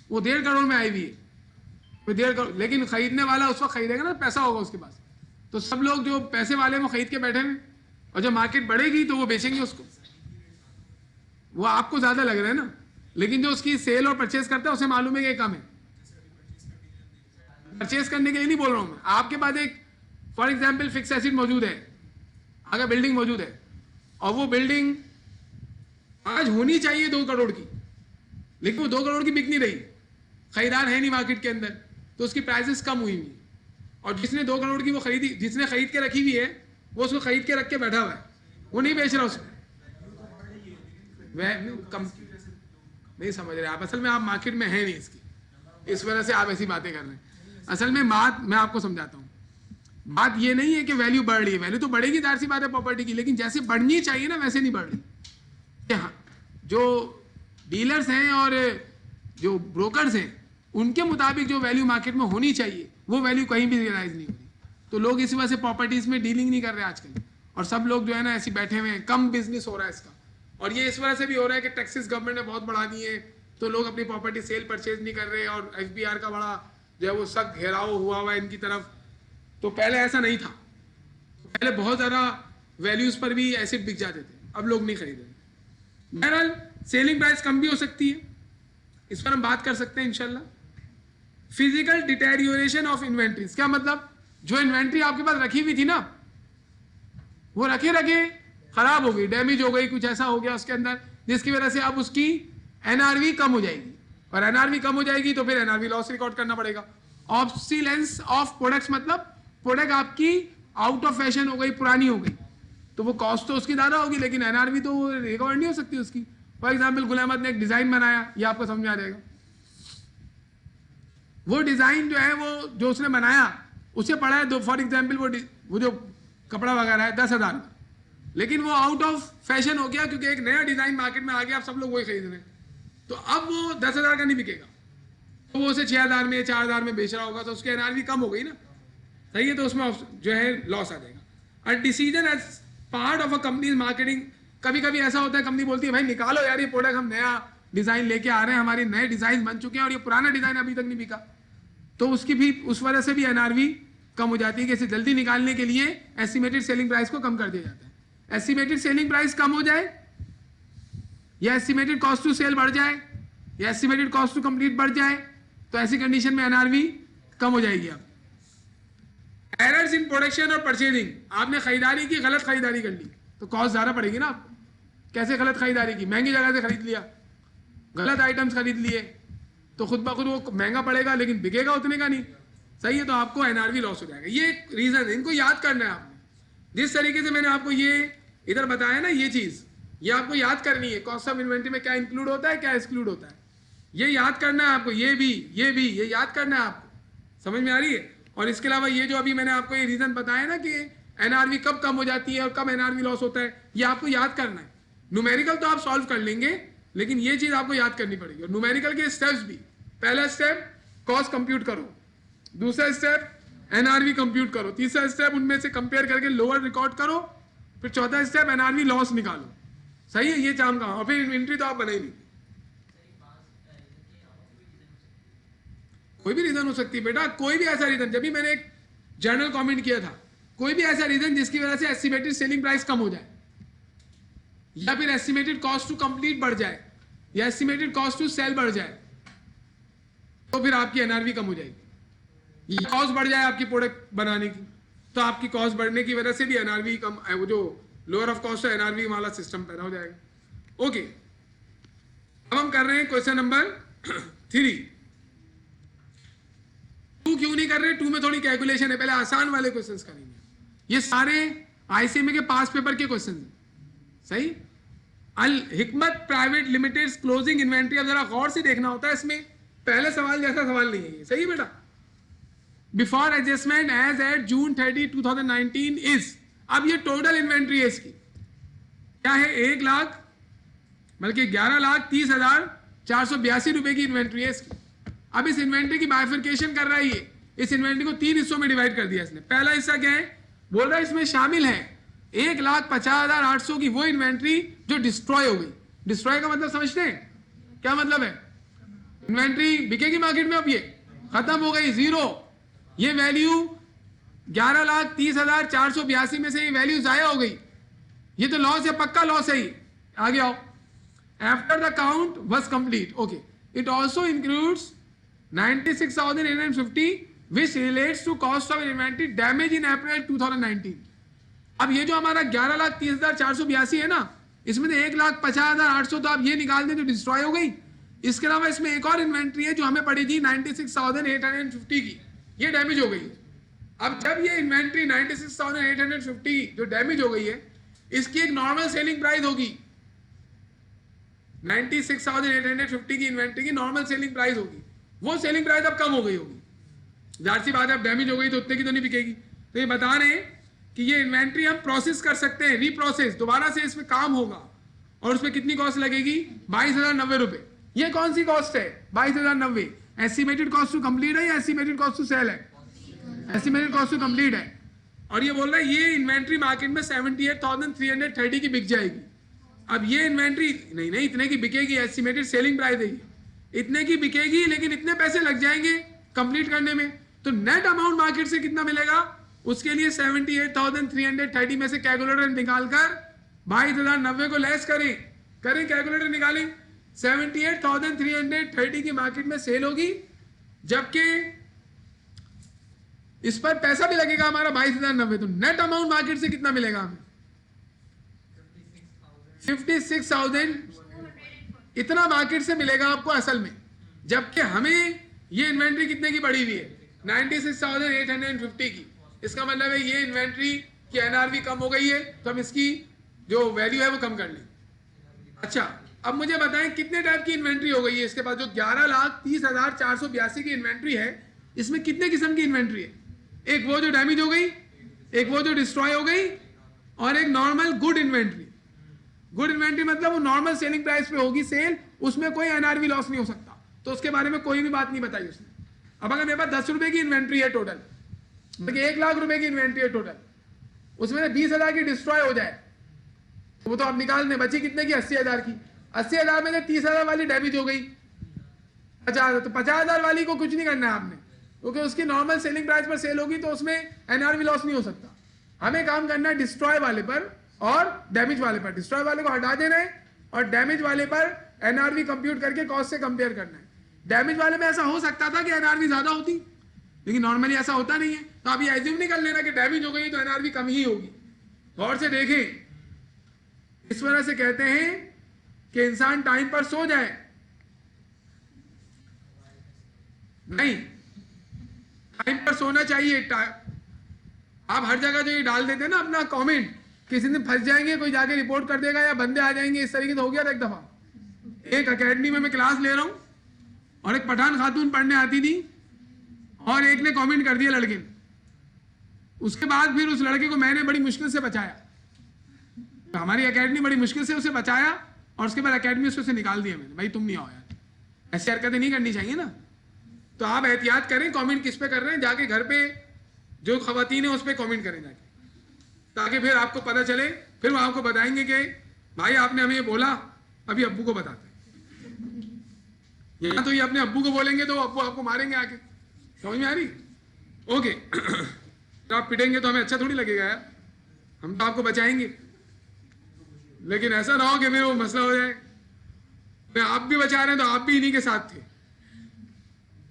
वो 1.5 करोड़ में आई हुई है, वो 1.5 करोड़, लेकिन खरीदने वाला उस वक्त खरीदेगा ना, पैसा होगा उसके पास, तो सब लोग जो पैसे वाले वो खरीद के बैठे हैं, और जब मार्केट बढ़ेगी तो वो बेचेंगे उसको। वो आपको ज्यादा लग रहा है ना, लेकिन जो उसकी सेल और परचेज करता है उसे मालूम है कि कम है। परचेज करने के लिए नहीं बोल रहा हूं मैं, आपके पास एक फॉर एग्जाम्पल फिक्स एसेट मौजूद है, अगर बिल्डिंग मौजूद है, और वो बिल्डिंग आज होनी चाहिए 2 करोड़ की, लेकिन वो 2 करोड़ की बिक नहीं रही, खरीदार है नहीं मार्केट के अंदर, तो उसकी प्राइसेस कम हुई हुई, और जिसने 2 करोड़ की वो खरीदी, जिसने खरीद के रखी हुई है, वो उसको खरीद के रख के बैठा हुआ है, वो नहीं बेच रहा उसको। वह कम नहीं समझ रहे आप, असल में आप मार्केट में है नहीं इसकी, इस वजह से आप ऐसी बातें कर रहे हैं। असल में बात मैं आपको समझाता हूँ, बात ये नहीं है कि वैल्यू बढ़ रही है, वैल्यू तो बढ़ेगी, जाहिर सी बात है प्रॉपर्टी की, लेकिन जैसे बढ़नी चाहिए ना वैसे नहीं बढ़ रही। जो डीलर्स हैं और जो ब्रोकर्स हैं उनके मुताबिक जो वैल्यू मार्केट में होनी चाहिए वो वैल्यू कहीं भी रियलाइज नहीं हो रही, तो लोग इसी वजह से प्रॉपर्टीज में डीलिंग नहीं कर रहे आजकल, और सब लोग जो है ना ऐसे बैठे हुए हैं, कम बिजनेस हो रहा है इसका। और ये इस वजह से भी हो रहा है कि टैक्सेस गवर्नमेंट ने बहुत बढ़ा दिए, तो लोग अपनी प्रॉपर्टी सेल परचेज नहीं कर रहे, और एफबीआर का बड़ा जो है वो सख्त घेराव हुआ है इनकी तरफ। तो पहले ऐसा नहीं था, पहले बहुत ज़्यादा वैल्यूज पर भी एसेट बिक जाते थे, अब लोग नहीं खरीद रहे। बहरहाल सेलिंग प्राइस कम भी हो सकती है, इस पर हम बात कर सकते हैं इंशाल्लाह। फिजिकल डिटेरियोरेशन ऑफ इन्वेंट्रीज, क्या मतलब, जो इन्वेंट्री आपके पास रखी हुई थी ना, वो रखे रखे खराब हो गई, डैमेज हो गई, कुछ ऐसा हो गया उसके अंदर जिसकी वजह से अब उसकी एनआरवी कम हो जाएगी, और एनआरवी कम हो जाएगी तो फिर एनआरवी लॉस रिकॉर्ड करना पड़ेगा। ऑब्सोलेंस ऑफ प्रोडक्ट्स, मतलब प्रोडक्ट आपकी आउट ऑफ फैशन हो गई, पुरानी हो गई, तो वो कॉस्ट तो उसकी ज़्यादा होगी, लेकिन एनआरवी तो रिकवर नहीं हो सकती उसकी। फॉर एग्जाम्पल गुलाम अहमद ने एक डिज़ाइन बनाया, ये आपको समझ में आ जाएगा, वो डिज़ाइन जो है वो जो उसने बनाया उसे पड़ा है, फॉर एग्जाम्पल वो जो कपड़ा वगैरह है 10,000 का, लेकिन वो आउट ऑफ फैशन हो गया क्योंकि एक नया डिज़ाइन मार्केट में आ गया, अब सब लोग वही खरीद रहे हैं, तो अब वो 10,000 का नहीं बिकेगा, तो वो उसे 6,000 में 4,000 में बेच रहा होगा, तो उसकी एनआरवी कम हो गई ना, सही है, तो उसमें जो है लॉस आ जाएगा। और decision as part of a company marketing, कभी कभी ऐसा होता है कंपनी बोलती है भाई निकालो यार ये प्रोडक्ट, हम नया डिज़ाइन लेके आ रहे हैं, हमारे नए डिज़ाइन बन चुके हैं और ये पुराना डिज़ाइन अभी तक नहीं बिका, तो उसकी भी उस वजह से भी एनआरवी कम हो जाती है कि इसे जल्दी निकालने के लिए एस्टिमेटेड सेलिंग प्राइस को कम कर दिया जाता है। एस्टिमेटेड सेलिंग प्राइस कम हो जाए या एस्टिमेटेड कॉस्ट टू सेल बढ़ जाए या एस्टिमेटेड कॉस्ट टू कंप्लीट बढ़ जाए, तो ऐसी कंडीशन में एनआरवी कम हो जाएगी। अब एरर्स इन प्रोडक्शन और परचेजिंग, आपने खरीदारी की, गलत खरीदारी कर ली तो कॉस्ट ज़्यादा पड़ेगी ना आपको। कैसे गलत खरीदारी की, महंगी जगह से खरीद लिया, गलत आइटम्स खरीद लिए, तो खुद ब खुद वो महंगा पड़ेगा लेकिन बिकेगा उतने का नहीं, सही है, तो आपको एनआरवी लॉस हो जाएगा। ये एक रीज़न है, इनको याद करना है आपने। जिस तरीके से मैंने आपको ये इधर बताया ना, ये चीज़ ये आपको याद करनी है, कॉस्ट ऑफ इन्वेंट्री में क्या इंक्लूड होता है, क्या एक्सक्लूड होता है, ये याद करना है आपको, ये याद करना है आपको, समझ में आ रही है। और इसके अलावा ये जो अभी मैंने आपको ये रीज़न बताया ना कि एनआरवी कब कम हो जाती है और कब एनआरवी लॉस होता है, ये आपको याद करना है। न्यूमेरिकल तो आप सॉल्व कर लेंगे, लेकिन ये चीज़ आपको याद करनी पड़ेगी। और न्यूमेरिकल के स्टेप्स भी, पहला स्टेप कॉस्ट कंप्यूट करो, दूसरा स्टेप एनआरवी कंप्यूट करो, तीसरा स्टेप उनमें से कंपेयर करके लोअर रिकॉर्ड करो, फिर चौथा स्टेप एनआरवी लॉस निकालो, सही है, ये काम का। और फिर इन्वेंट्री तो आप बनाई नहीं, कोई भी रीजन हो सकती है बेटा, कोई भी ऐसा रीजन, जब भी मैंने एक जर्नल कमेंट किया था, कोई भी ऐसा रीजन जिसकी वजह से एस्टिमेटेड सेलिंग प्राइस कम हो जाए या फिर एस्टिमेटेड कॉस्ट टू कंप्लीट बढ़ जाए या एस्टिमेटेड कॉस्ट टू सेल बढ़ जाए, तो फिर आपकी एनआरवी कम हो जाएगी। ये कॉस्ट बढ़ जाए आपकी प्रोडक्ट बनाने की, तो आपकी कॉस्ट बढ़ने की वजह से भी एनआरवी कम, वो जो लोअर ऑफ कॉस्ट है एनआरवी वाला सिस्टम पैदा हो जाएगा। ओके, अब हम कर रहे हैं क्वेश्चन नंबर 3। टू क्यों नहीं कर रहे? टू में थोड़ी कैलकुलेशन है, पहले आसान वाले क्वेश्चंस करेंगे। ये सारे आईसीएमए के पास पेपर के क्वेश्चन हैं, सही। अल हिकमत प्राइवेट लिमिटेड क्लोजिंग इन्वेंट्री, अब जरा गौर से देखना होता है इसमें, पहले सवाल जैसा सवाल नहीं है ये, सही बेटा। Before adjustment as at June 30, 2019 is, अब ये टोटल इन्वेंट्री है इसकी, क्या है? 1 लाख बल्कि 11,30,482 रुपए की इन्वेंट्री है इसकी। अब इस इन्वेंट्री की बाइफिकेशन कर रहा है ये, इस इन्वेंट्री को 3 हिस्सों में डिवाइड कर दिया इसने। पहला हिस्सा क्या है? बोल रहा है इसमें शामिल है 1,50,800 की वो इन्वेंट्री जो डिस्ट्रॉय हो गई। डिस्ट्रॉय का मतलब समझते हैं क्या मतलब है? इन्वेंट्री बिकेगी मार्केट में, अब ये खत्म हो गई, जीरो। ये वैल्यू 11,30,482 में से ये वैल्यू जाया हो गई, ये तो लॉस है, पक्का लॉस है ये। आगे आओ। After the count was complete, okay, it also includes 96,850 which relates to cost of inventory damage in April 2019। अब ये जो हमारा 11,30,482 है ना, इसमें तो 1,50,800 तो आप ये निकाल दें जो डिस्ट्रॉय हो गई। इसके अलावा इसमें एक और इन्वेंट्री है जो हमें पड़ी थी 96,850 की, ये डैमेज हो गई। अब जब ये इन्वेंट्री 96,850 जो डैमेज हो गई है, इसकी एक नॉर्मल सेलिंग प्राइस होगी, 96,850 की इन्वेंट्री की नॉर्मल सेलिंग प्राइस होगी, वो सेलिंग प्राइस अब कम हो गई होगी। जाहिर सी बात है, अब डैमेज हो गई तो उतने की तो नहीं बिकेगी। तो ये बता रहे हैं कि ये इन्वेंट्री हम प्रोसेस कर सकते हैं, रीप्रोसेस, दोबारा से इसमें काम होगा, और उसमें कितनी कॉस्ट लगेगी? 22,090 रुपए। ये कौन सी कॉस्ट है? 22,090 एस्टिमेटेड कॉस्ट टू कंप्लीट है या एस्टिमेटेड कॉस्ट टू सेल है? एस्टिमेटेड कॉस्ट टू कंप्लीट है। और ये बोल रहा है ये इन्वेंट्री मार्केट में 78,330 की बिक जाएगी। अब ये इन्वेंट्री नहीं इतने की बिकेगी, एस्टिमेटेड सेलिंग प्राइस है, इतने की बिकेगी, लेकिन इतने पैसे लग जाएंगे कंप्लीट करने में। तो नेट अमाउंट मार्केट से कितना मिलेगा? उसके लिए 78,330 में से कैलकुलेटर निकालकर 22,090 को लेस करें कैलकुलेटर निकालें। 78,330 की मार्केट में सेल होगी, जबकि इस पर पैसा भी लगेगा हमारा 22,090। तो नेट अमाउंट मार्केट से कितना मिलेगा हमें? 56,000 इतना मार्केट से मिलेगा आपको असल में, जबकि हमें ये इन्वेंट्री कितने की पड़ी हुई है? 96,850 की। इसका मतलब है ये इन्वेंट्री की एनआरवी कम हो गई है, तो हम इसकी जो वैल्यू है वो कम कर लें। अच्छा, अब मुझे बताएं कितने टाइप की इन्वेंट्री हो गई है इसके पास? जो 11,30,482 की इन्वेंट्री है, इसमें कितने किस्म की इन्वेंट्री है? एक वो जो डैमेज हो गई, एक वो जो डिस्ट्रॉय हो गई, और एक normal good inventory. Good inventory मतलब वो नॉर्मल सेलिंग प्राइस पे होगी सेल, उसमें कोई एनआरवी लॉस नहीं हो सकता, तो उसके बारे में कोई भी बात नहीं बताई उसने। अब अगर मेरे पास 10 रुपए की इन्वेंट्री है टोटल, 1 लाख रुपए की इन्वेंट्री है टोटल, उसमें 20,000 की डिस्ट्रॉय हो जाए, तो वो तो आप निकाल दें, बची कितने की? 80,000 की। 80,000 में से 30,000 वाली डैमेज हो गई, 50,000, तो 50,000 वाली को कुछ नहीं करना है आपने, क्योंकि उसकी नॉर्मल सेलिंग प्राइस पर सेल होगी, तो उसमें एनआरवी लॉस नहीं हो सकता। हमें काम करना है डिस्ट्रॉय वाले पर और डैमेज वाले पर। डिस्ट्रॉय वाले को हटा देना है और डैमेज वाले पर एनआरवी कंप्यूट करके कॉस्ट से कंपेयर करना है। डैमेज वाले में ऐसा हो सकता था कि एनआरवी ज्यादा होती, लेकिन नॉर्मली ऐसा होता नहीं है। तो आप ये एज्यूम नहीं कर लेना कि डैमेज हो गई तो एनआरवी कम ही होगी। गौर से देखें, इस वजह से कहते हैं कि इंसान टाइम पर सो जाए, नहीं, टाइम पर सोना चाहिए। आप हर जगह जो ये डाल देते हैं ना अपना कमेंट, किसी दिन फंस जाएंगे, कोई जाके रिपोर्ट कर देगा या बंदे आ जाएंगे, इस तरीके से हो गया था एक दफा। एक अकेडमी में मैं क्लास ले रहा हूं और एक पठान खातून पढ़ने आती थी, और एक ने कमेंट कर दिया लड़के ने। उसके बाद फिर उस लड़के को मैंने बड़ी मुश्किल से बचाया, तो हमारी अकेडमी बड़ी मुश्किल से उसे बचाया, और उसके बाद अकेडमी से निकाल दिया मैंने, भाई तुम नहीं आओ यार, ऐसी हरकतें नहीं करनी चाहिए ना। तो आप एहतियात करें, कमेंट किस पे कर रहे हैं, जाके घर पे जो खवातीन है उस पर कमेंट करें जाके, ताकि फिर आपको पता चले, फिर वो आपको बताएंगे कि भाई आपने हमें ये बोला, अभी अब्बू को बताते हैं। यहाँ तो ये अपने अब्बू को बोलेंगे तो अब्बू आपको मारेंगे आके, समझ में आ रही? ओके। तो आप पिटेंगे तो हमें अच्छा थोड़ी लगेगा यार, हम तो आपको बचाएंगे, लेकिन ऐसा ना हो कि फिर वो मसला हो जाए, मैं आप भी बचा रहे हैं तो आप भी इन्हीं के साथ थे।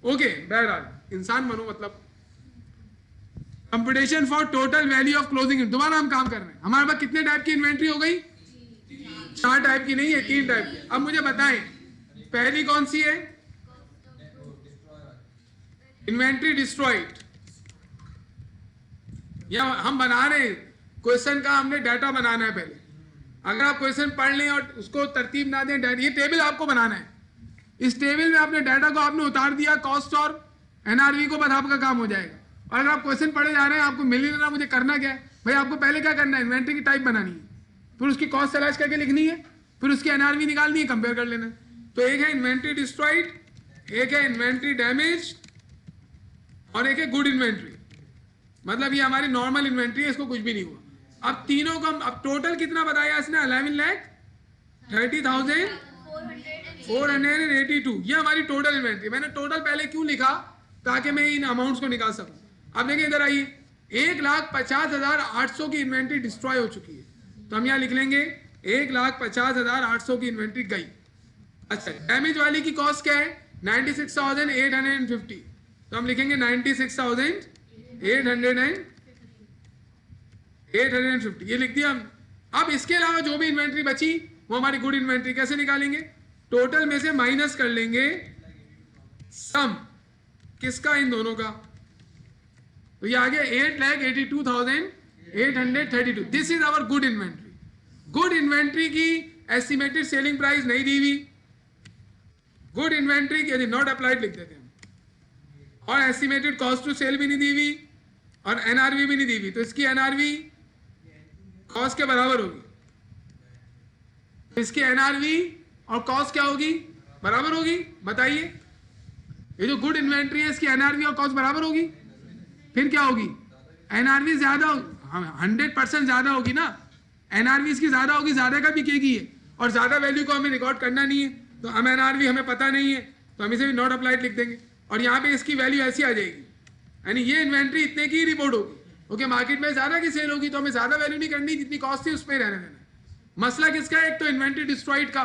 ओके, बहरहाल इंसान बनो, मतलब competition for total value of closing. दोबारा हम काम कर रहे हैं, हमारे पास कितने टाइप की इन्वेंट्री हो गई? 4 टाइप की नहीं है, 3 टाइप की। अब मुझे बताएं पहली कौन सी है? इन्वेंट्री डिस्ट्रॉइड, या हम बना रहे हैं क्वेश्चन का, हमने डाटा बनाना है पहले। अगर आप क्वेश्चन पढ़ लें और उसको तरतीब ना दें, ये टेबल आपको बनाना है, इस टेबल में आपने डाटा को आपने उतार दिया, कॉस्ट और एनआरवी को, बस आपका काम हो जाएगा। और अगर आप क्वेश्चन पढ़े जा रहे हैं, आपको मिल नहीं रहा मुझे करना क्या है, भाई आपको पहले क्या करना है, इन्वेंट्री की टाइप बनानी है, फिर उसकी कॉस्ट तलाश करके लिखनी है, फिर उसकी एनआरवी निकालनी है, कंपेयर कर लेना है। तो एक है इन्वेंट्री डिस्ट्रॉइड, एक है इन्वेंट्री डैमेज, और एक है गुड इन्वेंट्री। मतलब ये हमारी नॉर्मल इन्वेंट्री है, इसको कुछ भी नहीं हुआ। अब तीनों का अब टोटल कितना बताया इसने, 11,30,482, ये हमारी टोटल इन्वेंट्री। मैंने टोटल पहले क्यों लिखा, ताकि मैं इन अमाउंट्स को निकाल सकूं। अब देखिए इधर आइए, 1,50,800 की इन्वेंट्री डिस्ट्रॉय हो चुकी है, तो हम यहाँ लिख लेंगे 1,50,800 की इन्वेंट्री गई। अच्छा, डैमेज वाली की कॉस्ट क्या है, 96,850, तो हम लिखेंगे 96,850, ये लिख दिया हम। अब इसके अलावा जो भी इन्वेंट्री बची वो हमारी गुड इन्वेंट्री। कैसे निकालेंगे, टोटल में से माइनस कर लेंगे सम, किसका, इन दोनों का। तो ये आ गया 8,82,832, this is our good inventory. Good inventory की एस्टिमेटेड सेलिंग प्राइस नहीं दी हुई, गुड इन्वेंट्री की नॉट अप्लाइड लिख देते हैं, और एस्टिमेटेड कॉस्ट टू सेल भी नहीं दी हुई, और एनआरवी भी नहीं दी हुई, तो इसकी एनआरवी कॉस्ट के बराबर होगी, इसकी एनआरवी और कॉस्ट क्या होगी, बराबर होगी। बताइए, ये जो गुड इन्वेंट्री है इसकी एनआरवी और कॉस्ट बराबर होगी, फिर क्या होगी, एनआरवी ज्यादा, 100% ज्यादा होगी ना, एनआरवी इसकी ज्यादा होगी, ज्यादा का बिकेगी है, और ज्यादा वैल्यू को हमें रिकॉर्ड करना नहीं है, तो हम एनआरवी हमें पता नहीं है, तो हम इसे भी नॉट अप्लाइड लिख देंगे, और यहाँ पे इसकी वैल्यू ऐसी आ जाएगी, यानी ये इन्वेंट्री इतने की रिपोर्ट होगी। ओके, मार्केट में ज्यादा की सेल होगी तो हमें ज्यादा वैल्यू नहीं करनी, जितनी कॉस्ट थी उस पर रहने देना। मसला किसका है, एक तो इन्वेंट्री डिस्ट्रॉइड का,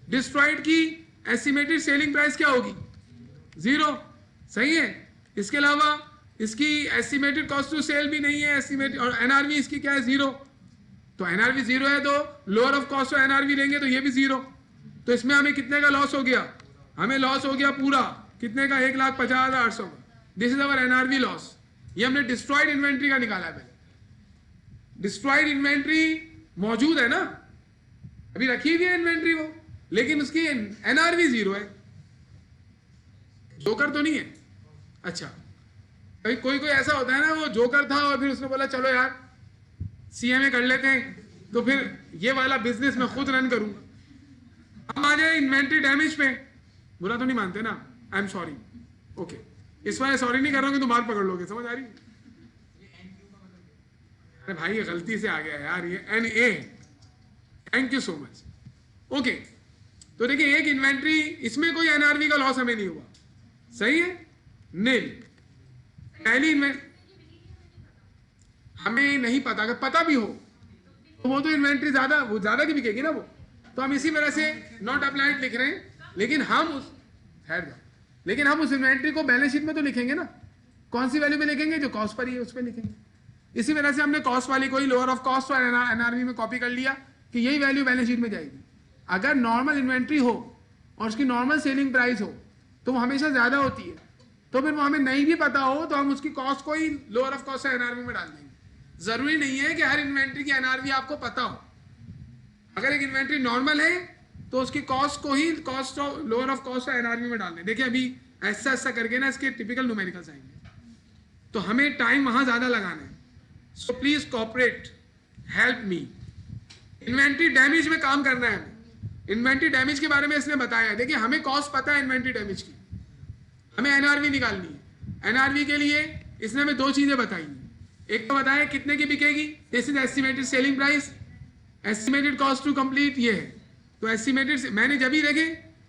डिस्ट्रॉइड की एस्टिमेटेड सेलिंग प्राइस क्या होगी, 0, सही है। इसके अलावा इसकी एस्टिमेटेड कॉस्ट टू सेल भी नहीं है, एस्टिमेटेड, और एनआरवी इसकी क्या है, 0, तो एनआरवी 0 है, तो लोअर ऑफ कॉस्ट एनआरवी लेंगे तो ये भी 0, तो इसमें हमें कितने का लॉस हो गया, हमें लॉस हो गया पूरा कितने का, 1,50,800 का। This is our NRV loss. ये हमने डिस्ट्रॉयड इन्वेंट्री का निकाला है पहले। डिस्ट्रॉयड इन्वेंट्री मौजूद है ना, अभी रखी हुई है इन्वेंट्री वो, लेकिन उसकी एनआरवी 0 है, जोकर तो नहीं है। अच्छा, कोई कोई ऐसा होता है ना, वो जोकर था और फिर उसने बोला चलो यार सीएमए कर लेते हैं, तो फिर ये वाला बिजनेस मैं खुद रन करूंगा। हम आ जाए इन्वेंट्री डैमेज पे, बुरा तो नहीं मानते ना, आई एम सॉरी, ओके, इस बार सॉरी नहीं कर रहा हूँ तो मार पकड़ लोगे, समझ आ रही। अरे भाई ये गलती से आ गया यार, ये NA, thank you so much. Okay, तो देखिए एक इन्वेंट्री, इसमें कोई एनआरवी का लॉस हमें नहीं हुआ, सही है, नील। पहली इन्वेंट्री हमें नहीं पता, अगर पता भी हो तो वो तो इन्वेंट्री ज्यादा, वो ज्यादा की बिकेगी ना वो, तो हम इसी वजह से नॉट अप्लाइड लिख रहे हैं। लेकिन हम उस लेकिन हम उस इन्वेंट्री को बैलेंस शीट में तो लिखेंगे ना, कौन सी वैल्यू में लिखेंगे, जो कॉस्ट पर ही है उस पर लिखेंगे। इसी वजह से हमने कॉस्ट वाली कोई लोअर ऑफ कॉस्ट और एनआरवी में कॉपी कर लिया कि यही वैल्यू बैलेंस शीट में जाएगी। अगर नॉर्मल इन्वेंट्री हो और उसकी नॉर्मल सेलिंग प्राइस हो तो वो हमेशा ज्यादा होती है, तो फिर वो हमें नहीं भी पता हो तो हम उसकी कॉस्ट को ही लोअर ऑफ कॉस्ट एनआरवी में डाल देंगे। जरूरी नहीं है कि हर इन्वेंट्री की एनआरवी आपको पता हो। अगर एक इन्वेंट्री नॉर्मल है तो उसकी कॉस्ट को ही cost of lower of cost NRV में डाल दें। देखिए अभी ऐसा ऐसा करके ना इसके टिपिकल न्यूमेरिकल्स आएंगे, तो हमें टाइम वहां ज्यादा लगाना है। So please cooperate, help me. Inventory damage में काम करना है हमें। इन्वेंट्री डैमेज के बारे में इसने बताया। देखिए हमें कॉस्ट पता है इन्वेंट्री डैमेज की, हमें एनआरवी निकालनी है। एनआरवी के लिए इसने हमें दो चीजें बताई। एक तो बताया कितने की बिकेगी, this is estimated selling price, estimated cost to complete ये है। तो एस्टिमेटेड, मैंने जब ही देखे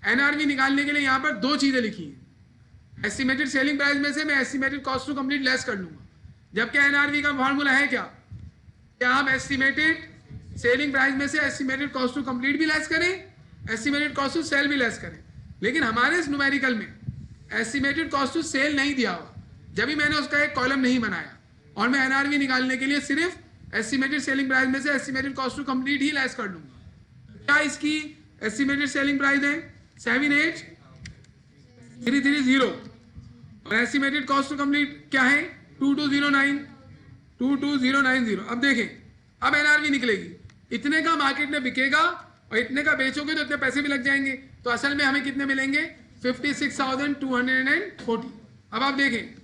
एनआरवी निकालने के लिए यहाँ पर दो चीजें लिखी हैं। एस्टिमेटेड सेलिंग प्राइस में से मैं estimated cost to complete less कर लूंगा, जबकि एनआरवी का फॉर्मूला है क्या हम एस्टिमेटेड सेलिंग प्राइस में से एस्टिमेटेड कॉस्ट टू कंप्लीट भी लेस करें, एस्टिमेटेड कॉस्ट टू सेल भी लेस करें। लेकिन हमारे इस न्यूमेरिकल में एस्टिमेटेड कॉस्ट टू सेल नहीं दिया हुआ, जब भी मैंने उसका एक कॉलम नहीं बनाया और मैं एनआरवी निकालने के लिए सिर्फ एस्टिमेटेड सेलिंग प्राइस में से एस्टिमेटेड कॉस्ट टू कंप्लीट ही लेस कर लूंगा। क्या इसकी एस्टिमेटेड सेलिंग प्राइस है 78,330, और एस्टिमेटेड कॉस्ट टू कंप्लीट क्या है 2290। अब देखें, अब एनआरवी निकलेगी, इतने का मार्केट में बिकेगा और इतने का बेचोगे तो इतने पैसे भी लग जाएंगे, तो असल में हमें कितने मिलेंगे 56,240। अब आप देखें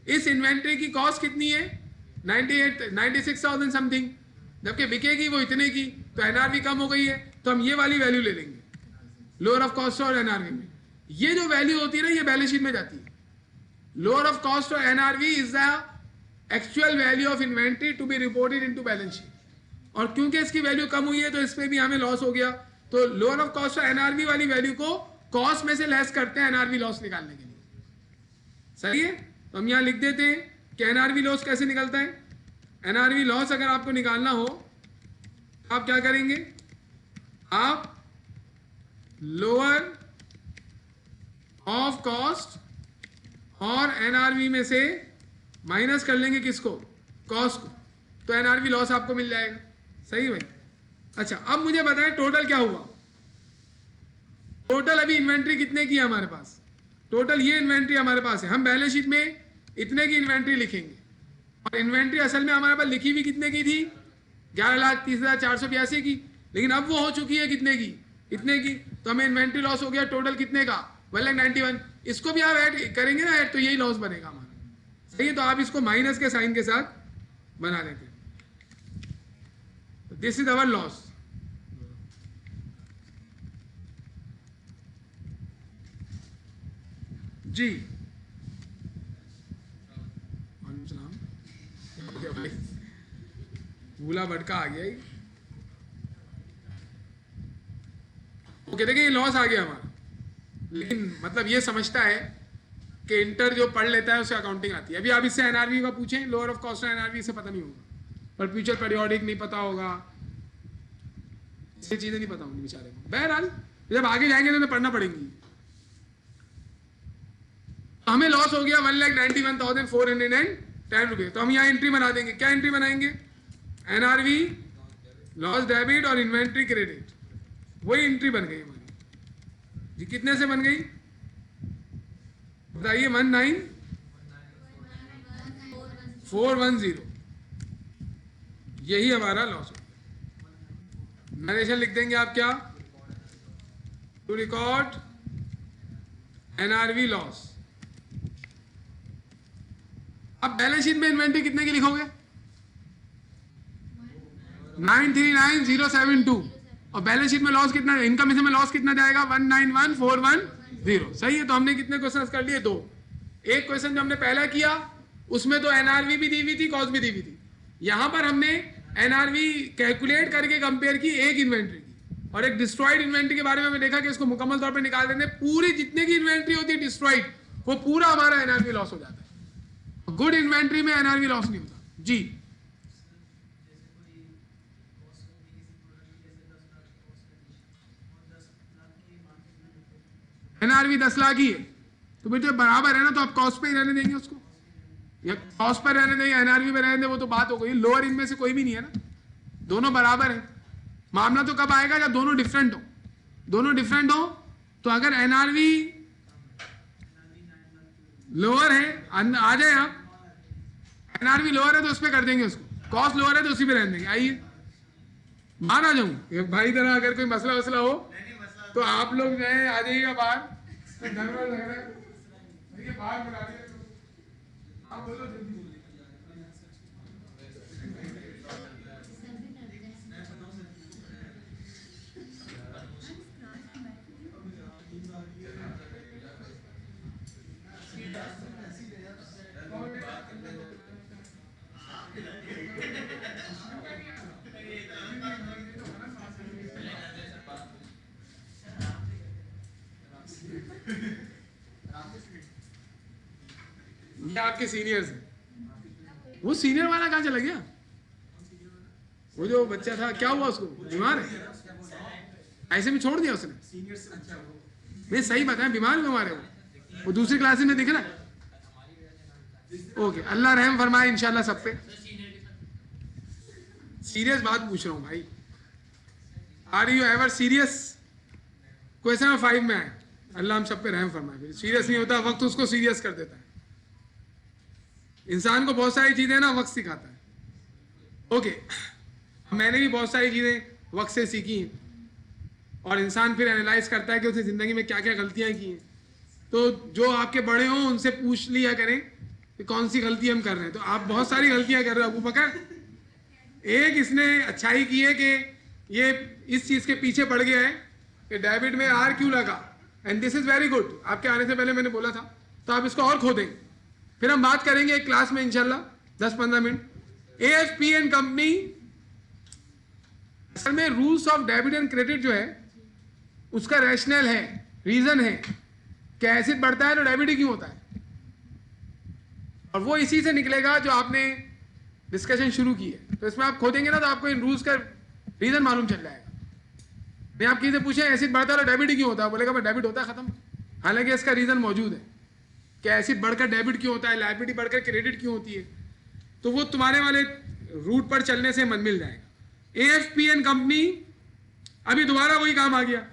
इस इन्वेंट्री की कॉस्ट कितनी है 96,000 समथिंग, जबकि बिकेगी वो इतने की, तो एनआरवी कम हो गई है, तो हम ये वाली वैल्यू ले लेंगे लोअर ऑफ कॉस्ट और एनआरवी में। ये जो वैल्यू होती है ना ये बैलेंस शीट में जाती है। लोअर ऑफ कॉस्ट और NRV is the actual value of inventory to be reported into balance sheet, और क्योंकि इसकी वैल्यू कम हुई है तो इसमें भी हमें लॉस हो गया, तो लोअर ऑफ कॉस्ट और एनआरवी वाली वैल्यू को कॉस्ट में से लेस करते हैं एनआरवी लॉस निकालने के लिए। सही है, तो हम यहां लिख देते हैं कि एनआरवी लॉस कैसे निकलता है। एनआरवी लॉस अगर आपको निकालना हो आप क्या करेंगे, आप लोअर ऑफ कॉस्ट और एनआरवी में से माइनस कर लेंगे किसको, कॉस्ट को, तो एनआरवी लॉस आपको मिल जाएगा। सही भाई। अच्छा अब मुझे बताएं टोटल क्या हुआ। टोटल अभी इन्वेंट्री कितने की है हमारे पास, टोटल ये इन्वेंट्री हमारे पास है, हम बैलेंस शीट में इतने की इन्वेंट्री लिखेंगे, और इन्वेंट्री असल में हमारे पास लिखी हुई कितने की थी 11,30,482 की, लेकिन अब वो हो चुकी है कितने की, इतने की, तो हमें इन्वेंट्री लॉस हो गया टोटल कितने का 1,91,000। इसको भी आप ऐड करेंगे ना ऐड, तो यही लॉस बनेगा हमारा। सही है, तो आप इसको माइनस के साइन के साथ बना लेते हैं, दिस इज अवर लॉस। जी भूला भटका आ गया। ओके देखिए ये लॉस आ गया हमारा, लेकिन मतलब ये समझता है कि इंटर जो पढ़ लेता है उसे अकाउंटिंग आती है। अभी आप इससे एनआरवी का पूछें, लोअर ऑफ कॉस्ट एनआरवी से पता नहीं होगा, पर फ्यूचर पीरियोडिक नहीं पता होगा, ये चीजें नहीं पता होंगी बेचारे को। बहरहाल जब आगे जाएंगे तो उन्हें पढ़ना पड़ेंगी। तो हमें लॉस हो गया 1,91,410 रुपये, तो हम यहाँ एंट्री बना देंगे। क्या एंट्री बनाएंगे, एनआरवी लॉस डेबिट और इन्वेंट्री क्रेडिट, वही एंट्री बन गई हमारी जी। कितने से बन गई बताइए, 19,410, यही हमारा लॉस हो गया। नरेशन लिख देंगे आप क्या, टू रिकॉर्ड एनआरवी लॉस। अब बैलेंस शीट में इन्वेंट्री कितने की लिखोगे 939072, और बैलेंस शीट में लॉस कितना, इनकम में लॉस कितना जाएगा 191,410। सही है, तो हमने कितने क्वेश्चन कर लिए, 2। एक क्वेश्चन जो हमने पहला किया उसमें तो एनआरवी भी दी हुई थी कॉस्ट भी दी हुई थी, यहां पर हमने एनआरवी कैलकुलेट करके कंपेयर की एक इन्वेंट्री की, और एक डिस्ट्रॉयड इन्वेंट्री के बारे में हमने देखा कि इसको मुकम्मल तौर पर निकाल देते हैं, पूरी जितने की इन्वेंट्री होती है डिस्ट्रॉयड वो पूरा हमारा एनआरवी लॉस हो जाता है। गुड इन्वेंट्री में एनआरवी लॉस नहीं होता जी। एनआरवी 10 लाख ही है तो बेटे बराबर है ना, तो आप कॉस्ट पे ही रहने देंगे उसको, या कॉस्ट पर रहने दें या एनआरवी में रहने दें, वो तो बात हो गई। लोअर इनमें से कोई भी नहीं है ना, दोनों बराबर है। मामला तो कब आएगा जब दोनों डिफरेंट हो, दोनों डिफरेंट हो तो अगर एनआरवी लोअर है आ जाए आप, एनआरवी लोअर है तो उस पर कर देंगे उसको, कॉस्ट लोअर है तो उसी पे रहने देंगे। आइए बाहर आ जाऊं भाई, तरह अगर कोई मसला वसला हो तो आप लोग जो है आ जाइएगा बाहर, लग रहा है बाहर बुला दिया, आप बोलो जल्दी। ये आपके सीनियर्स हैं, वो सीनियर वाला कहाँ चला गया, वो जो बच्चा था क्या हुआ, उसको बीमार है ऐसे में छोड़ दिया उसने, नहीं सही बताएं बीमार है वो दूसरी क्लासेस में दिख रहा है। ओके अल्लाह रहम फरमाए इंशाल्लाह सब पे। सीरियस बात पूछ रहा हूँ भाई, are you ever serious, question number 5 में आए, अल्लाह हम सब पे रहम फरमाए। सीरियस नहीं होता वक्त उसको सीरियस कर देता है। इंसान को बहुत सारी चीजें ना वक्त सिखाता है। ओके, मैंने भी बहुत सारी चीजें वक्त से सीखी हैं, और इंसान फिर एनालाइज करता है कि उसने जिंदगी में क्या क्या गलतियां की हैं। तो जो आपके बड़े हों उनसे पूछ लिया करें कि कौन सी गलती हम कर रहे हैं। तो आप बहुत सारी गलतियां कर रहे हो अबू बकर। एक इसने अच्छाई की है कि ये इस चीज के पीछे पड़ गया है कि डेबिट में आर क्यों लगा, and this is very good. आपके आने से पहले मैंने बोला था, तो आप इसको और खोदेंगे। फिर हम बात करेंगे एक क्लास में इंशाल्लाह 10-15 मिनट। एएफपी एंड कंपनी, असल में rules of debit and credit जो है उसका रैशनल है, रीजन है कि एसिड बढ़ता है तो डेबिट ही क्यों होता है, और वो इसी से निकलेगा जो आपने डिस्कशन शुरू की है। तो इसमें आप खोदेंगे ना तो आपको इन रूल्स का रीजन मालूम चल जाएगा। मैं आप किसी से पूछे एसिड बढ़ता है तो डेबिट ही क्यों होता है, बोलेगा भाई डेबिट होता है खत्म। हालांकि इसका रीजन मौजूद है कि एसिड बढ़कर डेबिट क्यों होता है, लायबिलिटी बढ़कर क्रेडिट क्यों होती है। तो वो तुम्हारे वाले रूट पर चलने से मन मिल जाएगा। एएफपी एंड कंपनी, अभी दोबारा वही काम आ गया,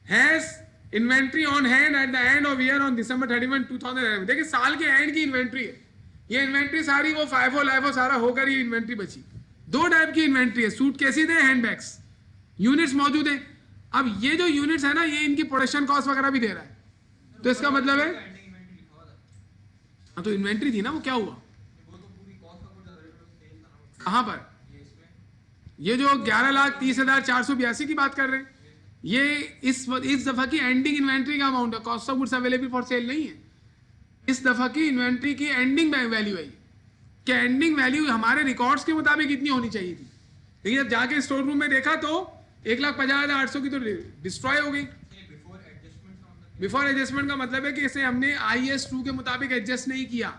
has inventory on hand at the end of year on December 31, 2011। देखिए साल के एंड की इन्वेंट्री है ये। इन्वेंट्री सारी वो फाइफो लाइफो सारा होकर ही इन्वेंट्री बची। दो टाइप की इन्वेंट्री है, सूट केसेस है, हैंड बैग्स, यूनिट्स मौजूद है। अब ये जो यूनिट्स है ना, ये इनकी प्रोडक्शन कॉस्ट वगैरह भी दे रहा है। तो इसका मतलब है, हाँ तो इन्वेंट्री थी ना, वो क्या हुआ कहां पर, ये जो 11,30,482 की बात कर रहे हैं, ये इस दफा की एंडिंग इन्वेंट्री का अमाउंट है, cost of goods available for sale नहीं है। इस दफा की इन्वेंट्री की एंडिंग वैल्यू है कि एंडिंग वैल्यू हमारे रिकॉर्ड्स के मुताबिक इतनी होनी चाहिए थी, लेकिन जब जाके स्टोर रूम में देखा तो 1,50,800 की तो डिस्ट्रॉय हो गई। बिफोर एडजस्टमेंट का मतलब है कि इसे हमने IS2 के मुताबिक एडजस्ट नहीं किया,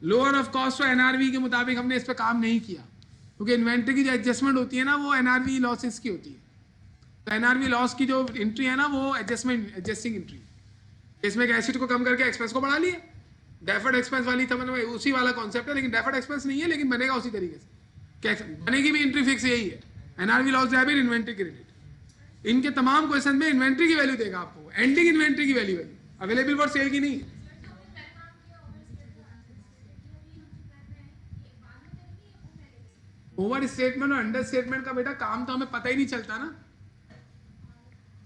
लोअर ऑफ कॉस्ट और NRV के मुताबिक हमने इस पर काम नहीं किया, क्योंकि इन्वेंट्री की जो एडजस्टमेंट होती है ना वो NRV लॉसेस की होती है। तो NRV लॉस की जो एंट्री है ना वो एडजस्टिंग एंट्री, इसमें एसिड को कम करके एक्सपेंस को बढ़ा लिया। डेफर्ड एक्सपेंस वाली समझ में उसी वाला कॉन्सेप्ट है, लेकिन डेफर्ड एक्सपेंस नहीं है, लेकिन बनेगा उसी तरीके से। क्या बनेगी भी एंट्री फिक्स यही है, NRV loss debit, inventory credit. इनके तमाम क्वेश्चन में इन्वेंट्री की वैल्यू देगा आपको, एंडिंग इन्वेंट्री की वैल्यू अवेलेबल फॉर सेल की नहीं है। ओवर स्टेटमेंट और अंडर स्टेटमेंट का बेटा काम तो हमें पता ही नहीं चलता ना,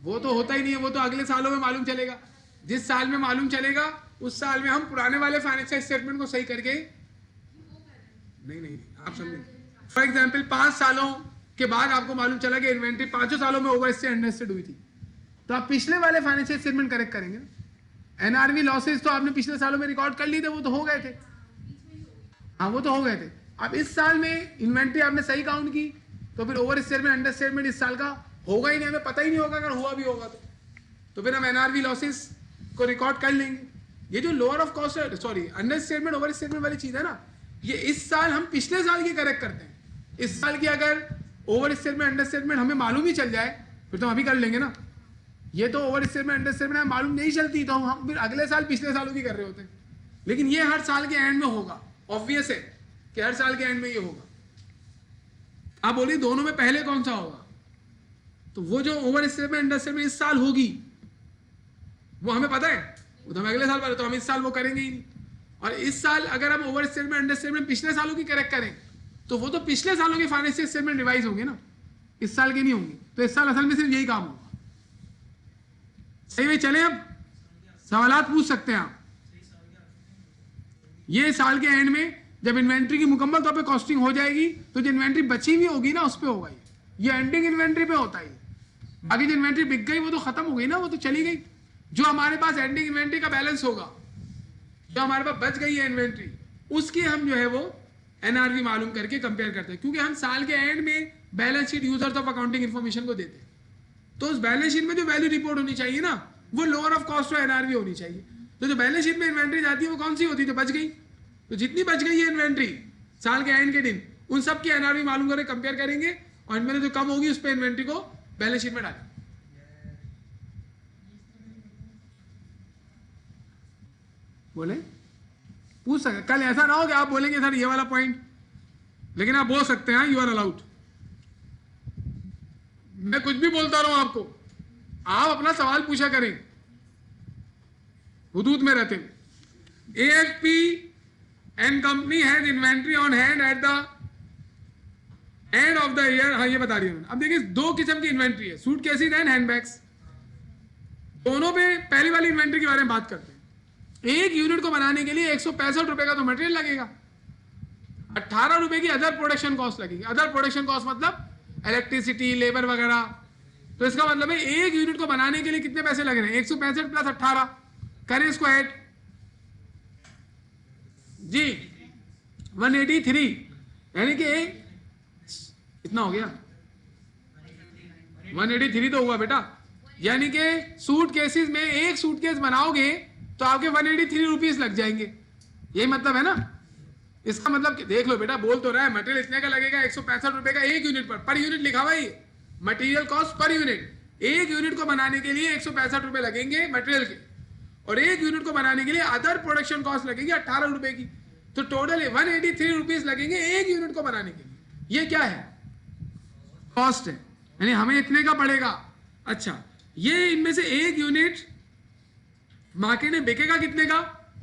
वो तो होता ही नहीं है, वो तो अगले सालों में मालूम चलेगा। जिस साल में मालूम चलेगा उस साल में हम पुराने वाले फाइनेंशियल स्टेटमेंट को सही करके नहीं आप समझे। फॉर एग्जांपल 5 सालों के बाद आपको मालूम चला कि इन्वेंट्री 5 सालों में ओवर स्टेट अंडर स्टेट हुई थी, तो आप पिछले वाले फाइनेंशियल स्टेटमेंट करेक्ट करेंगे। NRV लॉसेस तो आपने पिछले सालों में रिकॉर्ड कर लिए थे, वो तो हो गए थे, हाँ वो तो हो गए थे। अब इस साल में इन्वेंट्री आपने सही काउंट की, तो फिर ओवर स्टेटमेंट अंडर स्टेटमेंट इस साल का होगा ही नहीं, हमें पता ही नहीं होगा। अगर हुआ भी होगा तो फिर हम NRV लॉसेस को रिकॉर्ड कर लेंगे। ये जो lower of cost, sorry under statement over statement वाली चीज है ना, ये इस साल हम पिछले साल की करेक्ट करते हैं। इस साल की अगर ओवर स्टेटमेंट अंडर स्टेटमेंट हमें मालूम ही चल जाए फिर तो हम अभी कर लेंगे ना। ये तो ओवर स्टेटमेंट अंडर स्टेटमेंट हमें मालूम नहीं चलती तो हम फिर अगले साल पिछले सालों की कर रहे होते हैं। लेकिन ये हर साल के एंड में होगा, ऑब्वियस है कि हर साल के एंड में ये होगा। आप बोलिए दोनों में पहले कौन सा होगा, तो वो जो ओवर स्टेटमेंट अंडर स्टेटमेंट इस साल होगी वो हमें पता है, वो तो हम अगले साल, तो हम इस साल वो करेंगे ही नहीं। और इस साल अगर हम ओवर स्टेटमेंट अंडर स्टेटमेंट पिछले सालों की करेक्ट करें तो वो तो पिछले सालों के फाइनेंशियल स्टेटमेंट रिवाइज होंगे ना, इस साल के नहीं होंगे। तो इस साल असल में सिर्फ यही काम होगा। सही में चले, अब सवालात पूछ सकते हैं आप। ये साल के एंड में जब इन्वेंट्री की मुकम्मल तौर पे कॉस्टिंग हो जाएगी तो जो इन्वेंट्री बची हुई होगी ना उस पे होगा। ये एंडिंग इन्वेंट्री पे होता है। बाकी जो इन्वेंट्री बिक गई वो तो खत्म हो गई ना, वो तो चली गई। जो हमारे पास एंडिंग इन्वेंट्री का बैलेंस होगा, जो हमारे पास बच गई है इन्वेंट्री, उसकी हम जो है वो NRV मालूम करके कंपेयर करते हैं, क्योंकि हम साल के एंड में balance sheet users of accounting information को देते हैं। तो उस बैलेंस शीट में जो वैल्यू रिपोर्ट होनी चाहिए ना वो लोअर ऑफ कॉस्ट और NRV होनी चाहिए। तो जो बैलेंस शीट में इन्वेंट्री जाती है वो कौन सी होती है, जो बच गई। तो जितनी बच गई है इन्वेंट्री साल के एंड के दिन, उन सब की NRV मालूम करके कंपेयर करेंगे और इनमें जो कम होगी उस पर इन्वेंट्री को बैलेंस शीट में डालेंगे। बोले पूछ सकते, कल ऐसा ना हो कि आप बोलेंगे सर ये वाला पॉइंट, लेकिन आप बोल सकते हैं यू आर अलाउड। मैं कुछ भी बोलता रहूं आपको, आप अपना सवाल पूछा करें हुदूद में रहते। AFP and company has inventory on hand at the end of the year. हाँ ये बता रही हूँ। अब देखिए दो किस्म की इन्वेंट्री है, सूट केसेस एंड हैंडबैग्स। दोनों पे पहली वाली इन्वेंट्री के बारे में बात करते हैं। एक यूनिट को बनाने के लिए 165 रुपए का तो मटेरियल लगेगा, 18 रुपए की अदर प्रोडक्शन कॉस्ट लगेगी। अदर प्रोडक्शन कॉस्ट मतलब इलेक्ट्रिसिटी, लेबर वगैरह। तो इसका मतलब है एक यूनिट को बनाने के लिए कितने पैसे लग रहे हैं? 165 प्लस 18, करें इसको ऐड जी 183, यानी कि कितना हो गया? 183 तो हुआ बेटा। यानी कि सूट केसेस में एक सूट केस बनाओगे तो आपके 183 रुपीज लग जाएंगे। यही मतलब है ना। इसका मतलब देख लो बेटा, बोल तो रहा है मटेरियल इतने का लगेगा, 165 रुपए का एक यूनिट पर यूनिट लिखा हुआ है मटेरियल कॉस्ट पर यूनिट। एक यूनिट को बनाने के लिए 165 रुपए लगेंगे मटेरियल के, और एक यूनिट को बनाने के लिए अदर प्रोडक्शन कॉस्ट लगेगी 18 रुपए की। तो टोटल 183 रुपीज लगेंगे एक यूनिट को बनाने के लिए। ये क्या है? कॉस्ट है, यानी हमें इतने का पड़ेगा। अच्छा, ये इनमें से एक यूनिट मार्केट में बिकेगा कितने का?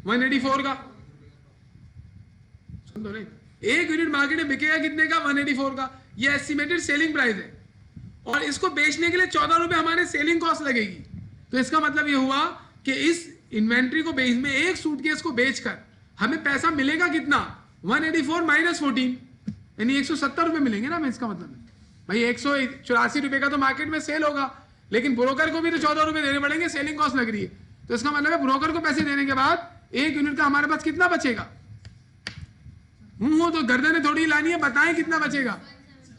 184 का। सुन दो नहीं, एक यूनिट मार्केट में बिकेगा कितने का? 184 का। ये एस्टिमेटेड सेलिंग प्राइस है, और इसको बेचने के लिए 14 रुपए हमारे सेलिंग कॉस्ट लगेगी। तो इसका मतलब ये हुआ कि इस इन्वेंट्री को बेच में एक सूटकेस को बेचकर हमें पैसा मिलेगा कितना? 184 माइनस 14, यानी 170 रुपए मिलेंगे ना। मैं इसका मतलब भाई 184 रुपए का तो मार्केट में सेल होगा, लेकिन ब्रोकर को भी तो 14 रुपए देने पड़ेंगे, सेलिंग कॉस्ट लग रही है। तो इसका मतलब है ब्रोकर को पैसे देने के बाद एक यूनिट का हमारे पास कितना बचेगा? तो गर्दने थोड़ी लानी है, बताएं कितना बचेगा?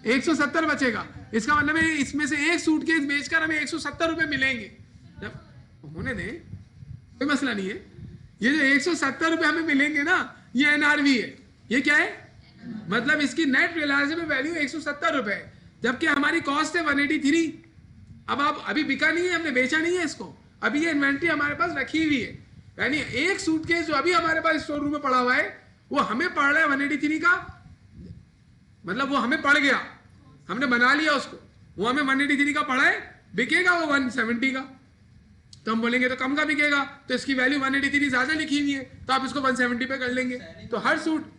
170 बचेगा। इसका मतलब है इसमें से एक सूटकेस बेचकर हमें 170 रुपए मिलेंगे। जब होने दें, कोई मसला नहीं है। ये जो 170 रुपए हमें मिलेंगे ना, ये एनआरवी है। ये क्या है? मतलब इसकी नेट रियलाइजेबल वैल्यू 170 रुपए है, जबकि हमारी कॉस्ट है 183। अब आप अभी बिका नहीं है, हमने बेचा नहीं है इसको, अभी ये इन्वेंट्री हमारे पास रखी हुई है। यानी एक सूटकेस जो अभी हमारे पास स्टोर रूम में पड़ा हुआ है, वो हमें पड़ रहा है 183 का, मतलब वो हमें पड़ गया, हमने बना लिया उसको, वो हमें 183 का पड़ा है, बिकेगा वो 170 का। तो हम बोलेंगे तो कम का बिकेगा, तो इसकी वैल्यू 183 ज्यादा लिखी हुई है, तो आप इसको 170 पे कर लेंगे। तो हर सूट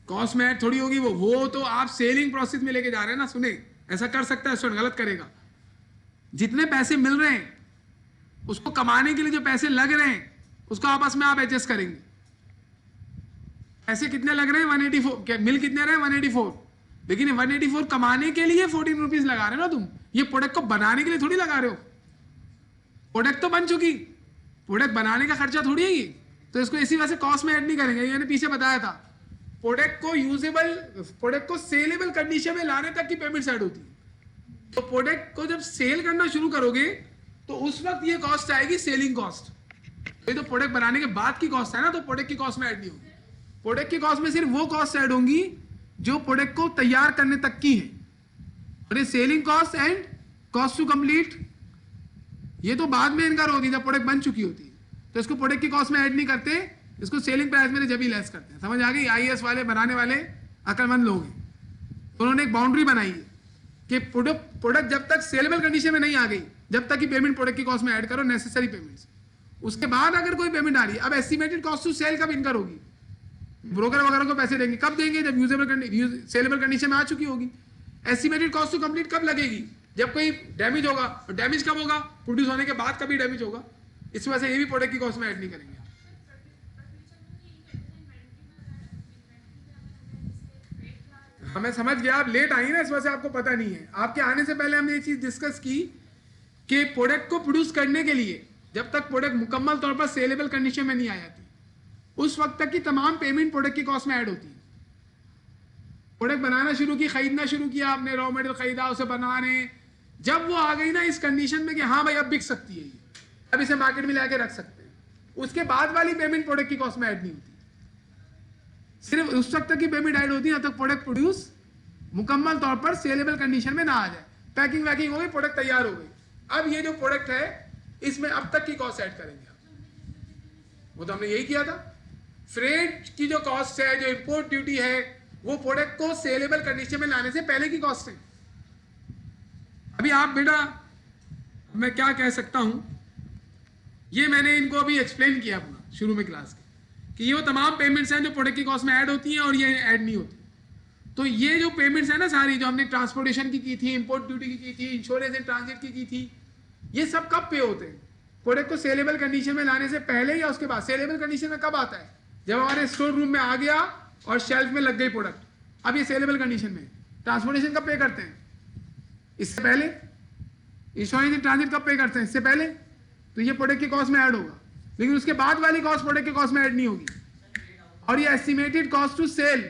कॉस्ट में ऐड थोड़ी होगी, वो तो आप सेलिंग प्रोसेस में लेके जा रहे हैं ना। सुने, ऐसा कर सकता है स्टूडेंट, गलत करेगा। जितने पैसे मिल रहे हैं उसको कमाने के लिए जो पैसे लग रहे हैं उसको आपस में आप एडजस्ट करेंगे। पैसे कितने लग रहे हैं? 184। मिल कितने रहे? 184। लेकिन 184 कमाने के लिए 14 रुपीज लगा रहे हो ना तुम। ये प्रोडक्ट को बनाने के लिए थोड़ी लगा रहे हो। प्रोडक्ट तो बन चुकी, प्रोडक्ट बनाने का खर्चा थोड़ी है ये। तो इसको इसी वजह से कॉस्ट में ऐड नहीं करेंगे। मैंने पीछे बताया था, प्रोडक्ट को यूजेबल, प्रोडक्ट को सेलेबल कंडीशन में लाने तक की पेमेंट ऐड होती है। तो प्रोडक्ट को जब सेल करना शुरू करोगे तो उस वक्त ये कॉस्ट आएगी सेलिंग कॉस्ट। ये तो प्रोडक्ट बनाने के बाद की कॉस्ट है ना, तो प्रोडक्ट की कॉस्ट में ऐड नहीं होगी। प्रोडक्ट की कॉस्ट में सिर्फ वो कॉस्ट ऐड होंगी जो प्रोडक्ट को तैयार करने तक की है, और ये selling cost and cost to complete ये तो बाद में इनकार होती है जब प्रोडक्ट बन चुकी होती है। तो इसको प्रोडक्ट की कॉस्ट में ऐड नहीं करते, इसको सेलिंग प्राइस में जब ही लेस करते हैं। समझ आ गई? आईएएस वाले बनाने वाले अक्लमंद लोग हैं, तो उन्होंने एक बाउंड्री बनाई है कि प्रोडक्ट जब तक सेलेबल कंडीशन में नहीं आ गई, जब तक की पेमेंट प्रोडक्ट की कॉस्ट में ऐड करो, नेसेसरी पेमेंट्स। उसके बाद अगर कोई पेमेंट आ रही है, अब एस्टिमेटेड कॉस्ट टू सेल कब इनकर होगी? ब्रोकर वगैरह को पैसे देंगे, कब देंगे? जब सेलेबल कंडीशन में आ चुकी होगी। एस्टिमेटेड कॉस्ट टू कंप्लीट कब लगेगी? जब कोई डैमेज होगा। और डैमेज कब होगा? प्रोड्यूस होने के बाद कभी डैमेज होगा। इस वजह से ये भी प्रोडक्ट की कॉस्ट में ऐड नहीं करेंगे। हमें समझ गया, आप लेट आई ना, इस वजह से आपको पता नहीं है। आपके आने से पहले हमने ये चीज डिस्कस की कि प्रोडक्ट को प्रोड्यूस करने के लिए जब तक प्रोडक्ट मुकम्मल तौर पर सेलेबल कंडीशन में नहीं आ जाती, उस वक्त तक की तमाम पेमेंट प्रोडक्ट की कॉस्ट में ऐड होती है। प्रोडक्ट बनाना शुरू की, खरीदना शुरू किया आपने, रॉ मटेरियल खरीदा, उसे बना रहे हैं, जब वो आ गई ना इस कंडीशन में कि हाँ भाई अब बिक सकती है ये, अब इसे मार्केट में लाके रख सकते हैं, उसके बाद वाली पेमेंट प्रोडक्ट की कॉस्ट में ऐड नहीं होती। सिर्फ उस वक्त तक की पेमेंट ऐड होती है जब तक प्रोडक्ट प्रोड्यूस मुकम्मल तौर पर सेलेबल कंडीशन में ना आ जाए। पैकिंग वैकिंग हो गई, प्रोडक्ट तैयार हो गई, अब ये जो प्रोडक्ट है इसमें अब तक की कॉस्ट ऐड करेंगे। वो तो हमने यही किया था। फ्रेट की जो कॉस्ट है, जो इंपोर्ट ड्यूटी है, वो प्रोडक्ट को सेलेबल कंडीशन में लाने से पहले की कॉस्ट है। अभी आप बेटा, मैं क्या कह सकता हूं, ये मैंने इनको अभी एक्सप्लेन किया अपना। शुरू में क्लास के, कि ये वो तमाम पेमेंट्स हैं जो प्रोडक्ट की कॉस्ट में ऐड होती हैं और ये ऐड नहीं होती। तो ये जो पेमेंट्स है ना सारी, जो हमने ट्रांसपोर्टेशन की थी, इंपोर्ट ड्यूटी की थी, इंश्योरेंस एंड ट्रांजिट की थी, ये सब कब पे होते हैं? प्रोडक्ट को सेलेबल कंडीशन में लाने से पहले या उसके बाद? सेलेबल कंडीशन में कब आता है? जब हमारे स्टोर रूम में आ गया और शेल्फ में लग गई प्रोडक्ट, अब ये सेलेबल कंडीशन में। ट्रांसपोर्टेशन कब पे करते हैं? इससे पहले। इंश्योरेंस एंड ट्रांजिट कब पे करते हैं? इससे पहले। तो ये प्रोडक्ट की कॉस्ट में ऐड होगा, लेकिन उसके बाद वाली कॉस्ट प्रोडक्ट की कॉस्ट में ऐड नहीं होगी। और ये एस्टिमेटेड कॉस्ट टू सेल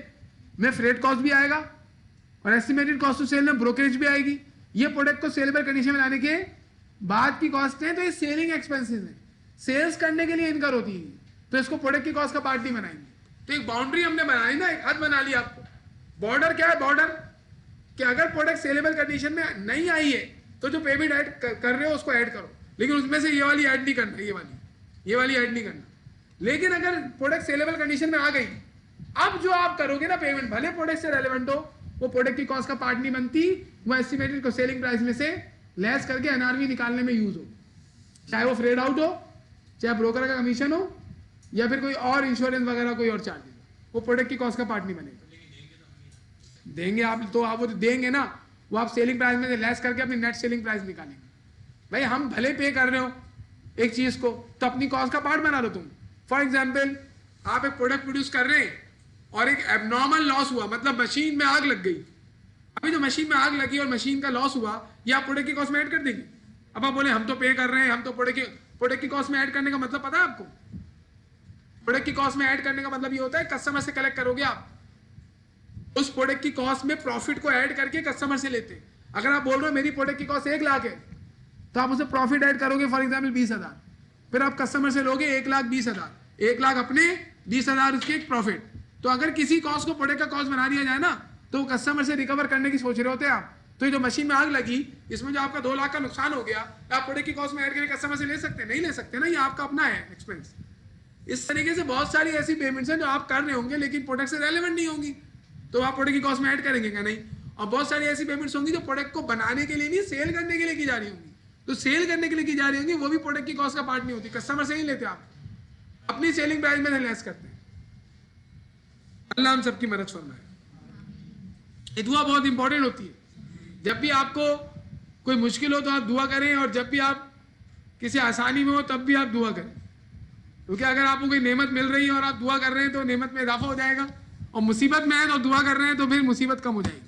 में फ्रेट कॉस्ट भी आएगा और एस्टिमेटेड कॉस्ट टू सेल में ब्रोकरेज भी आएगी। ये प्रोडक्ट को सेलेबल कंडीशन में लाने के बाद की कॉस्ट है, तो ये सेलिंग एक्सपेंसेस है, सेल्स करने के लिए इनकर होती है, तो इसको प्रोडक्ट की कॉस्ट का पार्ट नहीं बनाएंगे। तो एक बाउंड्री हमने बनाई ना, एक हद बना ली आपको। बॉर्डर क्या है? बॉर्डर कि अगर प्रोडक्ट सेलेबल कंडीशन में नहीं आई है तो जो पेमेंट ऐड कर रहे हो उसको ऐड करो, लेकिन उसमें से ये वाली ऐड नहीं करना, ये वाली ऐड नहीं करना। लेकिन अगर प्रोडक्ट सेलेबल कंडीशन में आ गई, अब जो आप करोगे ना पेमेंट, भले प्रोडक्ट से रेलेवेंट हो, वो प्रोडक्ट की कॉस्ट का पार्ट नहीं बनती, वो एस्टिमेटेड को सेलिंग प्राइस में से लेस करके एनआरवी निकालने में यूज हो, चाहे वो फ्रेड आउट हो, चाहे ब्रोकर का कमीशन हो, या फिर कोई और इंश्योरेंस वगैरह कोई और चार्ज, वो प्रोडक्ट की कॉस्ट का पार्ट नहीं बनेगा। देंगे आप, तो आप वो देंगे ना, वो आप सेलिंग प्राइस में से लेस करके अपनी नेट सेलिंग प्राइस निकालेंगे। भाई हम भले पे कर रहे हो एक चीज को, तो अपनी कॉस्ट का पार्ट बना लो तुम। फॉर एग्जाम्पल, आप एक प्रोडक्ट प्रोड्यूस कर रहे हैं और एक एबनॉर्मल लॉस हुआ, मतलब मशीन में आग लग गई। अभी जो मशीन में आग लगी और मशीन का लॉस हुआ, ये आप प्रोडक्ट की कॉस्ट में ऐड कर देंगे। अब आप बोले हम तो पे कर रहे हैं, हम तो प्रोडक्ट की कॉस्ट में ऐड करने का मतलब पता है आपको? प्रोडक्ट की कॉस्ट में ऐड करने का मतलब ये होता है कस्टमर से कलेक्ट करोगे आप, उस प्रोडक्ट की कॉस्ट में प्रॉफिट को ऐड करके कस्टमर से लेते हैं। अगर आप बोल रहे हो मेरी प्रोडक्ट की कॉस्ट 1 लाख है, तो आप उसे प्रॉफिट ऐड करोगे, फॉर एग्जाम्पल 20,000, फिर आप कस्टमर से लोगे 1,20,000, 1 लाख अपने, 20,000 उसके प्रॉफिट। तो अगर किसी कॉस्ट को प्रोडक्ट का कॉस्ट बना दिया जाए ना, तो कस्टमर से रिकवर करने की सोच रहे होते हैं आप। तो ये जो मशीन में आग लगी, इसमें जो आपका 2 लाख का नुकसान हो गया, आप प्रोडक्ट की कॉस्ट में ऐड करके कस्टमर से ले सकते हैं? नहीं ले सकते ना, ये आपका अपना है एक्सपेंस। इस तरीके से बहुत सारी ऐसी पेमेंट्स हैं जो आप कर रहे होंगे लेकिन प्रोडक्ट से रेलेवेंट नहीं होंगी, तो आप प्रोडक्ट की कॉस्ट में ऐड करेंगे क्या? नहीं। और बहुत सारी ऐसी पेमेंट्स होंगी जो प्रोडक्ट को बनाने के लिए नहीं, सेल करने के लिए की जा रही होंगी। तो सेल करने के लिए की जा रही होंगी, वो भी प्रोडक्ट की कॉस्ट का पार्ट नहीं होती, कस्टमर से ही लेते आप, अपनी सेलिंग प्राइस में लेस करते हैं। अल्लाह हम सबकी मदद फरमाए। ये दुआ बहुत इंपॉर्टेंट होती है। जब भी आपको कोई मुश्किल हो तो आप दुआ करें, और जब भी आप किसी आसानी में हो तब भी आप दुआ करें, क्योंकि अगर आपको कोई नेमत मिल रही है और आप दुआ कर रहे हैं तो नेमत में इजाफा हो जाएगा, और मुसीबत में है तो दुआ कर रहे हैं तो फिर मुसीबत कम हो जाएगी।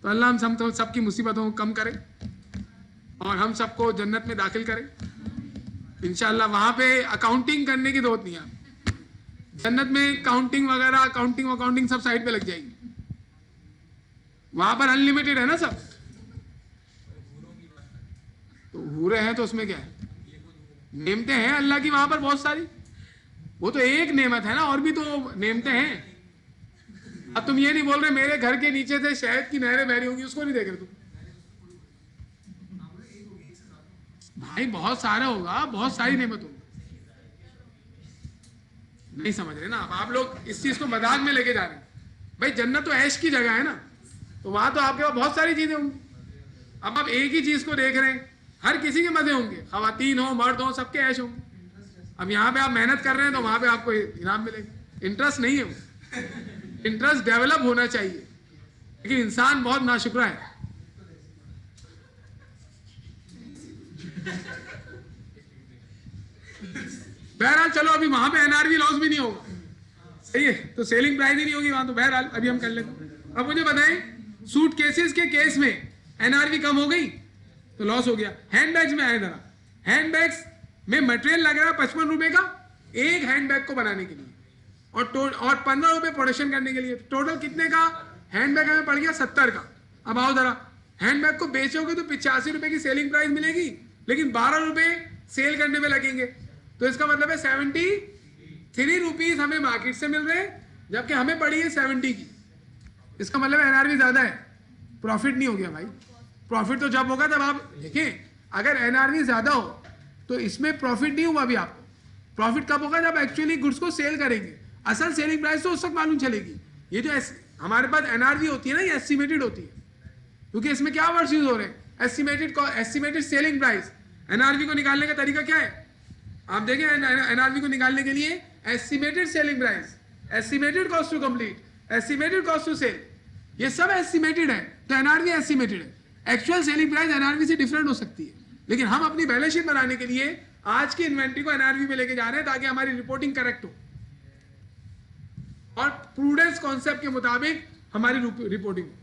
तो अल्लाह हम सबकी मुसीबतों को कम करे और हम सबको जन्नत में दाखिल करे इंशाअल्लाह। वहाँ पे अकाउंटिंग करने की जरूरत नहीं है, जन्नत में काउंटिंग वगैरह, अकाउंटिंग सब साइड पे लग जाएगी, वहां पर अनलिमिटेड है ना सब। तो हूरे हैं तो उसमें क्या है, नेमतें हैं अल्लाह की वहां पर बहुत सारी, वो तो एक नेमत है ना, और भी तो नेमतें हैं। अब तुम ये नहीं बोल रहे मेरे घर के नीचे से शहद की नहरें बह रही होंगी, उसको नहीं देख रहे तुम? भाई बहुत सारा होगा, बहुत सारी नेमत होगी, नहीं समझ रहे ना आप लोग इस चीज को मजाक में लेके जा रहे हैं। भाई जन्नत तो ऐश की जगह है ना, तो वहां तो आपके पास बहुत सारी चीजें होंगी। अब आप एक ही चीज को देख रहे हैं, हर किसी के मजे होंगे, खवातीन हो मर्द हो सबके ऐश होंगे। अब यहाँ पे आप मेहनत कर रहे हैं तो वहां पे आपको इनाम मिलेगा। इंटरेस्ट नहीं है वो, इंटरेस्ट डेवलप होना चाहिए, लेकिन इंसान बहुत नाशुक्रा है। बहरहाल चलो, अभी वहां पे एनआरवी लॉस भी नहीं होगा, सही है, तो सेलिंग प्राइस ही नहीं होगी वहां, तो बहरहाल अभी हम कर लेते। अब मुझे बताएं, सूट केसेस के केस में एनआरवी कम हो गई तो लॉस हो गया। हैंडबैग्स में आए जरा, हैंडबैग्स में मटेरियल लग रहा है 55 रुपए का एक हैंडबैग को बनाने के लिए, और 15 रुपए प्रोडक्शन करने के लिए, टोटल कितने का हैंडबैग हमें पड़ गया? 70 का। अब आओ जरा, हैंडबैग को बेचोगे तो 85 रुपए की सेलिंग प्राइस मिलेगी, लेकिन 12 रुपए सेल करने में लगेंगे, तो इसका मतलब है 73 रुपीज हमें मार्केट से मिल रहे हैं, जबकि हमें पड़ी है 70 की। इसका मतलब एनआरवी ज्यादा है, प्रॉफिट नहीं हो गया भाई। प्रॉफिट तो जब होगा तब आप देखें, अगर एनआरवी ज्यादा हो तो इसमें प्रॉफिट नहीं हुआ अभी आपको। प्रॉफिट कब होगा? जब एक्चुअली गुड्स को सेल करेंगे, असल सेलिंग प्राइस तो उस वक्त मालूम चलेगी। ये जो हमारे पास एनआरवी होती है ना, ये एस्टिमेटेड होती है, क्योंकि इसमें क्या वर्ड्स यूज हो रहे हैं? Estimated selling price. एनआरवी को निकालने का तरीका क्या है? आप देखें एनआरवी को निकालने के लिए estimated selling price, estimated cost to complete, estimated cost to sell, ये सब एस्टिमेटेड है, तो एनआरवी एस्टिमेटेड है। एक्चुअल सेलिंग प्राइस एनआरवी से डिफरेंट हो सकती है, लेकिन हम अपनी बैलेंस शीट बनाने के लिए आज की इन्वेंट्री को एनआरवी में लेके जा रहे हैं ताकि हमारी रिपोर्टिंग करेक्ट हो और प्रूडेंस कॉन्सेप्ट के मुताबिक हमारी रिपोर्टिंग हो।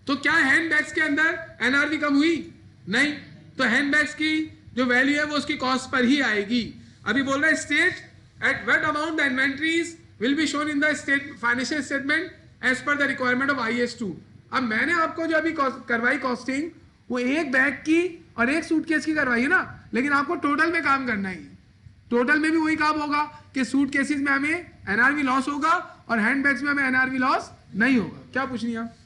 तो क्या हैंडबैग्स के अंदर एनआरवी कम हुई? नहीं। तो हैंडबैग्स की जो वैल्यू है वो उसकी कॉस्ट पर ही आएगी। अभी बोल रहा है state at what amount the inventories will be shown in the state financial statement as per the requirement of IAS 2। अब मैंने आपको जो अभी करवाई कॉस्टिंग, वो एक बैग की और एक सूटकेस की करवाई है ना, लेकिन आपको टोटल में काम करना ही है। टोटल में भी वही काम होगा कि सूटकेसेस में हमें एनआरवी लॉस होगा और हैंडबैग्स में हमें एनआरवी लॉस नहीं होगा। क्या पूछनी है आप?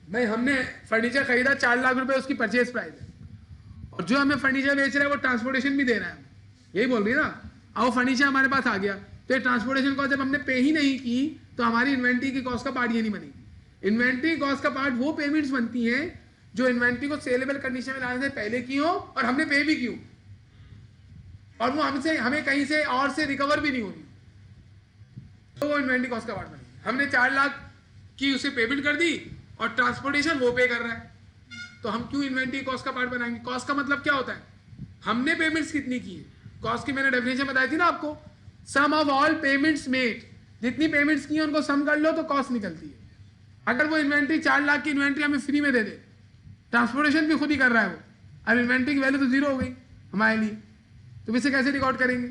भाई हमने फर्नीचर खरीदा 4 लाख रुपए उसकी परचेज प्राइस है, और जो हमें फर्नीचर बेच रहा है वो ट्रांसपोर्टेशन भी दे रहा है, यही बोल रही है ना। अब वो फर्नीचर हमारे पास आ गया तो ट्रांसपोर्टेशन कॉस्ट जब हमने पे ही नहीं की तो हमारी इन्वेंट्री की कॉस्ट का पार्ट ये नहीं बनेगी। इन्वेंट्री कॉस्ट का पार्ट वो पेमेंट्स बनती हैं जो इन्वेंट्री को सेलेबल कंडीशन में लाने से पहले की हो और हमने पे भी की हो, और वो हमसे हमें कहीं से और से रिकवर भी नहीं हो रही, तो वो इन्वेंट्री कॉस्ट का पार्ट बनेगी। हमने 4 लाख की उसे पेमेंट कर दी और ट्रांसपोर्टेशन वो पे कर रहा है, तो हम क्यों इन्वेंट्री कॉस्ट का पार्ट बनाएंगे? कॉस्ट का मतलब क्या होता है? हमने पेमेंट्स कितनी की है। कॉस्ट की मैंने डेफिनेशन बताई थी ना आपको, सम ऑफ ऑल पेमेंट्स मेड, जितनी पेमेंट्स की है उनको सम कर लो तो कॉस्ट निकलती है। अगर वो इन्वेंट्री 4 लाख की इन्वेंट्री हमें फ्री में दे दे, ट्रांसपोर्टेशन भी खुद ही कर रहा है वो, अब इन्वेंट्री की वैल्यू तो जीरो हो गई हमारे लिए, तो इसे कैसे रिकॉर्ड करेंगे?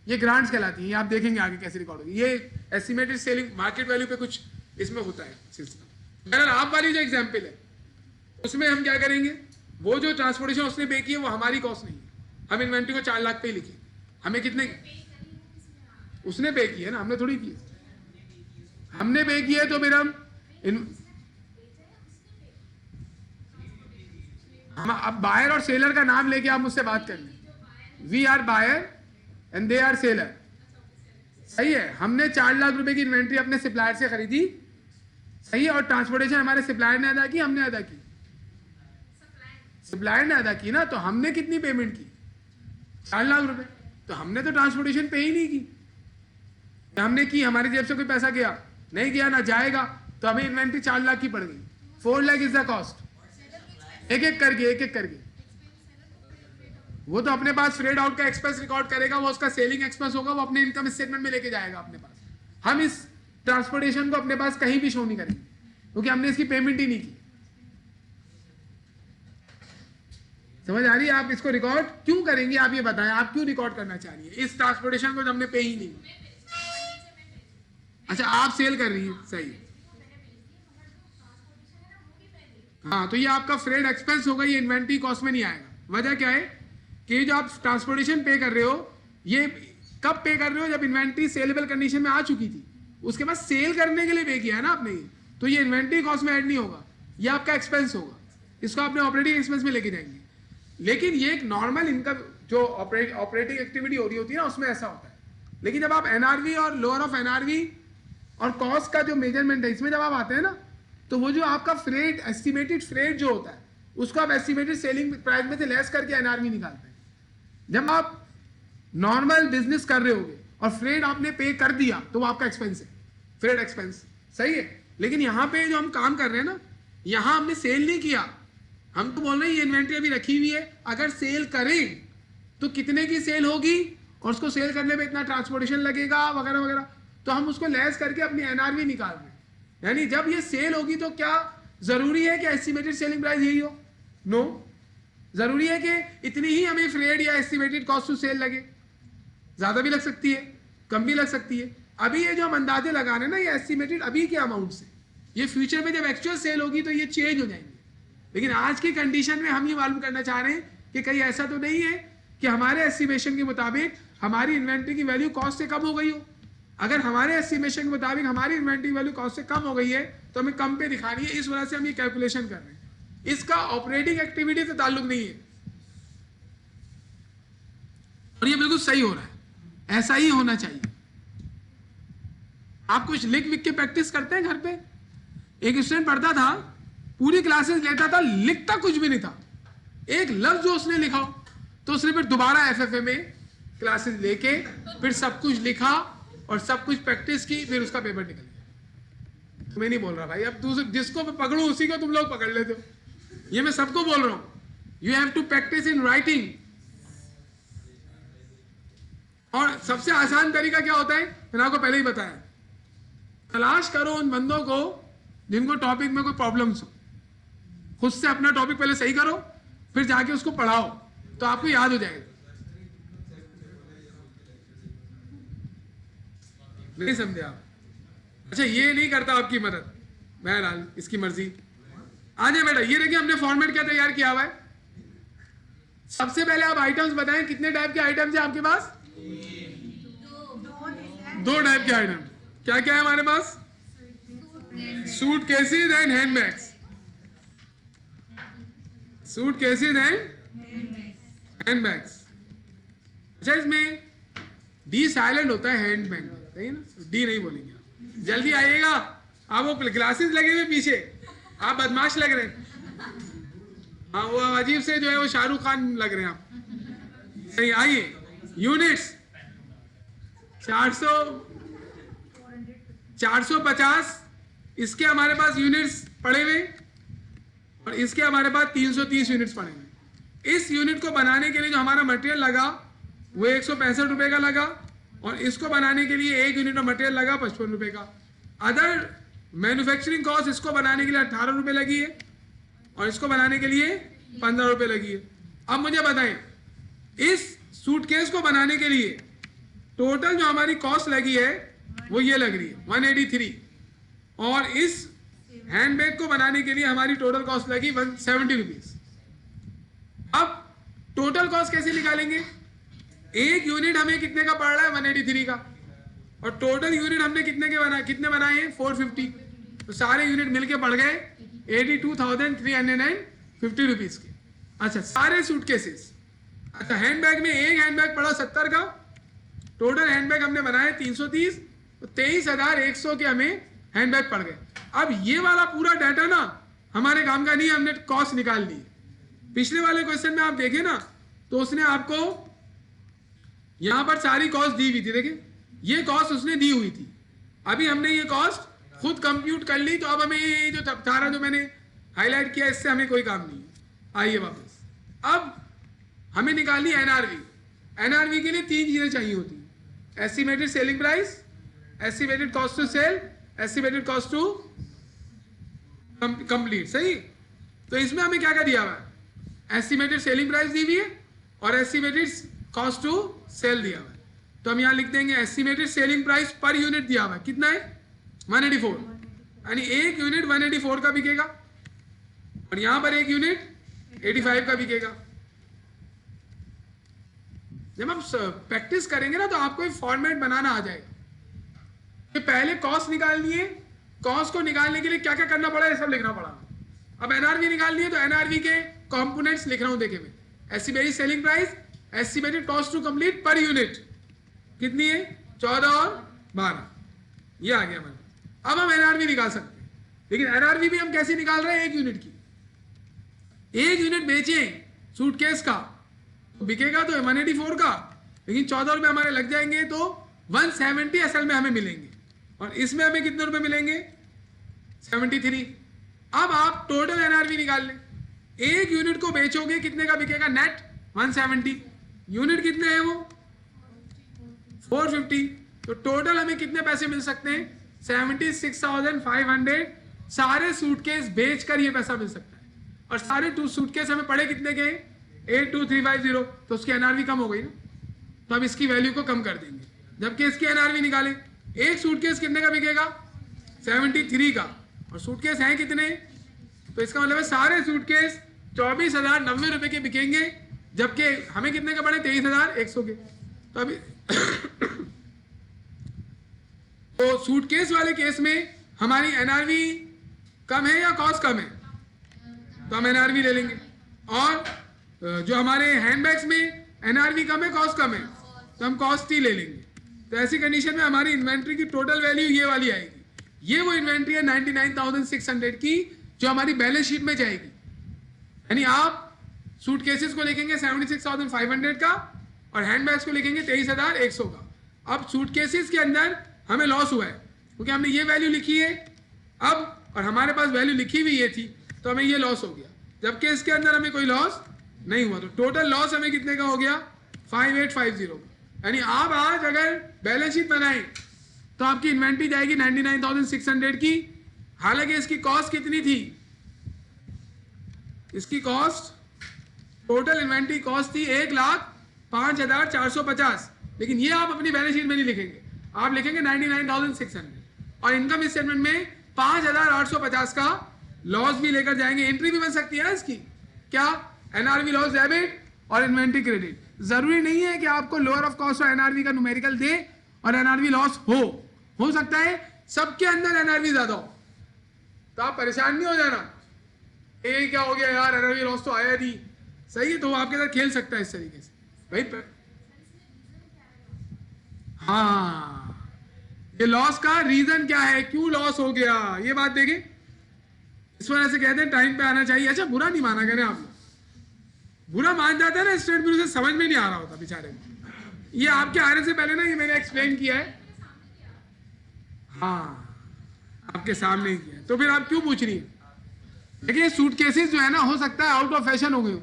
ये ग्रांट्स कहलाती हैं, आप देखेंगे आगे कैसे रिकॉर्ड होगी। ये एस्टिमेटेड सेलिंग मार्केट वैल्यू पे कुछ इसमें होता है सिलसिला। अगर आप वाली जो एग्जाम्पल है उसमें हम क्या करेंगे, वो जो ट्रांसपोर्टेशन उसने पे की है वो हमारी कॉस्ट नहीं है। हम इन्वेंट्री को 4 लाख पे ही लिखे, हमें कितने उसने पे की है ना, हमने थोड़ी की है। हमने पे की है तो फिर हम अब बायर और सेलर का नाम लेके आप मुझसे बात कर लें। We are buyer and they are seller, सही है। हमने 4 लाख रुपए की इन्वेंट्री अपने सप्लायर से खरीदी, सही है, और ट्रांसपोर्टेशन हमारे सप्लायर ने अदा की, हमने अदा की, सप्लायर ने अदा की ना। तो हमने कितनी पेमेंट की? 4 लाख रुपए। तो हमने तो ट्रांसपोर्टेशन पे ही नहीं की, हमने की, हमारी जेब से कोई पैसा गया नहीं, गया ना जाएगा, तो हमें इन्वेंट्री 4 लाख की पड़ गई। 4 लाख इज द कॉस्ट। एक एक करके वो तो अपने पास फ्रेड आउट का एक्सपेंस रिकॉर्ड करेगा, वो उसका सेलिंग एक्सपेंस होगा, वो अपने इनकम स्टेटमेंट में लेके जाएगा अपने पास। हम इस ट्रांसपोर्टेशन को अपने पास कहीं भी शो नहीं करेंगे क्योंकि हमने इसकी पेमेंट ही नहीं की। समझ आ रही है? आप इसको रिकॉर्ड क्यों करेंगे? आप ये बताएं, आप क्यों रिकॉर्ड करना चाह रही है इस ट्रांसपोर्टेशन को? हमने पे ही नहीं। अच्छा, आप सेल कर रही है, सही है। हाँ, तो ये आपका फ्रेड एक्सपेंस होगा, ये इन्वेंट्री कॉस्ट में नहीं आएगा। वजह क्या है कि जो आप ट्रांसपोर्टेशन पे कर रहे हो, ये कब पे कर रहे हो? जब इन्वेंट्री सेलेबल कंडीशन में आ चुकी थी, उसके बाद सेल करने के लिए पे किया है ना आपने ये, तो ये इन्वेंट्री कॉस्ट में ऐड नहीं होगा, ये आपका एक्सपेंस होगा, इसको आपने ऑपरेटिंग एक्सपेंस में लेके जाएंगे। लेकिन ये एक नॉर्मल इनकम जो ऑपरेटिंग एक्टिविटी हो रही होती है ना, उसमें ऐसा होता है। लेकिन जब आप एनआरवी और लोअर ऑफ एनआरवी और कॉस्ट का जो मेजरमेंट है, इसमें जब आप आते हैं ना, तो वो जो आपका फ्रेड, एस्टिमेटेड फ्रेड जो होता है, उसको आप एस्टिमेटेड सेलिंग प्राइस में से लेस करके एनआरवी निकालते हैं। जब आप नॉर्मल बिजनेस कर रहे होगे और फ्रेड आपने पे कर दिया तो वो आपका एक्सपेंस है, फ्रेड एक्सपेंस, सही है। लेकिन यहाँ पे जो हम काम कर रहे हैं ना, यहाँ हमने सेल नहीं किया, हम तो बोल रहे हैं ये इन्वेंट्री अभी रखी हुई है, अगर सेल करें तो कितने की सेल होगी और उसको सेल करने में इतना ट्रांसपोर्टेशन लगेगा वगैरह वगैरह, तो हम उसको लेस करके अपनी एनआरवी निकाल रहे हैं। यानी जब ये सेल होगी तो क्या जरूरी है कि एस्टिमेटेड सेलिंग प्राइस यही हो? नो, जरूरी है कि इतनी ही हमें फ्रेड या एस्टिमेटेड कॉस्ट टू सेल लगे, ज्यादा भी लग सकती है, कम भी लग सकती है। अभी ये जो हम अंदाजे लगा रहे हैं ना, ये एस्टिमेटेड अभी के अमाउंट से, ये फ्यूचर में जब एक्चुअल सेल होगी तो ये चेंज हो जाएंगे। लेकिन आज की कंडीशन में हम ये मालूम करना चाह रहे हैं कि कहीं ऐसा तो नहीं है कि हमारे एस्टिमेशन के मुताबिक हमारी इन्वेंट्री की वैल्यू कॉस्ट से कम हो गई हो। अगर हमारे एस्टिमेशन के मुताबिक हमारी इन्वेंट्री वैल्यू कॉस्ट से कम हो गई है तो हमें कम पे दिखानी है, इस वजह से हम ये कैलकुलेशन कर रहे हैं। इसका ऑपरेटिंग एक्टिविटी से ताल्लुक नहीं है, और ये बिल्कुल सही हो रहा है, ऐसा ही होना चाहिए। आप कुछ लिख विख के प्रैक्टिस करते हैं घर पे? एक स्टूडेंट पढ़ता था, पूरी क्लासेस लेता था, लिखता कुछ भी नहीं था, एक लफ्ज जो उसने लिखा तो उसने फिर दोबारा एफएफए में क्लासेस लेके फिर सब कुछ लिखा और सब कुछ प्रैक्टिस की, फिर उसका पेपर निकल गया। मैं नहीं बोल रहा भाई, अब दूसरे जिसको मैं पकड़ूं उसी को तुम लोग पकड़ लेते हो, ये मैं सबको बोल रहा हूं। You have to practise in writing. और सबसे आसान तरीका क्या होता है, मैंने आपको पहले ही बताया, तलाश करो उन बंदों को जिनको टॉपिक में कोई प्रॉब्लम्स हो, खुद से अपना टॉपिक पहले सही करो, फिर जाके उसको पढ़ाओ, तो आपको याद हो जाएगा। नहीं समझे आप? अच्छा, ये नहीं करता आपकी मदद, बहरहाल इसकी मर्जी। आ जाए बेटा, ये देखिए हमने फॉर्मेट क्या तैयार किया हुआ है। सबसे पहले आप आइटम्स बताएं, कितने टाइप के आइटम्स है आपके पास? दो टाइप के आइटम। क्या क्या है हमारे पास? Suitcases and handbags. Suitcases and handbags. अच्छा, इसमें डी साइलेंट होता है हैंडबैग, सही ना? डी नहीं बोलेंगे आप। जल्दी आइएगा, आप वो ग्लासेस लगे हुए पीछे, आप बदमाश लग रहे हैं। हाँ, वो अजीब से जो है वो शाहरुख खान लग रहे हैं आप। सही, आइए। यूनिट्स 450, इसके हमारे पास यूनिट्स पड़े हुए, और इसके हमारे पास 330 यूनिट्स पड़े हुए। इस यूनिट को बनाने के लिए जो हमारा मटेरियल लगा वो 165 रुपए का लगा, और इसको बनाने के लिए एक यूनिट का मटेरियल लगा 55 रुपए का। अदर मैन्युफैक्चरिंग कॉस्ट इसको बनाने के लिए 18 रुपए लगी है, और इसको बनाने के लिए 15 रुपए लगी है। अब मुझे बताएं, इस सूटकेस को बनाने के लिए टोटल जो हमारी कॉस्ट लगी है वो ये लग रही है 183, और इस हैंडबैग को बनाने के लिए हमारी टोटल कॉस्ट लगी 170 रुपीज। अब टोटल कॉस्ट कैसे निकालेंगे? एक यूनिट हमें कितने का पड़ रहा है? 183 का, और टोटल यूनिट हमने कितने बनाए हैं? 450। तो सारे यूनिट मिलके पड़ गए 82,350 रुपीज के। अच्छा, सारे सूटकेसेस। अच्छा, हैंडबैग में एक हैंडबैग पड़ा 70 का, टोटल हैंडबैग हमने बनाए 330, तो 23,100 के हमें हैंडबैग पड़ गए। अब ये वाला पूरा डाटा ना हमारे काम का नहीं, हमने कॉस्ट निकाल ली। पिछले वाले क्वेश्चन में आप देखें ना, तो उसने आपको यहां पर सारी कॉस्ट दी हुई थी, देखिए ये कॉस्ट उसने दी हुई थी। अभी हमने ये कॉस्ट खुद कंप्यूट कर ली, तो अब हमें ये जो सारा जो मैंने हाईलाइट किया इससे हमें कोई काम नहीं है। आइए वापस, अब हमें निकालनी एनआरवी। एनआरवी के लिए 3 चीजें चाहिए होती हैं: estimated selling price, estimated cost to sell, estimated cost to complete. सही, तो इसमें हमें क्या क्या दिया हुआ है? एस्टिमेटेड सेलिंग प्राइस दी हुई है और एस्टिमेटेड कॉस्ट टू सेल दिया हुआ है। तो हम यहां लिख देंगे estimated selling price per unit दिया हुआ है, कितना है? 184, यानी एक यूनिट 184 का बिकेगा, और यहां पर एक यूनिट 85 का बिकेगा। जब हम प्रैक्टिस करेंगे ना, तो आपको एक फॉर्मेट बनाना आ जाएगा कि पहले कॉस्ट निकालनी है, कॉस्ट को निकालने के लिए क्या क्या करना पड़ा, ये सब लिखना पड़ा। अब एनआरवी निकालनी है, तो एनआरवी के कंपोनेंट्स लिख रहा हूं, देखे मैं। Estimated selling price, estimated cost to complete per unit कितनी है? 14 और 12, ये आ गया हमारे। अब हम एनआरवी निकाल सकते हैं, लेकिन एनआरवी भी हम कैसे निकाल रहे हैं? एक यूनिट की। एक यूनिट बेचें सूटकेस का तो बिकेगा तो 184 का, लेकिन 14 रुपए हमारे लग जाएंगे, तो 170 असल में हमें मिलेंगे, और इसमें हमें कितने रुपए मिलेंगे? 73। अब आप टोटल एनआरवी निकाल लें। एक यूनिट को बेचोगे कितने का बिकेगा? नेट 170। यूनिट कितने हैं वो? 450। तो टोटल हमें कितने पैसे मिल सकते हैं? 76,500। सारे सूटकेस बेचकर ये पैसा मिल सकता है, और सारे सूटकेस हमें पड़े कितने के? 82350। तो उसकी एनआरवी कम हो गई ना, तो अब इसकी वैल्यू को कम कर देंगे, जबकि इसकी एनआरवी निकालें। एक सूटकेस कितने का बिकेगा? 73 का, और सूटकेस हैं कितने? तो इसका मतलब है सारे सूटकेस 24,090 रुपए के बिकेंगे, जबकि हमें कितने के पड़े? 23,100 के। तो अभी तो सूटकेस वाले केस में हमारी एनआरवी कम है या कॉस्ट कम है? तो हम एनआरवी ले लेंगे। और जो हमारे हैंडबैग्स में एनआरवी कम है, कॉस्ट कम है, तो हम कॉस्ट ही ले लेंगे। तो ऐसी कंडीशन में हमारी इन्वेंट्री की टोटल वैल्यू ये वाली आएगी। ये वो इन्वेंट्री है 99,600 की जो हमारी बैलेंस शीट में जाएगी। यानी आप सूटकेसेस को लिखेंगे 76,500 का और हैंडबैग्स को लिखेंगे 23,100 का। अब सूटकेसेस के अंदर हमें लॉस हुआ है क्योंकि हमने ये वैल्यू लिखी है अब, और हमारे पास वैल्यू लिखी हुई ये थी, तो हमें ये लॉस हो गया, जबकि इसके अंदर हमें कोई लॉस नहीं हुआ। तो टोटल लॉस हमें कितने का हो गया? 5850 का। यानी आप आज अगर बैलेंस शीट बनाएं तो आपकी इन्वेंट्री जाएगी 99,600 की। हालांकि इसकी कॉस्ट कितनी थी? इसकी कॉस्ट, टोटल इन्वेंट्री कॉस्ट थी 1,05,450, लेकिन ये आप अपनी बैलेंस शीट में नहीं लिखेंगे, आप लिखेंगे 99,600 और इनकम स्टेटमेंट में 5,850 का लॉस भी लेकर जाएंगे। एंट्री भी बन सकती है इसकी, क्या? एनआरवी लॉस डेबिट और इन्वेंट्री क्रेडिट। जरूरी नहीं है कि आपको लोअर ऑफ कॉस्ट और एनआरवी का न्यूमेरिकल दे और एनआरवी लॉस हो सकता है सबके अंदर एनआरवी ज्यादा हो, तो आप परेशान नहीं हो जाना, ये क्या हो गया यार, एनआरवी लॉस तो आया नहीं। सही है, तो वो आपके साथ खेल सकता है इस तरीके से भाई। हाँ, ये लॉस का रीजन क्या है, क्यों लॉस हो गया, ये बात देखें। इस वजह से कहते हैं टाइम पे आना चाहिए। अच्छा, बुरा नहीं माना करें आप लोग, बुरा मान जाता है ना स्टेट ब्यूरो से, समझ में नहीं आ रहा होता बेचारे को। ये आपके आने से पहले ना ये मैंने एक्सप्लेन किया है। हाँ, आपके सामने ही किया है, तो फिर आप क्यों पूछ रही है? देखिए, सूटकेसेस जो है ना, हो सकता है आउट ऑफ फैशन हो गए हो,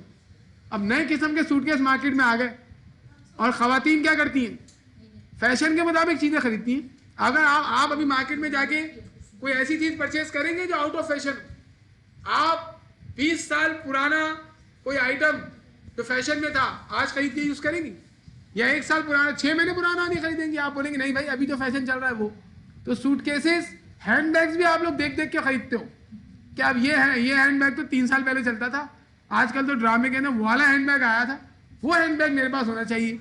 अब नए किस्म के सूटकेस मार्केट में आ गए और खवातीन क्या करती हैं, फैशन के मुताबिक चीजें खरीदती हैं। अगर आप अभी मार्केट में जाके कोई ऐसी चीज परचेस करेंगे जो आउट ऑफ फैशन, आप 20 साल पुराना कोई आइटम जो फैशन में था आज खरीद के यूज करेंगी, या 1 साल पुराना 6 महीने पुराना नहीं खरीदेंगे? आप बोलेंगे नहीं भाई अभी जो फैशन चल रहा है वो। तो सूटकेसेस, हैंडबैग्स भी आप लोग देख देख के खरीदते हो क्या? अब ये हैंडबैग तो 3 साल पहले चलता था, आजकल तो ड्रामे के अंदर वो वाला हैंडबैग आया था, वो हैंडबैग मेरे पास होना चाहिए।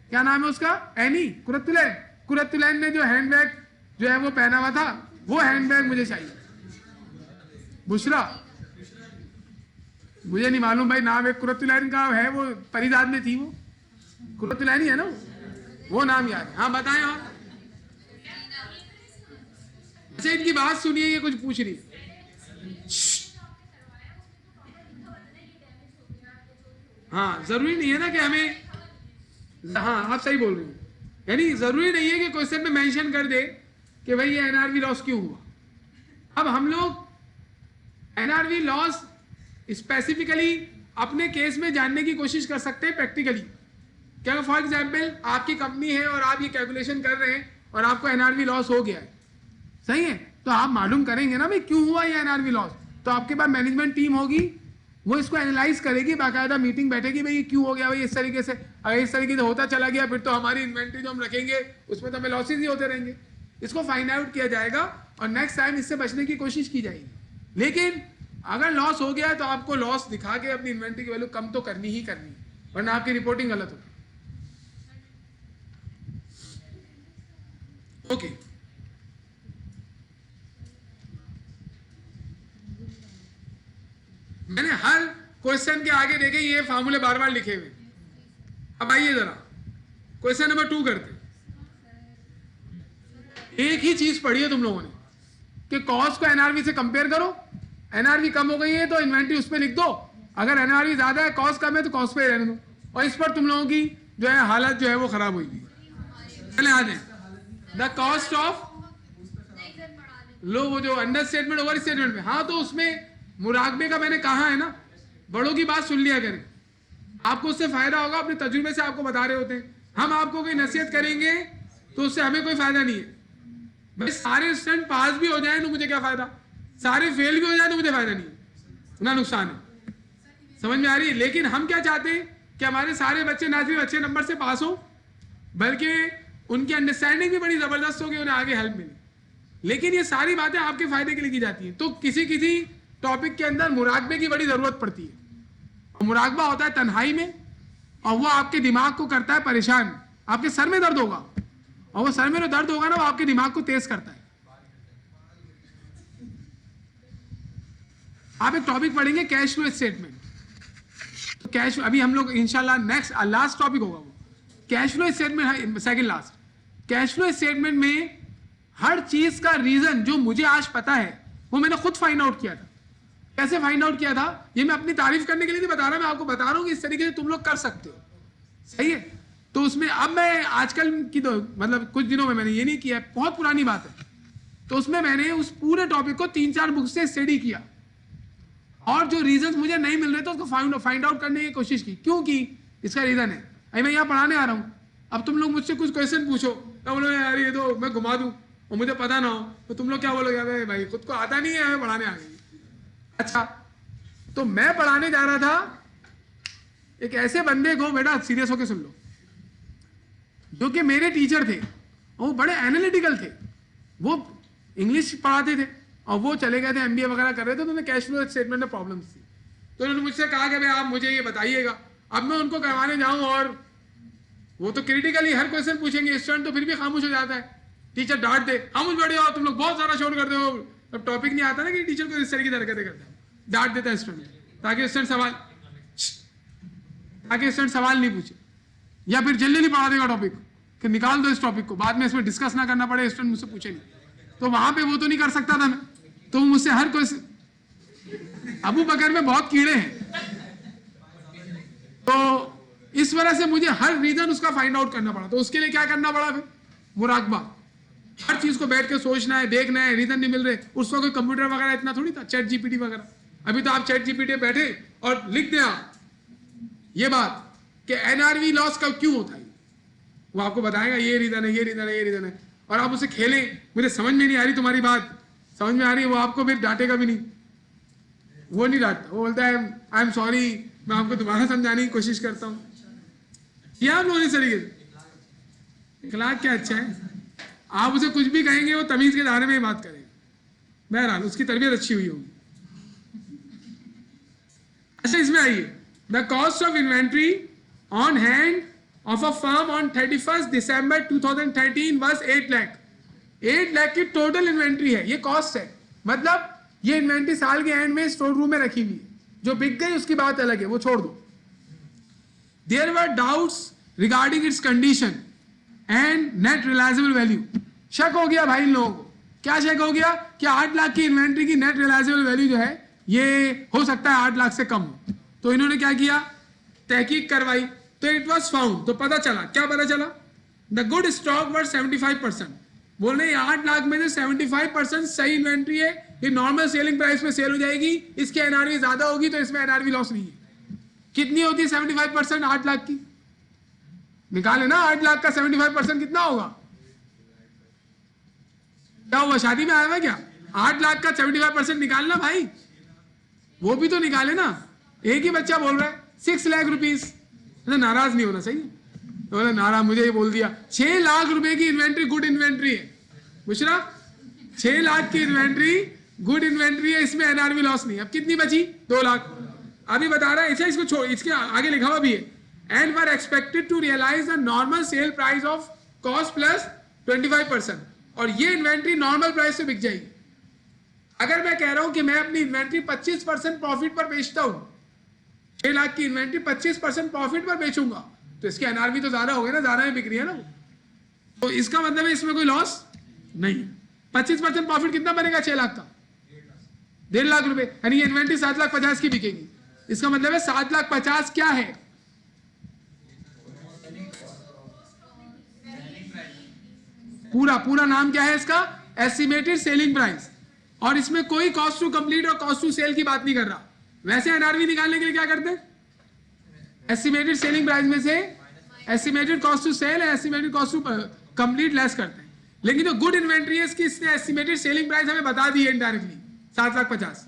क्या नाम है उसका? एनी कुरतुलैन ने जो हैंडबैग जो है वो पहना हुआ था, वो हैंडबैग मुझे चाहिए। बुशरा, मुझे नहीं मालूम भाई, नाम एक कुरतुलैन का है, वो परिजाद में थी, वो कुरतुलैन ही है ना, वो नाम याद है। हाँ बताएं आप। अच्छा, इनकी बात सुनिए, ये कुछ पूछ रही है। हाँ, जरूरी नहीं है ना कि हमें, हाँ आप सही बोल रही हो, यानी जरूरी नहीं है कि क्वेश्चन में मेंशन कर दे कि भाई ये एनआरवी लॉस क्यों हुआ। अब हम लोग एनआरवी लॉस स्पेसिफिकली अपने केस में जानने की कोशिश कर सकते हैं प्रैक्टिकली। क्या फॉर एग्जाम्पल आपकी कंपनी है और आप ये कैलकुलेशन कर रहे हैं और आपको एनआरवी लॉस हो गया है, सही है, तो आप मालूम करेंगे ना भाई क्यों हुआ ये एनआरवी लॉस। तो आपके पास मैनेजमेंट टीम होगी, वो इसको एनालाइज करेगी, बाकायदा मीटिंग बैठेगी, भाई ये क्यों हो गया भाई इस तरीके से। अगर इस तरीके से होता चला गया फिर तो हमारी इन्वेंट्री जो हम रखेंगे उसमें तो हमें लॉसेज ही होते रहेंगे। इसको फाइंड आउट किया जाएगा और नेक्स्ट टाइम इससे बचने की कोशिश की जाएगी। लेकिन अगर लॉस हो गया तो आपको लॉस दिखा के अपनी इन्वेंट्री की वैल्यू कम तो करनी ही करनी, वरना आपकी रिपोर्टिंग गलत होगी। ओके, मैंने हर क्वेश्चन के आगे देखे ये फार्मूले बार बार लिखे हुए। अब आइए जरा क्वेश्चन नंबर 2 करते। एक ही चीज पढ़ी है तुम लोगों ने कि कॉस्ट को एनआरवी से कंपेयर करो, एनआरवी कम हो गई है तो इन्वेंट्री उस पर लिख दो, अगर एनआरवी ज्यादा है कॉस्ट कम है तो कॉस्ट पे रहने दो, और इस पर तुम लोगों की जो है हालत जो है वो खराब हुई। चले आ जाए, द कॉस्ट ऑफ लो, वो जो अंडर स्टेटमेंट ओवर स्टेटमेंट में, हाँ तो उसमें मुराकबे का मैंने कहा है ना, बड़ों की बात सुन लिया करें, आपको उससे फायदा होगा, अपने तजुर्बे से आपको बता रहे होते हैं। हम आपको कोई नसीहत करेंगे तो उससे हमें कोई फायदा नहीं है। भाई सारे स्टूडेंट पास भी हो जाए तो मुझे क्या फायदा, सारे फेल भी हो जाए तो मुझे फायदा नहीं है, ना नुकसान है। समझ में आ रही है? लेकिन हम क्या चाहते हैं कि हमारे सारे बच्चे ना सिर्फ अच्छे नंबर से पास हो, बल्कि उनकी अंडरस्टैंडिंग भी बड़ी जबरदस्त होगी, उन्हें आगे हेल्प मिले। लेकिन ये सारी बातें आपके फायदे के लिए की जाती है। तो किसी किसी टॉपिक के अंदर मुराकबे की बड़ी जरूरत पड़ती है, और मुराकबा होता है तन्हाई में, और वो आपके दिमाग को करता है परेशान। आपके सर में दर्द होगा, और वो सर में जो दर्द होगा ना वो आपके दिमाग को तेज करता है। आप एक टॉपिक पढ़ेंगे कैश फ्लो स्टेटमेंट, तो कैश, अभी हम लोग इंशाल्लाह नेक्स्ट लास्ट टॉपिक होगा वो cash flow statement, second last. Cash flow statement में हर चीज का रीजन जो मुझे आज पता है वो मैंने खुद फाइंड आउट किया था। कैसे फाइंड आउट किया था, ये मैं अपनी तारीफ करने के लिए नहीं बता रहा, मैं आपको बता रहा हूं कि इस तरीके से तुम लोग कर सकते हो, सही है। तो उसमें अब मैं आजकल की तो मतलब कुछ दिनों में मैंने ये नहीं किया, बहुत पुरानी बात है, तो उसमें मैंने उस पूरे टॉपिक को 3-4 बुक से स्टडी किया और जो रीजंस मुझे नहीं मिल रहे थे उसको फाइंड आउट करने की कोशिश की। क्यों की, इसका रीजन है, अभी मैं यहाँ पढ़ाने आ रहा हूँ, अब तुम लोग मुझसे कुछ क्वेश्चन पूछो, मैं बोलो यार ये तो मैं घुमा दूं और मुझे पता ना हो, तो तुम लोग क्या बोलोगे, अरे भाई खुद को आता नहीं है, हमें पढ़ाने आ गई। अच्छा, तो मैं पढ़ाने जा रहा था एक ऐसे बंदे को, बेटा सीरियस होके सुन लो, जो कि मेरे टीचर थे और वो बड़े एनालिटिकल थे, वो इंग्लिश पढ़ाते थे और वो चले गए थे एमबीए वगैरह कर रहे थे, तो उन्हें कैश फ्लो स्टेटमेंट में प्रॉब्लम्स थी। तो उन्होंने मुझसे कहा कि भाई आप मुझे ये बताइएगा। अब मैं उनको करवाने जाऊं और वो तो क्रिटिकली हर क्वेश्चन पूछेंगे, स्टूडेंट तो फिर भी खामोश हो जाता है, टीचर डांट दे, खामोश बैठ जाओ तुम लोग, बहुत सारा शोर करते हो। अब टॉपिक नहीं आता ना कि टीचर को इस तरह की हरकतें करता है, डांट देता है स्टूडेंट, ताकि स्टूडेंट सवाल नहीं पूछे, या फिर जल्दी नहीं पढ़ा देगा टॉपिक कि निकाल दो इस टॉपिक को, बाद में इसमें डिस्कस ना करना पड़े, स्टूडेंट मुझसे पूछे नहीं। तो वहां पे वो तो नहीं कर सकता था मैं, तो मुझसे हर क्वेश्चन, अबू बकर में बहुत कीड़े हैं, तो इस वजह से मुझे हर रीजन उसका फाइंड आउट करना पड़ा। तो उसके लिए क्या करना पड़ा, फिर मुराकबा, हर चीज को बैठ के सोचना है, देखना है, रीजन नहीं मिल रहे। उस वक्त कोई कंप्यूटर वगैरह इतना थोड़ी था, चैट जीपीटी वगैरह, अभी तो आप चैट जीपीटी बैठे और लिख दें आप ये बात कि एनआरवी लॉस कब क्यों होता है, वो आपको बताएगा ये रीजन है, ये रीजन है, ये रीजन है, और आप उसे खेलें, मुझे समझ में नहीं आ रही तुम्हारी बात, समझ में आ रही है, वो आपको फिर डांटेगा भी नहीं, वो नहीं डांटता, वो बोलता है आई एम सॉरी, मैं आपको दोबारा समझाने की कोशिश करता हूँ। किया आप लोगों ने इस तरीके से, इखलाक क्या अच्छा है, आप उसे कुछ भी कहेंगे वो तमीज के दायरे में ही बात करेगा, बहरहाल उसकी तरबियत अच्छी हुई होगी। अच्छा, इसमें आइए, the cost of inventory on hand of a firm on 31 December 2013 was 8 lakh. 8 lakh की टोटल इन्वेंट्री है, ये कॉस्ट है, मतलब ये इन्वेंट्री साल के एंड में स्टोर रूम में रखी हुई है, जो बिक गई उसकी बात अलग है, वो छोड़ दो। There were doubts regarding its condition and net realisable value. शक हो गया भाई इन लोगों को, क्या शक हो गया कि 8 लाख की इन्वेंट्री की नेट रियलाइजेबल वैल्यू जो है ये हो सकता है 8 लाख से कम हो। तो इन्होंने क्या किया, तहकीक करवाई, तो इट वॉज फाउंड, तो पता चला, क्या पता चला, द गुड स्टॉक वर 75%। बोल रहे 8 लाख में से 75% सही इन्वेंट्री है, ये नॉर्मल सेलिंग प्राइस में सेल हो जाएगी, इसकी एनआरवी ज्यादा होगी, तो इसमें एनआरवी लॉस नहीं है। कितनी होती है 75% 8 लाख की, निकाले ना, 8 लाख का 75% कितना होगा, क्या हुआ, शादी में आया हुआ क्या, 8 लाख का 75% निकालना भाई, वो भी तो निकाले ना। एक ही बच्चा बोल रहा है 6 लाख रुपीज, नाराज नहीं होना, सही है, तो बोले नाराज, मुझे ये बोल दिया 6 लाख रुपए की इन्वेंट्री गुड इन्वेंट्री है, बुशरा 6 लाख की इन्वेंट्री गुड इन्वेंट्री है, इसमें एनआरवी लॉस नहीं। अब कितनी बची, 2 लाख। अभी बता रहा है, इसे इसको छोड़, इसके आगे लिखा हुआ भी है, and were expected to realise the normal sale price of cost plus 25%, और ये इन्वेंट्री नॉर्मल प्राइस से बिक जाएगी। अगर मैं कह रहा हूं कि मैं अपनी इन्वेंट्री 25% प्रॉफिट पर बेचता हूं, 6 लाख की इन्वेंट्री 25% प्रॉफिट पर बेचूंगा, तो इसके एनआरवी तो ज्यादा हो गए ना, ज्यादा में बिक रही है ना, तो इसका मतलब है इसमें कोई लॉस नहीं। 25% प्रॉफिट कितना बनेगा, 6 लाख का 1.5 लाख रुपए, यानी ये इन्वेंट्री 7,50,000 की बिकेगी। इसका मतलब है 7,50,000 क्या है, पूरा नाम क्या है इसका, एस्टिमेटेड सेलिंग प्राइस, और इसमें कोई कॉस्ट टू कंप्लीट और कॉस्ट टू सेल की बात नहीं कर रहा। वैसे एनआरवी निकालने के लिए क्या करते हैं, एस्टिमेटेड सेलिंग प्राइस में से एस्टिमेटेड कॉस्ट टू सेल है, estimated cost to complete less करते हैं। लेकिन जो गुड इन्वेंट्री है इसकी, इसने एस्टिमेटेड सेलिंग प्राइस हमें बता दी है इनडायरेक्टली 7,50,000,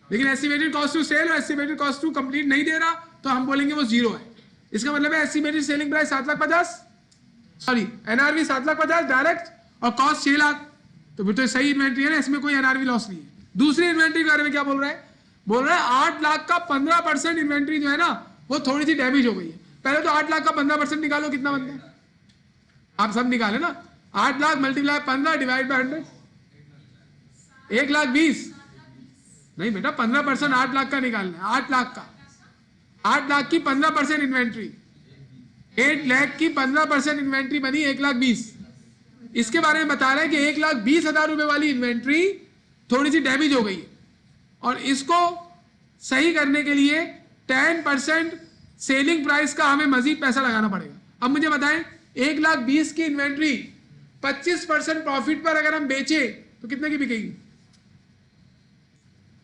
लेकिन एस्टिमेटेड कॉस्ट टू सेल और एस्टिमेटेड कॉस्ट टू कंप्लीट नहीं दे रहा, तो हम बोलेंगे वो जीरो है। इसका मतलब है estimated selling price 7,50,000, sorry NRV 7,50,000 direct, और कॉस्ट 6 लाख, तो फिर तो सही इन्वेंट्री है ना, इसमें कोई एनआरवी लॉस नहीं है। दूसरी इन्वेंट्री के बारे में क्या बोल रहा है, बोल रहा है 8 लाख का 15% इन्वेंट्री जो है ना वो थोड़ी सी डैमेज हो गई है। पहले तो 8 लाख का 15% निकालो, कितना बनता है, आप सब निकाले ना, 8 लाख मल्टीप्लाई 15 डिवाइड बाय 100, 1,20,000 नहीं बेटा, 15% 8 लाख का निकालना है, 8 लाख का, 8 लाख की 15% इन्वेंट्री, 8 लाख की 15% इन्वेंट्री बनी 1,20,000, इसके बारे में बता रहा है कि 1,20,000 रुपए वाली इन्वेंट्री थोड़ी सी डैमेज हो गई है और इसको सही करने के लिए 10% सेलिंग प्राइस का हमें मजीद पैसा लगाना पड़ेगा। अब मुझे बताएं, 1,20,000 की इन्वेंट्री 25% प्रॉफिट पर अगर हम बेचे तो कितने की बिकेगी?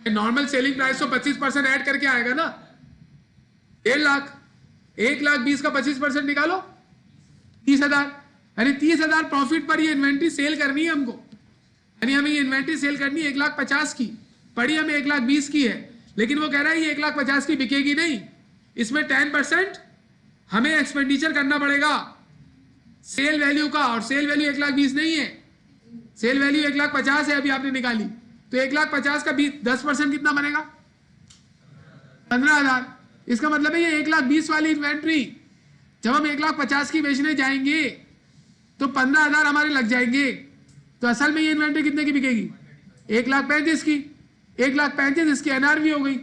नॉर्मल सेलिंग प्राइस तो 25% ऐड करके आएगा ना, 1.5 लाख। 1,20,000 का 25% निकालो, 30,000। यानी 30,000 प्रॉफिट पर ये इन्वेंट्री सेल करनी है हमको। यानी हमें ये इन्वेंट्री सेल करनी है 1,50,000 की, पड़ी हमें 1,20,000 की है, लेकिन वो कह रहा है ये 1,50,000 की बिकेगी नहीं, इसमें 10% हमें एक्सपेंडिचर करना पड़ेगा सेल वैल्यू का। और सेल वैल्यू 1,20,000 नहीं है, सेल वैल्यू 1,50,000 है, अभी आपने निकाली। तो 1,50,000 का 10% कितना बनेगा? 15,000। इसका मतलब है ये 1,20,000 वाली इन्वेंट्री जब हम 1,50,000 की बेचने जाएंगे तो 15,000 हमारे लग जाएंगे। तो असल में ये इन्वेंट्री कितने की बिकेगी? 1,35,000 की। 1,35,000 इसकी एनआरवी हो गई।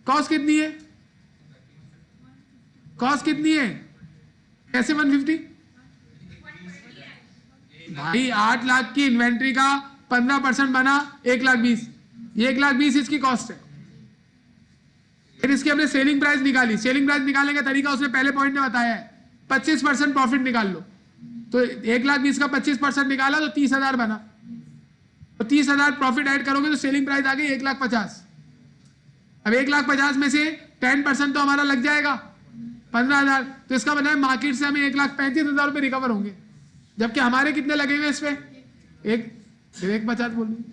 कॉस्ट कितनी है? कॉस्ट कितनी है? कैसे 150? भाई 8 लाख की इन्वेंट्री का 15% बना 1,20,000, ये 1,20,000 इसकी कॉस्ट है। फिर इसकी हमने सेलिंग प्राइस निकाली। सेलिंग प्राइस निकालने का तरीका उसने पहले पॉइंट में बताया है, 25% प्रॉफिट निकाल लो। तो 1,20,000 का 25% निकाला तो 30,000 बना। तो 30,000 प्रॉफिट ऐड करोगे तो सेलिंग प्राइस आ गई 1,50,000। अब 1,50,000 में से 10% तो हमारा लग जाएगा 15,000। तो इसका मतलब मार्केट से हमें 1,35,000 रुपये रिकवर होंगे, जबकि हमारे कितने लगे हुए इस पे? 1,50,000 बोल रही।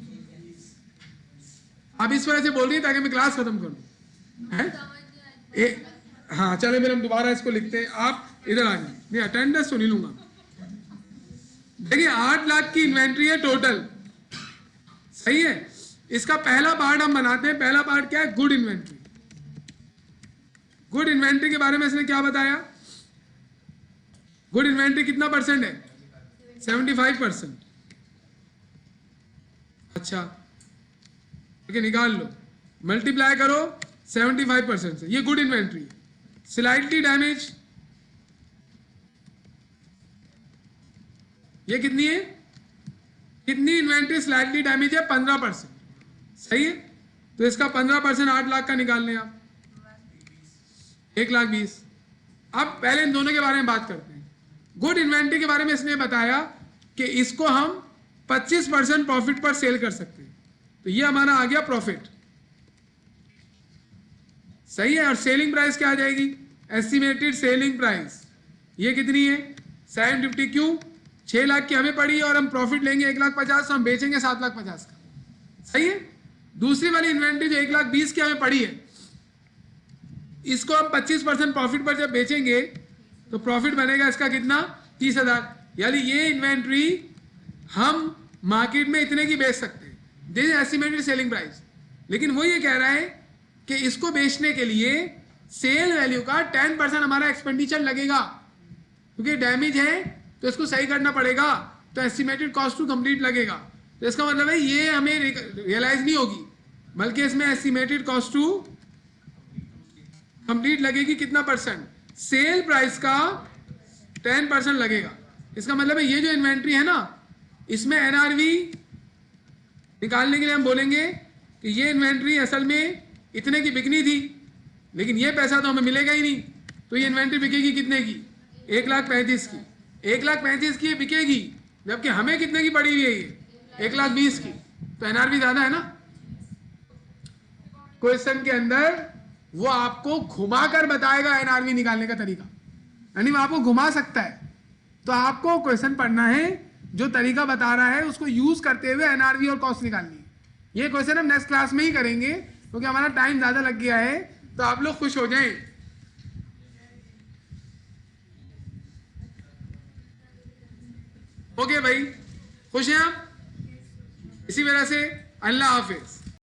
अब इस वजह से बोल रही है ताकि मैं क्लास खत्म करूं। हाँ चले, फिर हम दोबारा इसको लिखते हैं। आप इधर आ जाए, नहीं अटेंडेंस तो नहीं लूंगा। देखिए 8 लाख की इन्वेंट्री है टोटल, सही है। इसका पहला पार्ट हम बनाते हैं। पहला पार्ट क्या है? Good inventory. गुड इन्वेंट्री के बारे में इसने क्या बताया? गुड इन्वेंट्री कितना परसेंट है? 75%। अच्छा ठीक है, निकाल लो, मल्टीप्लाई करो 75% से। ये गुड इन्वेंट्री। स्लाइटली डैमेज ये कितनी है? कितनी इन्वेंट्री स्लाइटली डैमेज है? 15%, सही है। तो इसका 15% 8 लाख का निकाल लें आप, 1,20,000। अब पहले इन दोनों के बारे में बात करते हैं। गुड इन्वेंट्री के बारे में इसने बताया कि इसको हम 25% प्रॉफिट पर सेल कर सकते हैं। तो ये हमारा आ गया प्रॉफिट, सही है। और सेलिंग प्राइस क्या आ जाएगी? एस्टिमेटेड सेलिंग प्राइस ये कितनी है? 750। क्यों? 6 लाख की हमें पड़ी और हम प्रॉफिट लेंगे 1,50,000, तो हम बेचेंगे 7,50,000 का, सही है। दूसरी वाली इन्वेंट्री जो 1,20,000 की हमें पड़ी है, इसको हम 25% प्रॉफिट पर जब बेचेंगे तो प्रॉफिट बनेगा इसका कितना? 30,000। यानी ये इन्वेंट्री हम मार्केट में इतने की बेच सकते हैं, this is estimated selling price. लेकिन वो ये कह रहा है कि इसको बेचने के लिए सेल वैल्यू का 10% हमारा एक्सपेंडिचर लगेगा, क्योंकि डैमेज है तो इसको सही करना पड़ेगा, तो एस्टिमेटेड कॉस्ट टू कंप्लीट लगेगा। तो इसका मतलब है ये हमें रियलाइज नहीं होगी, बल्कि इसमें एस्टिमेटेड कॉस्ट टू कंप्लीट लगेगी। कितना परसेंट? सेल प्राइस का 10% लगेगा। इसका मतलब है ये जो इन्वेंट्री है ना, इसमें एनआरवी निकालने के लिए हम बोलेंगे कि ये इन्वेंट्री असल में इतने की बिकनी थी, लेकिन ये पैसा तो हमें मिलेगा ही नहीं, तो ये इन्वेंट्री बिकेगी कितने की? 1,35,000 की। 1,35,000 की ये बिकेगी, जबकि हमें कितने की पड़ी हुई है? ये 1,20,000 की। तो एनआरवी ज्यादा है ना। क्वेश्चन के अंदर वो आपको घुमाकर बताएगा एनआरवी निकालने का तरीका, यानी वो आपको घुमा सकता है। तो आपको क्वेश्चन पढ़ना है, जो तरीका बता रहा है उसको यूज करते हुए एनआरवी और कॉस्ट निकालनी है। ये क्वेश्चन हम नेक्स्ट क्लास में ही करेंगे, क्योंकि हमारा टाइम ज्यादा लग गया है। तो आप लोग खुश हो जाएं। ओके भाई, खुश हैं आप? इसी वजह से अल्लाह हाफिज।